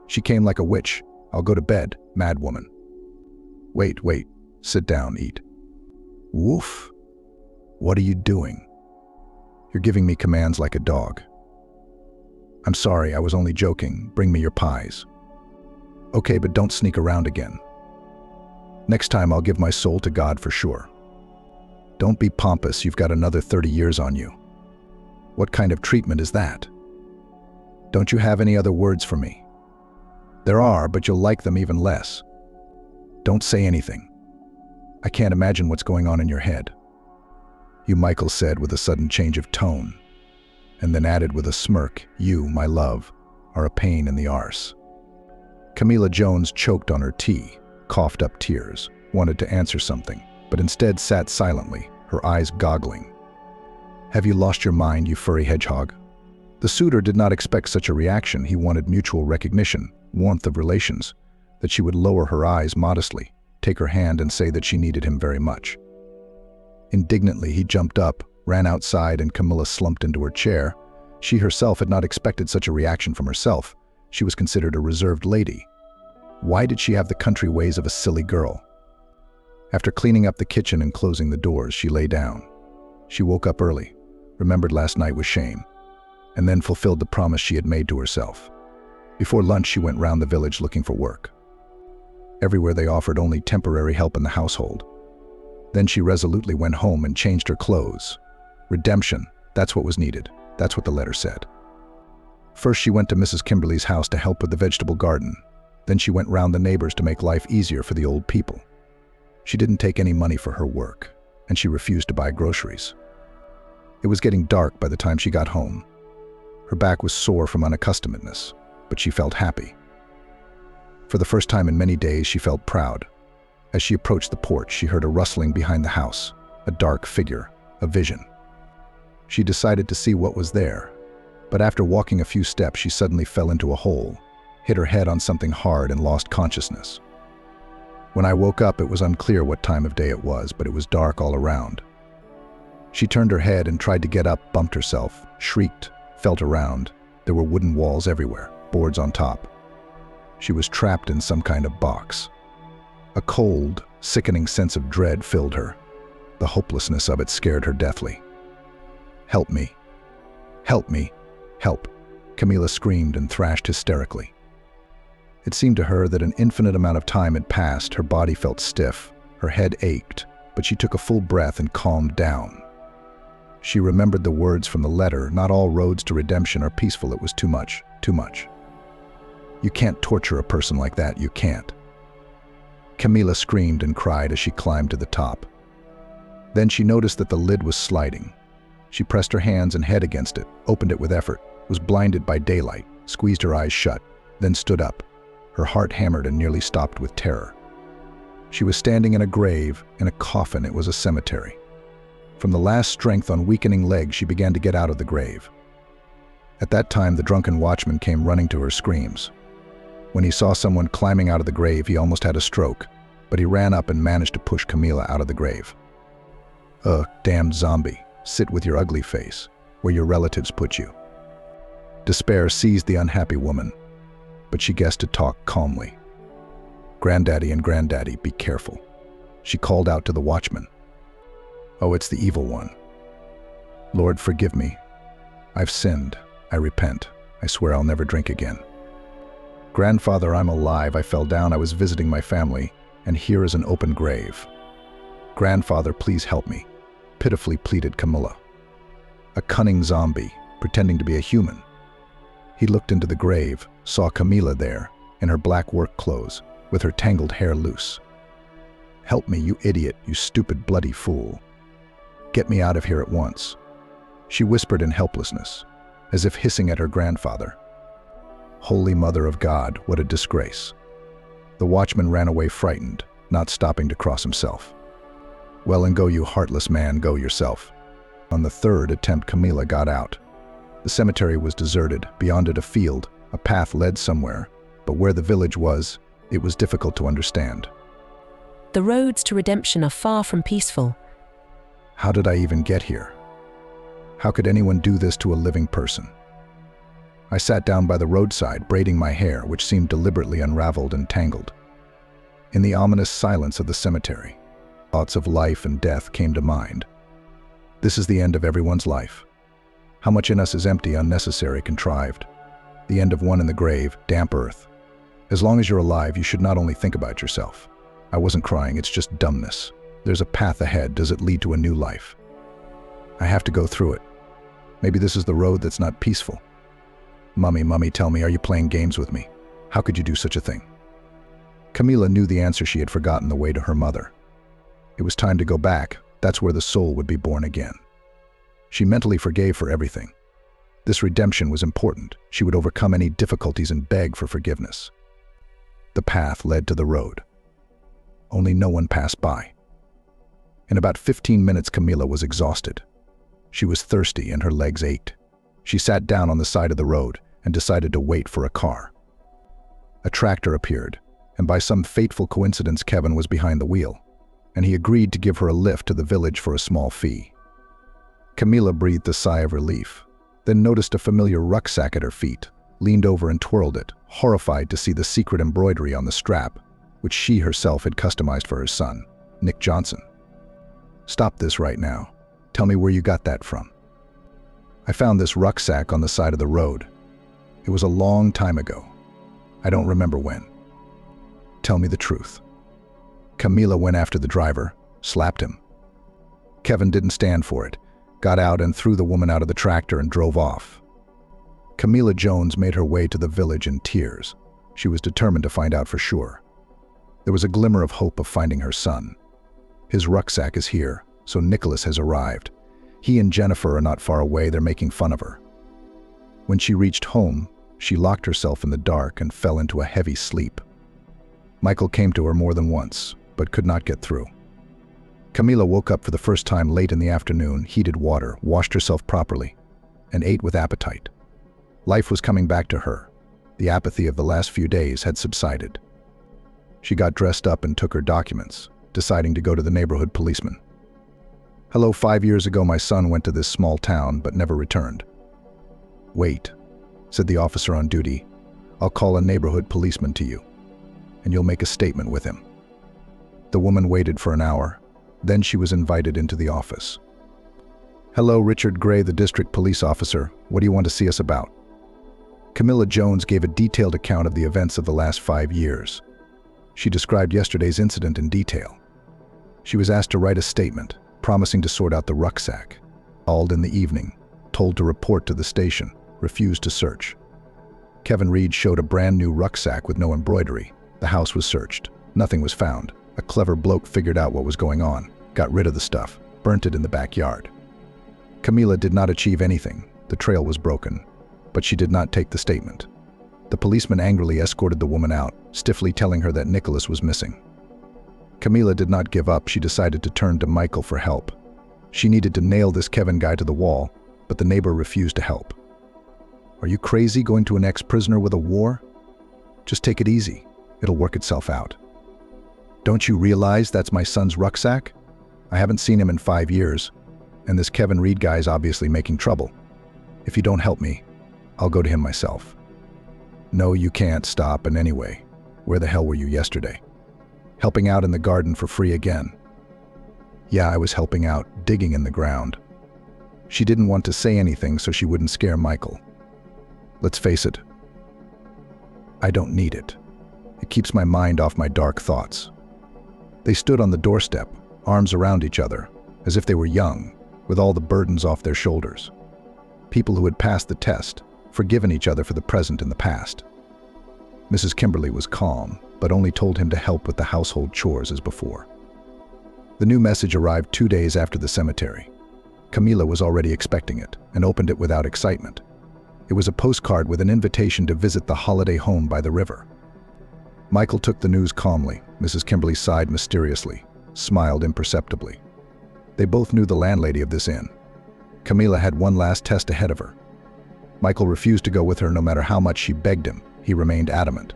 She came like a witch. I'll go to bed, mad woman. Wait, sit down, eat. Woof. What are you doing? You're giving me commands like a dog. I'm sorry, I was only joking. Bring me your pies. Okay, but don't sneak around again. Next time I'll give my soul to God for sure. Don't be pompous, you've got another 30 years on you. What kind of treatment is that? Don't you have any other words for me? There are, but you'll like them even less. Don't say anything. I can't imagine what's going on in your head. You, Michael said with a sudden change of tone, and then added with a smirk, you, my love, are a pain in the arse. Camila Jones choked on her tea, coughed up tears, wanted to answer something, but instead sat silently, her eyes goggling. Have you lost your mind, you furry hedgehog? The suitor did not expect such a reaction. He wanted mutual recognition, warmth of relations, that she would lower her eyes modestly, take her hand and say that she needed him very much. Indignantly, he jumped up, ran outside, and Camila slumped into her chair. She herself had not expected such a reaction from herself. She was considered a reserved lady. Why did she have the country ways of a silly girl? After cleaning up the kitchen and closing the doors, she lay down. She woke up early, remembered last night with shame, and then fulfilled the promise she had made to herself. Before lunch, she went round the village looking for work. Everywhere they offered only temporary help in the household. Then she resolutely went home and changed her clothes. Redemption, that's what was needed. That's what the letter said. First, she went to Mrs. Kimberly's house to help with the vegetable garden. Then she went round the neighbors to make life easier for the old people. She didn't take any money for her work, and she refused to buy groceries. It was getting dark by the time she got home. Her back was sore from unaccustomedness, but she felt happy. For the first time in many days, she felt proud. As she approached the porch, she heard a rustling behind the house, a dark figure, a vision. She decided to see what was there, but after walking a few steps, she suddenly fell into a hole, hit her head on something hard, and lost consciousness. When I woke up, it was unclear what time of day it was, but it was dark all around. She turned her head and tried to get up, bumped herself, shrieked, felt around. There were wooden walls everywhere, boards on top. She was trapped in some kind of box. A cold, sickening sense of dread filled her. The hopelessness of it scared her deathly. "Help me! Help me! Help!" Camila screamed and thrashed hysterically. It seemed to her that an infinite amount of time had passed. Her body felt stiff, her head ached, but she took a full breath and calmed down. She remembered the words from the letter, "Not all roads to redemption are peaceful." It was too much, too much. You can't torture a person like that, you can't. Camila screamed and cried as she climbed to the top. Then she noticed that the lid was sliding. She pressed her hands and head against it, opened it with effort, was blinded by daylight, squeezed her eyes shut, then stood up. Her heart hammered and nearly stopped with terror. She was standing in a grave, in a coffin. It was a cemetery. From the last strength on weakening legs, she began to get out of the grave. At that time, the drunken watchman came running to her screams. When he saw someone climbing out of the grave, he almost had a stroke, but he ran up and managed to push Camila out of the grave. "Ugh, damned zombie, sit with your ugly face, where your relatives put you." Despair seized the unhappy woman, but she guessed to talk calmly. "Granddaddy and Granddaddy, be careful." She called out to the watchman. "Oh, it's the evil one. Lord, forgive me. I've sinned. I repent. I swear I'll never drink again. Grandfather, I'm alive. I fell down. I was visiting my family, and here is an open grave. Grandfather, please help me," pitifully pleaded Camila. A cunning zombie, pretending to be a human. He looked into the grave, saw Camila there, in her black work clothes, with her tangled hair loose. "Help me, you idiot, you stupid bloody fool. Get me out of here at once," she whispered in helplessness, as if hissing at her grandfather. Holy Mother of God, what a disgrace. The watchman ran away frightened, not stopping to cross himself. "Well, and go, you heartless man, go yourself." On the third attempt, Camila got out. The cemetery was deserted. Beyond it, a field, a path led somewhere, but where the village was, it was difficult to understand. The roads to redemption are far from peaceful. How did I even get here? How could anyone do this to a living person? I sat down by the roadside, braiding my hair, which seemed deliberately unraveled and tangled. In the ominous silence of the cemetery, thoughts of life and death came to mind. This is the end of everyone's life. How much in us is empty, unnecessary, contrived? The end of one in the grave, damp earth. As long as you're alive, you should not only think about yourself. I wasn't crying, it's just dumbness. There's a path ahead. Does it lead to a new life? I have to go through it. Maybe this is the road that's not peaceful. Mummy, tell me, are you playing games with me? How could you do such a thing? Camila knew the answer. She had forgotten the way to her mother. It was time to go back. That's where the soul would be born again. She mentally forgave for everything. This redemption was important. She would overcome any difficulties and beg for forgiveness. The path led to the road. Only no one passed by. In about 15 minutes, Camila was exhausted. She was thirsty and her legs ached. She sat down on the side of the road and decided to wait for a car. A tractor appeared, and by some fateful coincidence, Kevin was behind the wheel, and he agreed to give her a lift to the village for a small fee. Camila breathed a sigh of relief, then noticed a familiar rucksack at her feet, leaned over and twirled it, horrified to see the secret embroidery on the strap, which she herself had customized for her son, Nick Johnson. "Stop this right now. Tell me where you got that from." "I found this rucksack on the side of the road. It was a long time ago. I don't remember when." "Tell me the truth." Camila went after the driver, slapped him. Kevin didn't stand for it, got out and threw the woman out of the tractor and drove off. Camila Jones made her way to the village in tears. She was determined to find out for sure. There was a glimmer of hope of finding her son. His rucksack is here, so Nicholas has arrived. He and Jennifer are not far away. They're making fun of her. When she reached home, she locked herself in the dark and fell into a heavy sleep. Michael came to her more than once, but could not get through. Camila woke up for the first time late in the afternoon, heated water, washed herself properly, and ate with appetite. Life was coming back to her. The apathy of the last few days had subsided. She got dressed up and took her documents, deciding to go to the neighborhood policeman. "Hello, 5 years ago my son went to this small town but never returned." "Wait," said the officer on duty. "I'll call a neighborhood policeman to you, and you'll make a statement with him." The woman waited for an hour. Then she was invited into the office. "Hello, Richard Gray, the district police officer. What do you want to see us about?" Camila Jones gave a detailed account of the events of the last 5 years. She described yesterday's incident in detail. She was asked to write a statement, promising to sort out the rucksack. Called in the evening, told to report to the station, refused to search. Kevin Reed showed a brand new rucksack with no embroidery. The house was searched. Nothing was found. A clever bloke figured out what was going on, got rid of the stuff, burnt it in the backyard. Camila did not achieve anything. The trail was broken, but she did not take the statement. The policeman angrily escorted the woman out, stiffly telling her that Nicholas was missing. Camila did not give up. She decided to turn to Michael for help. She needed to nail this Kevin guy to the wall, but the neighbor refused to help. "Are you crazy going to an ex-prisoner with a war? Just take it easy. It'll work itself out. Don't you realize that's my son's rucksack? I haven't seen him in 5 years, and this Kevin Reed guy is obviously making trouble. If you don't help me, I'll go to him myself." "No, you can't stop, and anyway, where the hell were you yesterday? Helping out in the garden for free again?" "Yeah, I was helping out, digging in the ground." She didn't want to say anything so she wouldn't scare Michael. "Let's face it, I don't need it. It keeps my mind off my dark thoughts." They stood on the doorstep, arms around each other, as if they were young, with all the burdens off their shoulders. People who had passed the test, forgiven each other for the present and the past. Mrs. Kimberly was calm, but only told him to help with the household chores as before. The new message arrived 2 days after the cemetery. Camila was already expecting it and opened it without excitement. It was a postcard with an invitation to visit the holiday home by the river. Michael took the news calmly. Mrs. Kimberly sighed mysteriously, smiled imperceptibly. They both knew the landlady of this inn. Camila had one last test ahead of her. Michael refused to go with her no matter how much she begged him. He remained adamant.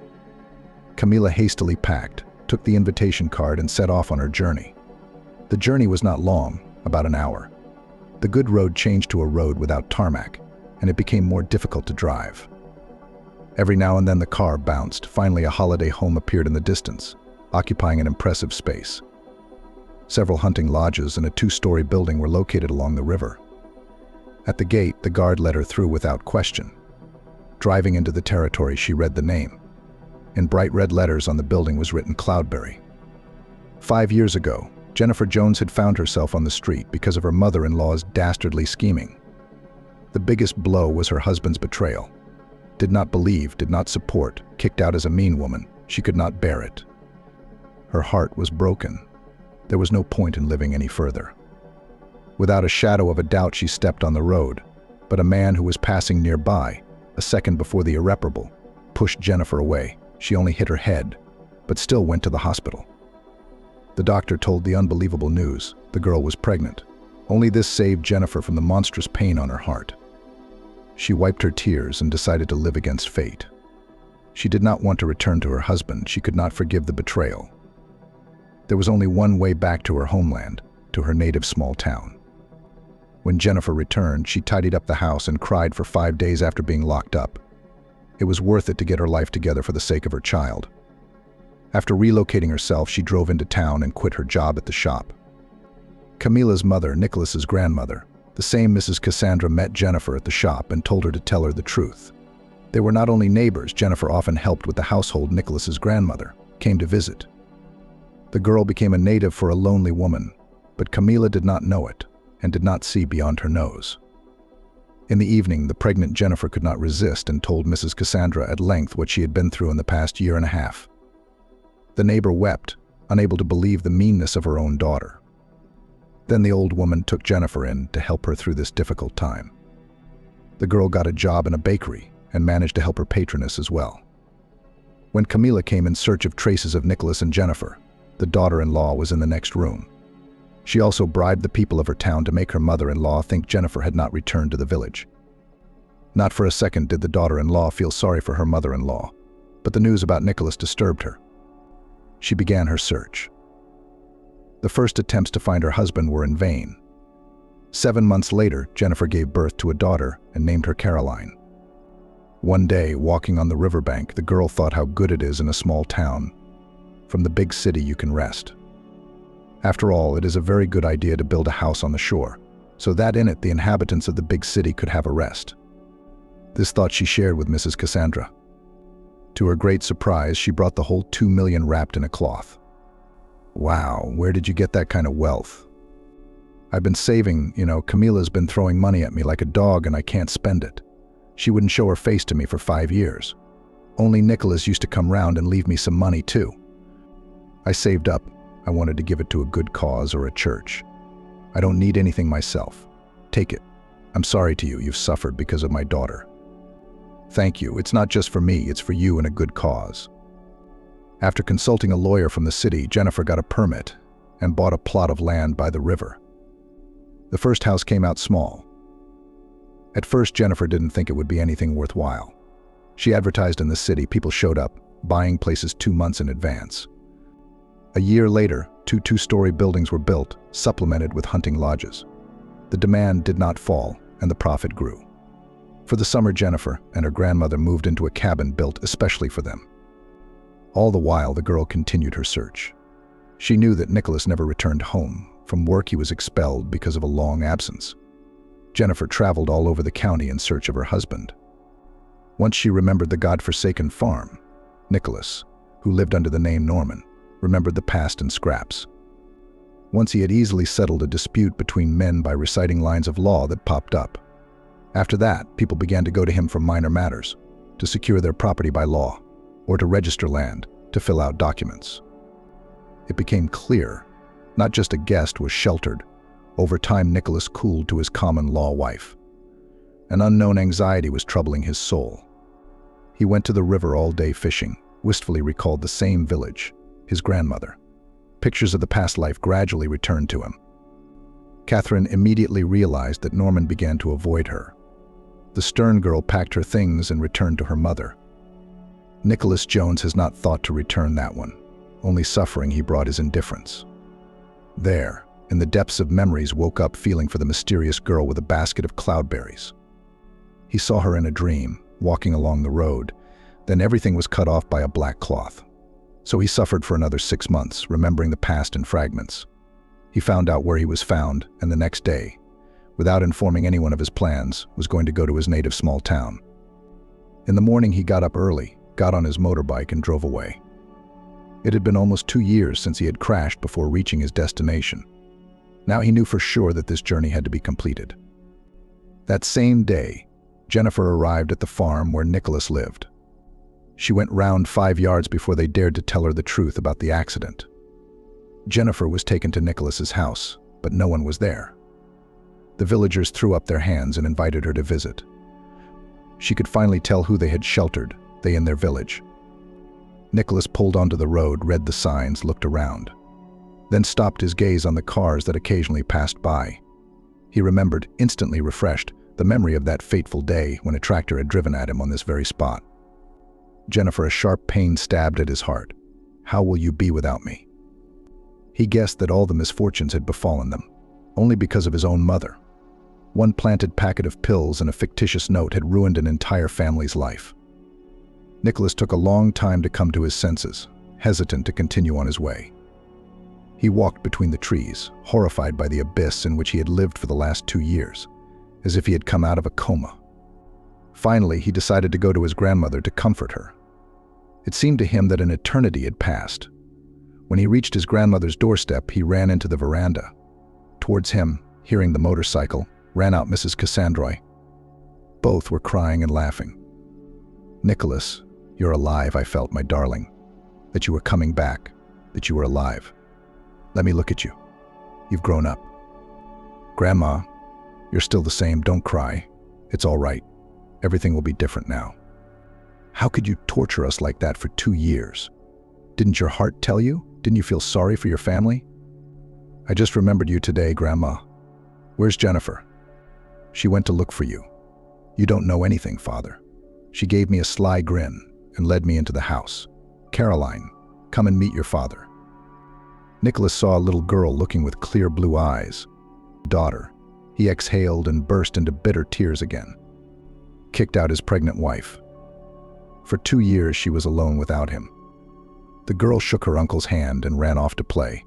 Camila hastily packed, took the invitation card and set off on her journey. The journey was not long, about an hour. The good road changed to a road without tarmac, and it became more difficult to drive. Every now and then the car bounced. Finally, a holiday home appeared in the distance, occupying an impressive space. Several hunting lodges and a 2-story building were located along the river. At the gate, the guard let her through without question. Driving into the territory, she read the name. In bright red letters on the building was written Cloudberry. 5 years ago, Jennifer Jones had found herself on the street because of her mother-in-law's dastardly scheming. The biggest blow was her husband's betrayal. Did not believe, did not support, kicked out as a mean woman. She could not bear it. Her heart was broken. There was no point in living any further. Without a shadow of a doubt, she stepped on the road, but a man who was passing nearby, a second before the irreparable, pushed Jennifer away. She only hit her head, but still went to the hospital. The doctor told the unbelievable news. The girl was pregnant. Only this saved Jennifer from the monstrous pain on her heart. She wiped her tears and decided to live against fate. She did not want to return to her husband. She could not forgive the betrayal. There was only one way back to her homeland, to her native small town. When Jennifer returned, she tidied up the house and cried for 5 days after being locked up. It was worth it to get her life together for the sake of her child. After relocating herself, she drove into town and quit her job at the shop. Camila's mother, Nicholas's grandmother, the same Mrs. Cassandra, met Jennifer at the shop and told her to tell her the truth. They were not only neighbors. Jennifer often helped with the household. Nicholas's grandmother came to visit. The girl became a native for a lonely woman, but Camila did not know it and did not see beyond her nose. In the evening, the pregnant Jennifer could not resist and told Mrs. Cassandra at length what she had been through in the past year and a half. The neighbor wept, unable to believe the meanness of her own daughter. Then the old woman took Jennifer in to help her through this difficult time. The girl got a job in a bakery and managed to help her patroness as well. When Camila came in search of traces of Nicholas and Jennifer, the daughter-in-law was in the next room. She also bribed the people of her town to make her mother-in-law think Jennifer had not returned to the village. Not for a second did the daughter-in-law feel sorry for her mother-in-law, but the news about Nicholas disturbed her. She began her search. The first attempts to find her husband were in vain. 7 months later, Jennifer gave birth to a daughter and named her Caroline. One day, walking on the riverbank, the girl thought how good it is in a small town. From the big city you can rest. After all, it is a very good idea to build a house on the shore, so that in it the inhabitants of the big city could have a rest. This thought she shared with Mrs. Cassandra. To her great surprise, she brought the whole 2 million wrapped in a cloth. Wow, where did you get that kind of wealth? I've been saving, Camila's been throwing money at me like a dog and I can't spend it. She wouldn't show her face to me for 5 years. Only Nicholas used to come round and leave me some money too. I saved up. I wanted to give it to a good cause or a church. I don't need anything myself. Take it. I'm sorry to you, you've suffered because of my daughter. Thank you, it's not just for me, it's for you and a good cause. After consulting a lawyer from the city, Jennifer got a permit and bought a plot of land by the river. The first house came out small. At first, Jennifer didn't think it would be anything worthwhile. She advertised in the city, people showed up, buying places 2 months in advance. A year later, 2 two-story buildings were built, supplemented with hunting lodges. The demand did not fall, and the profit grew. For the summer, Jennifer and her grandmother moved into a cabin built especially for them. All the while, the girl continued her search. She knew that Nicholas never returned home. From work, he was expelled because of a long absence. Jennifer traveled all over the county in search of her husband. Once she remembered the God-forsaken farm, Nicholas, who lived under the name Norman, remembered the past in scraps. Once he had easily settled a dispute between men by reciting lines of law that popped up. After that, people began to go to him for minor matters, to secure their property by law, or to register land, to fill out documents. It became clear, not just a guest was sheltered. Over time, Nicholas cooled to his common law wife. An unknown anxiety was troubling his soul. He went to the river all day fishing, wistfully recalled the same village, his grandmother. Pictures of the past life gradually returned to him. Catherine immediately realized that Norman began to avoid her. The stern girl packed her things and returned to her mother. Nicholas Jones has not thought to return that one. Only suffering he brought is indifference. There, in the depths of memories, woke up feeling for the mysterious girl with a basket of cloudberries. He saw her in a dream, walking along the road. Then everything was cut off by a black cloth. So he suffered for another 6 months, remembering the past in fragments. He found out where he was found, and the next day, without informing anyone of his plans, was going to go to his native small town. In the morning, he got up early, got on his motorbike, and drove away. It had been almost 2 years since he had crashed before reaching his destination. Now he knew for sure that this journey had to be completed. That same day, Jennifer arrived at the farm where Nicholas lived. She went round 5 yards before they dared to tell her the truth about the accident. Jennifer was taken to Nicholas's house, but no one was there. The villagers threw up their hands and invited her to visit. She could finally tell who they had sheltered, they in their village. Nicholas pulled onto the road, read the signs, looked around, then stopped his gaze on the cars that occasionally passed by. He remembered, instantly refreshed, the memory of that fateful day when a tractor had driven at him on this very spot. Jennifer, a sharp pain stabbed at his heart. How will you be without me? He guessed that all the misfortunes had befallen them, only because of his own mother. One planted packet of pills and a fictitious note had ruined an entire family's life. Nicholas took a long time to come to his senses, hesitant to continue on his way. He walked between the trees, horrified by the abyss in which he had lived for the last 2 years, as if he had come out of a coma. Finally, he decided to go to his grandmother to comfort her. It seemed to him that an eternity had passed. When he reached his grandmother's doorstep, he ran into the veranda. Towards him, hearing the motorcycle, ran out Mrs. Cassandra. Both were crying and laughing. "Nicholas, you're alive," I felt, "my darling. That you were coming back, that you were alive. Let me look at you. You've grown up. Grandma, you're still the same, don't cry. It's all right. Everything will be different now. How could you torture us like that for 2 years? Didn't your heart tell you? Didn't you feel sorry for your family?" I just remembered you today, Grandma. Where's Jennifer? She went to look for you. You don't know anything, Father. She gave me a sly grin and led me into the house. Caroline, come and meet your father. Nicholas saw a little girl looking with clear blue eyes. Daughter. He exhaled and burst into bitter tears again. Kicked out his pregnant wife. For 2 years she was alone without him. The girl shook her uncle's hand and ran off to play.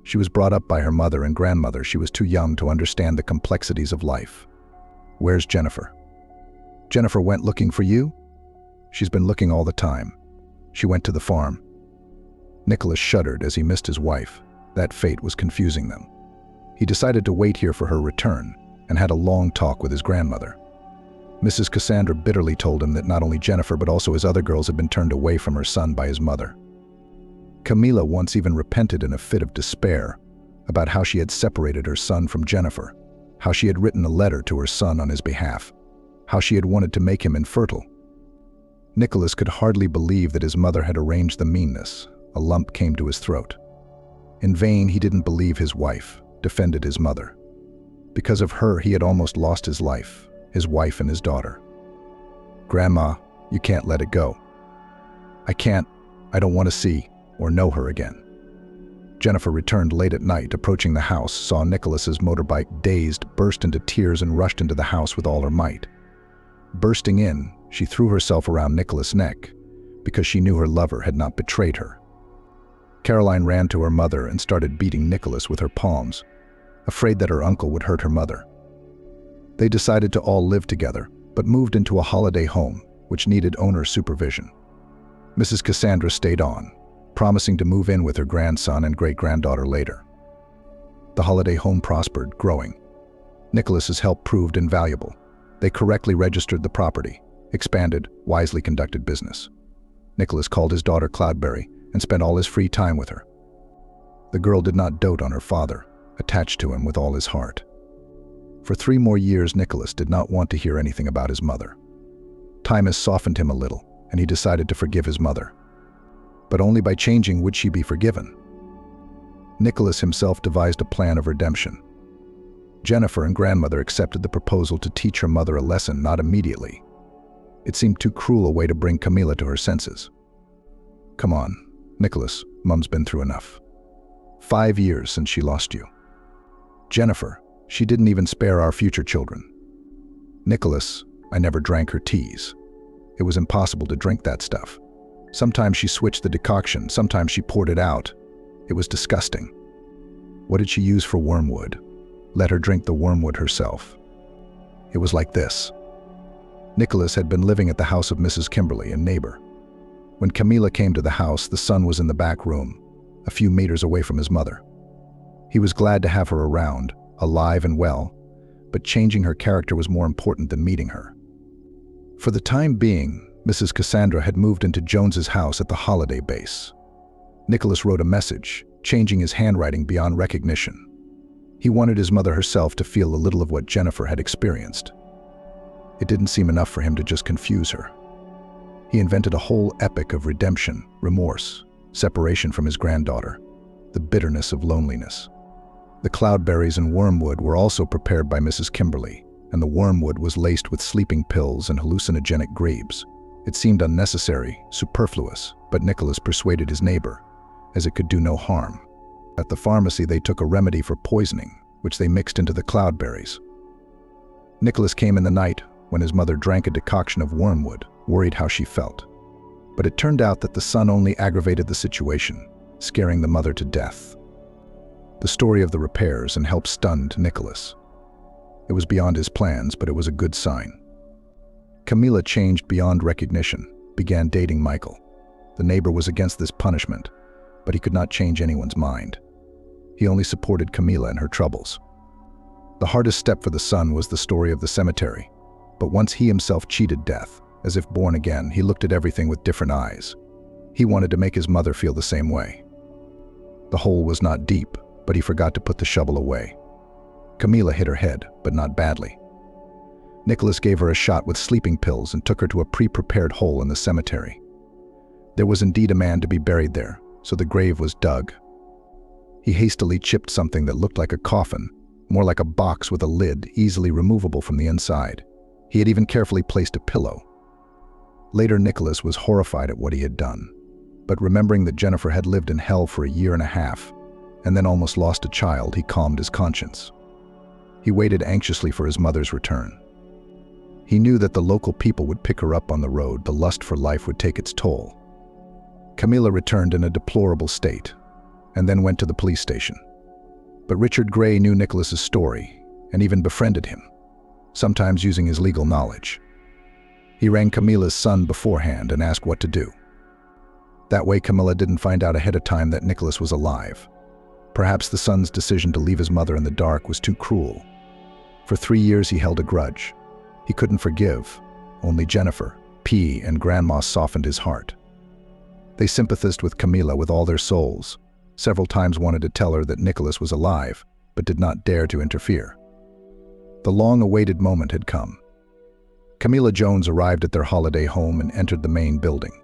She was brought up by her mother and grandmother. She was too young to understand the complexities of life. Where's Jennifer? Jennifer went looking for you? She's been looking all the time. She went to the farm. Nicholas shuddered as he missed his wife. That fate was confusing them. He decided to wait here for her return and had a long talk with his grandmother. Mrs. Cassandra bitterly told him that not only Jennifer but also his other girls had been turned away from her son by his mother. Camila once even repented in a fit of despair about how she had separated her son from Jennifer, how she had written a letter to her son on his behalf, how she had wanted to make him infertile. Nicholas could hardly believe that his mother had arranged the meanness. A lump came to his throat. In vain, he didn't believe his wife, defended his mother. Because of her, he had almost lost his life, his wife and his daughter. Grandma, you can't let it go. I don't want to see or know her again. Jennifer returned late at night, approaching the house, saw Nicholas's motorbike, dazed, burst into tears and rushed into the house with all her might. Bursting in, she threw herself around Nicholas' neck because she knew her lover had not betrayed her. Caroline ran to her mother and started beating Nicholas with her palms, afraid that her uncle would hurt her mother. They decided to all live together, but moved into a holiday home, which needed owner supervision. Mrs. Cassandra stayed on, promising to move in with her grandson and great-granddaughter later. The holiday home prospered, growing. Nicholas's help proved invaluable. They correctly registered the property, expanded, wisely conducted business. Nicholas called his daughter Cloudberry and spent all his free time with her. The girl did not dote on her father, attached to him with all his heart. For 3 more years, Nicholas did not want to hear anything about his mother. Time has softened him a little, and he decided to forgive his mother. But only by changing would she be forgiven. Nicholas himself devised a plan of redemption. Jennifer and grandmother accepted the proposal to teach her mother a lesson, not immediately. It seemed too cruel a way to bring Camila to her senses. Come on, Nicholas, Mom's been through enough. 5 years since she lost you. Jennifer, she didn't even spare our future children. Nicholas, I never drank her teas. It was impossible to drink that stuff. Sometimes she switched the decoction, sometimes she poured it out. It was disgusting. What did she use for wormwood? Let her drink the wormwood herself. It was like this. Nicholas had been living at the house of Mrs. Kimberly, a neighbor. When Camila came to the house, the son was in the back room, a few meters away from his mother. He was glad to have her around, alive and well, but changing her character was more important than meeting her. For the time being, Mrs. Cassandra had moved into Jones's house at the holiday base. Nicholas wrote a message, changing his handwriting beyond recognition. He wanted his mother herself to feel a little of what Jennifer had experienced. It didn't seem enough for him to just confuse her. He invented a whole epic of redemption, remorse, separation from his granddaughter, the bitterness of loneliness. The cloudberries and wormwood were also prepared by Mrs. Kimberly, and the wormwood was laced with sleeping pills and hallucinogenic grapes. It seemed unnecessary, superfluous, but Nicholas persuaded his neighbor, as it could do no harm. At the pharmacy, they took a remedy for poisoning, which they mixed into the cloudberries. Nicholas came in the night when his mother drank a decoction of wormwood, worried how she felt. But it turned out that the son only aggravated the situation, scaring the mother to death. The story of the repairs and help stunned Nicholas. It was beyond his plans, but it was a good sign. Camila changed beyond recognition, began dating Michael. The neighbor was against this punishment, but he could not change anyone's mind. He only supported Camila in her troubles. The hardest step for the son was the story of the cemetery, but once he himself cheated death, as if born again, he looked at everything with different eyes. He wanted to make his mother feel the same way. The hole was not deep, but he forgot to put the shovel away. Camila hit her head, but not badly. Nicholas gave her a shot with sleeping pills and took her to a pre-prepared hole in the cemetery. There was indeed a man to be buried there, so the grave was dug. He hastily chipped something that looked like a coffin, more like a box with a lid easily removable from the inside. He had even carefully placed a pillow. Later, Nicholas was horrified at what he had done, but remembering that Jennifer had lived in hell for a year and a half, and then almost lost a child, he calmed his conscience. He waited anxiously for his mother's return. He knew that the local people would pick her up on the road. The lust for life would take its toll. Camila returned in a deplorable state, and then went to the police station. But Richard Gray knew Nicholas's story, and even befriended him, sometimes using his legal knowledge. He rang Camila's son beforehand and asked what to do. That way Camila didn't find out ahead of time that Nicholas was alive. Perhaps the son's decision to leave his mother in the dark was too cruel. For 3 years he held a grudge. He couldn't forgive. Only Jennifer, P, and Grandma softened his heart. They sympathized with Camila with all their souls, several times wanted to tell her that Nicholas was alive, but did not dare to interfere. The long-awaited moment had come. Camila Jones arrived at their holiday home and entered the main building.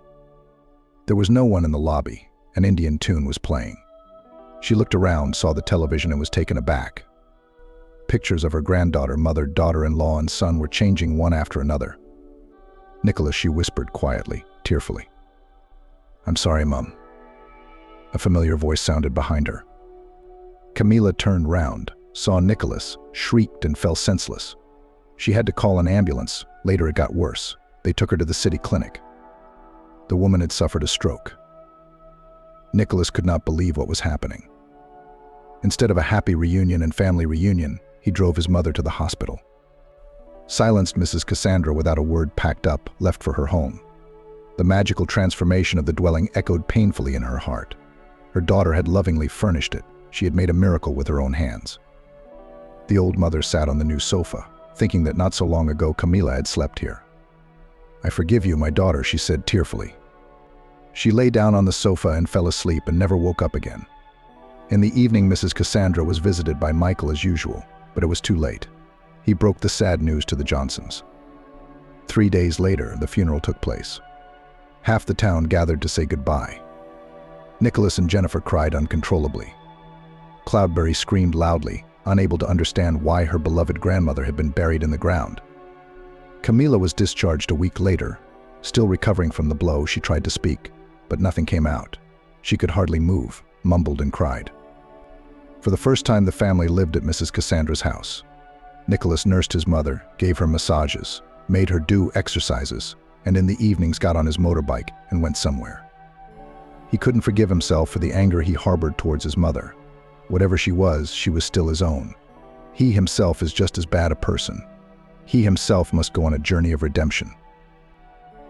There was no one in the lobby. An Indian tune was playing. She looked around, saw the television, and was taken aback. Pictures of her granddaughter, mother, daughter-in-law, and son were changing one after another. "Nicholas," she whispered quietly, tearfully. "I'm sorry, Mum." A familiar voice sounded behind her. Camila turned round, saw Nicholas, shrieked, and fell senseless. She had to call an ambulance. Later it got worse. They took her to the city clinic. The woman had suffered a stroke. Nicholas could not believe what was happening. Instead of a happy reunion and family reunion, he drove his mother to the hospital. Silenced, Mrs. Cassandra, without a word, packed up, left for her home. The magical transformation of the dwelling echoed painfully in her heart. Her daughter had lovingly furnished it. She had made a miracle with her own hands. The old mother sat on the new sofa, thinking that not so long ago Camila had slept here. "I forgive you, my daughter," she said tearfully. She lay down on the sofa and fell asleep and never woke up again. In the evening, Mrs. Cassandra was visited by Michael as usual, but it was too late. He broke the sad news to the Johnsons. 3 days later, the funeral took place. Half the town gathered to say goodbye. Nicholas and Jennifer cried uncontrollably. Cloudberry screamed loudly, unable to understand why her beloved grandmother had been buried in the ground. Camila was discharged a week later. Still recovering from the blow, she tried to speak, but nothing came out. She could hardly move, mumbled and cried. For the first time, the family lived at Mrs. Cassandra's house. Nicholas nursed his mother, gave her massages, made her do exercises, and in the evenings got on his motorbike and went somewhere. He couldn't forgive himself for the anger he harbored towards his mother. Whatever she was still his own. He himself is just as bad a person. He himself must go on a journey of redemption.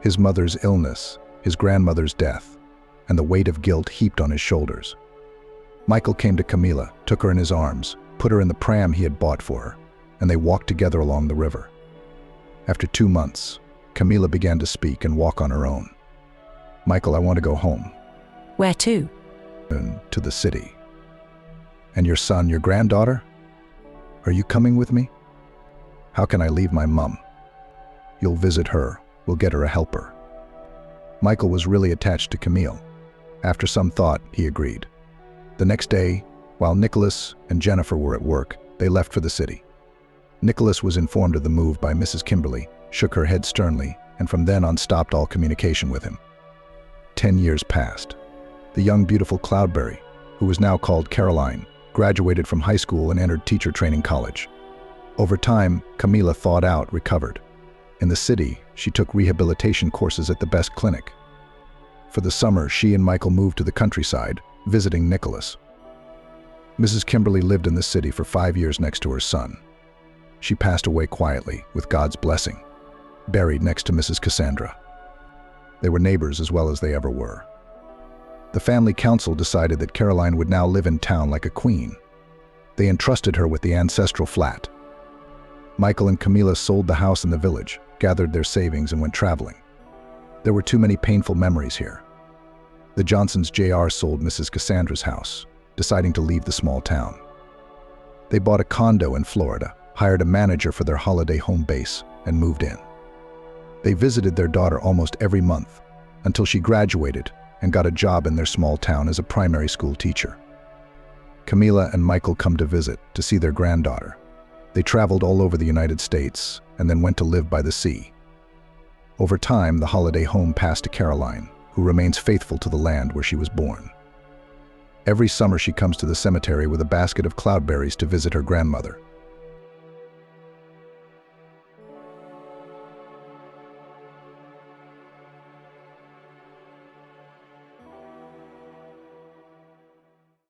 His mother's illness, his grandmother's death, and the weight of guilt heaped on his shoulders. Michael came to Camila, took her in his arms, put her in the pram he had bought for her, and they walked together along the river. After 2 months, Camila began to speak and walk on her own. "Michael, I want to go home." Where to? "To the city." "And your son, your granddaughter? Are you coming with me?" "How can I leave my mum?" "You'll visit her. We'll get her a helper." Michael was really attached to Camille. After some thought, he agreed. The next day, while Nicholas and Jennifer were at work, they left for the city. Nicholas was informed of the move by Mrs. Kimberly, shook her head sternly, and from then on stopped all communication with him. 10 years passed. The young, beautiful Cloudberry, who was now called Caroline, graduated from high school and entered teacher training college. Over time, Camila thawed out, recovered. In the city, she took rehabilitation courses at the best clinic. For the summer, she and Michael moved to the countryside, visiting Nicholas. Mrs. Kimberly lived in the city for 5 years next to her son. She passed away quietly, with God's blessing, buried next to Mrs. Cassandra. They were neighbors as well as they ever were. The family council decided that Caroline would now live in town like a queen. They entrusted her with the ancestral flat. Michael and Camila sold the house in the village, gathered their savings, and went traveling. There were too many painful memories here. The Johnsons Jr. sold Mrs. Cassandra's house, deciding to leave the small town. They bought a condo in Florida, hired a manager for their holiday home base, and moved in. They visited their daughter almost every month, until she graduated and got a job in their small town as a primary school teacher. Camila and Michael come to visit to see their granddaughter. They traveled all over the United States and then went to live by the sea. Over time, the holiday home passed to Caroline, who remains faithful to the land where she was born. Every summer she comes to the cemetery with a basket of cloudberries to visit her grandmother.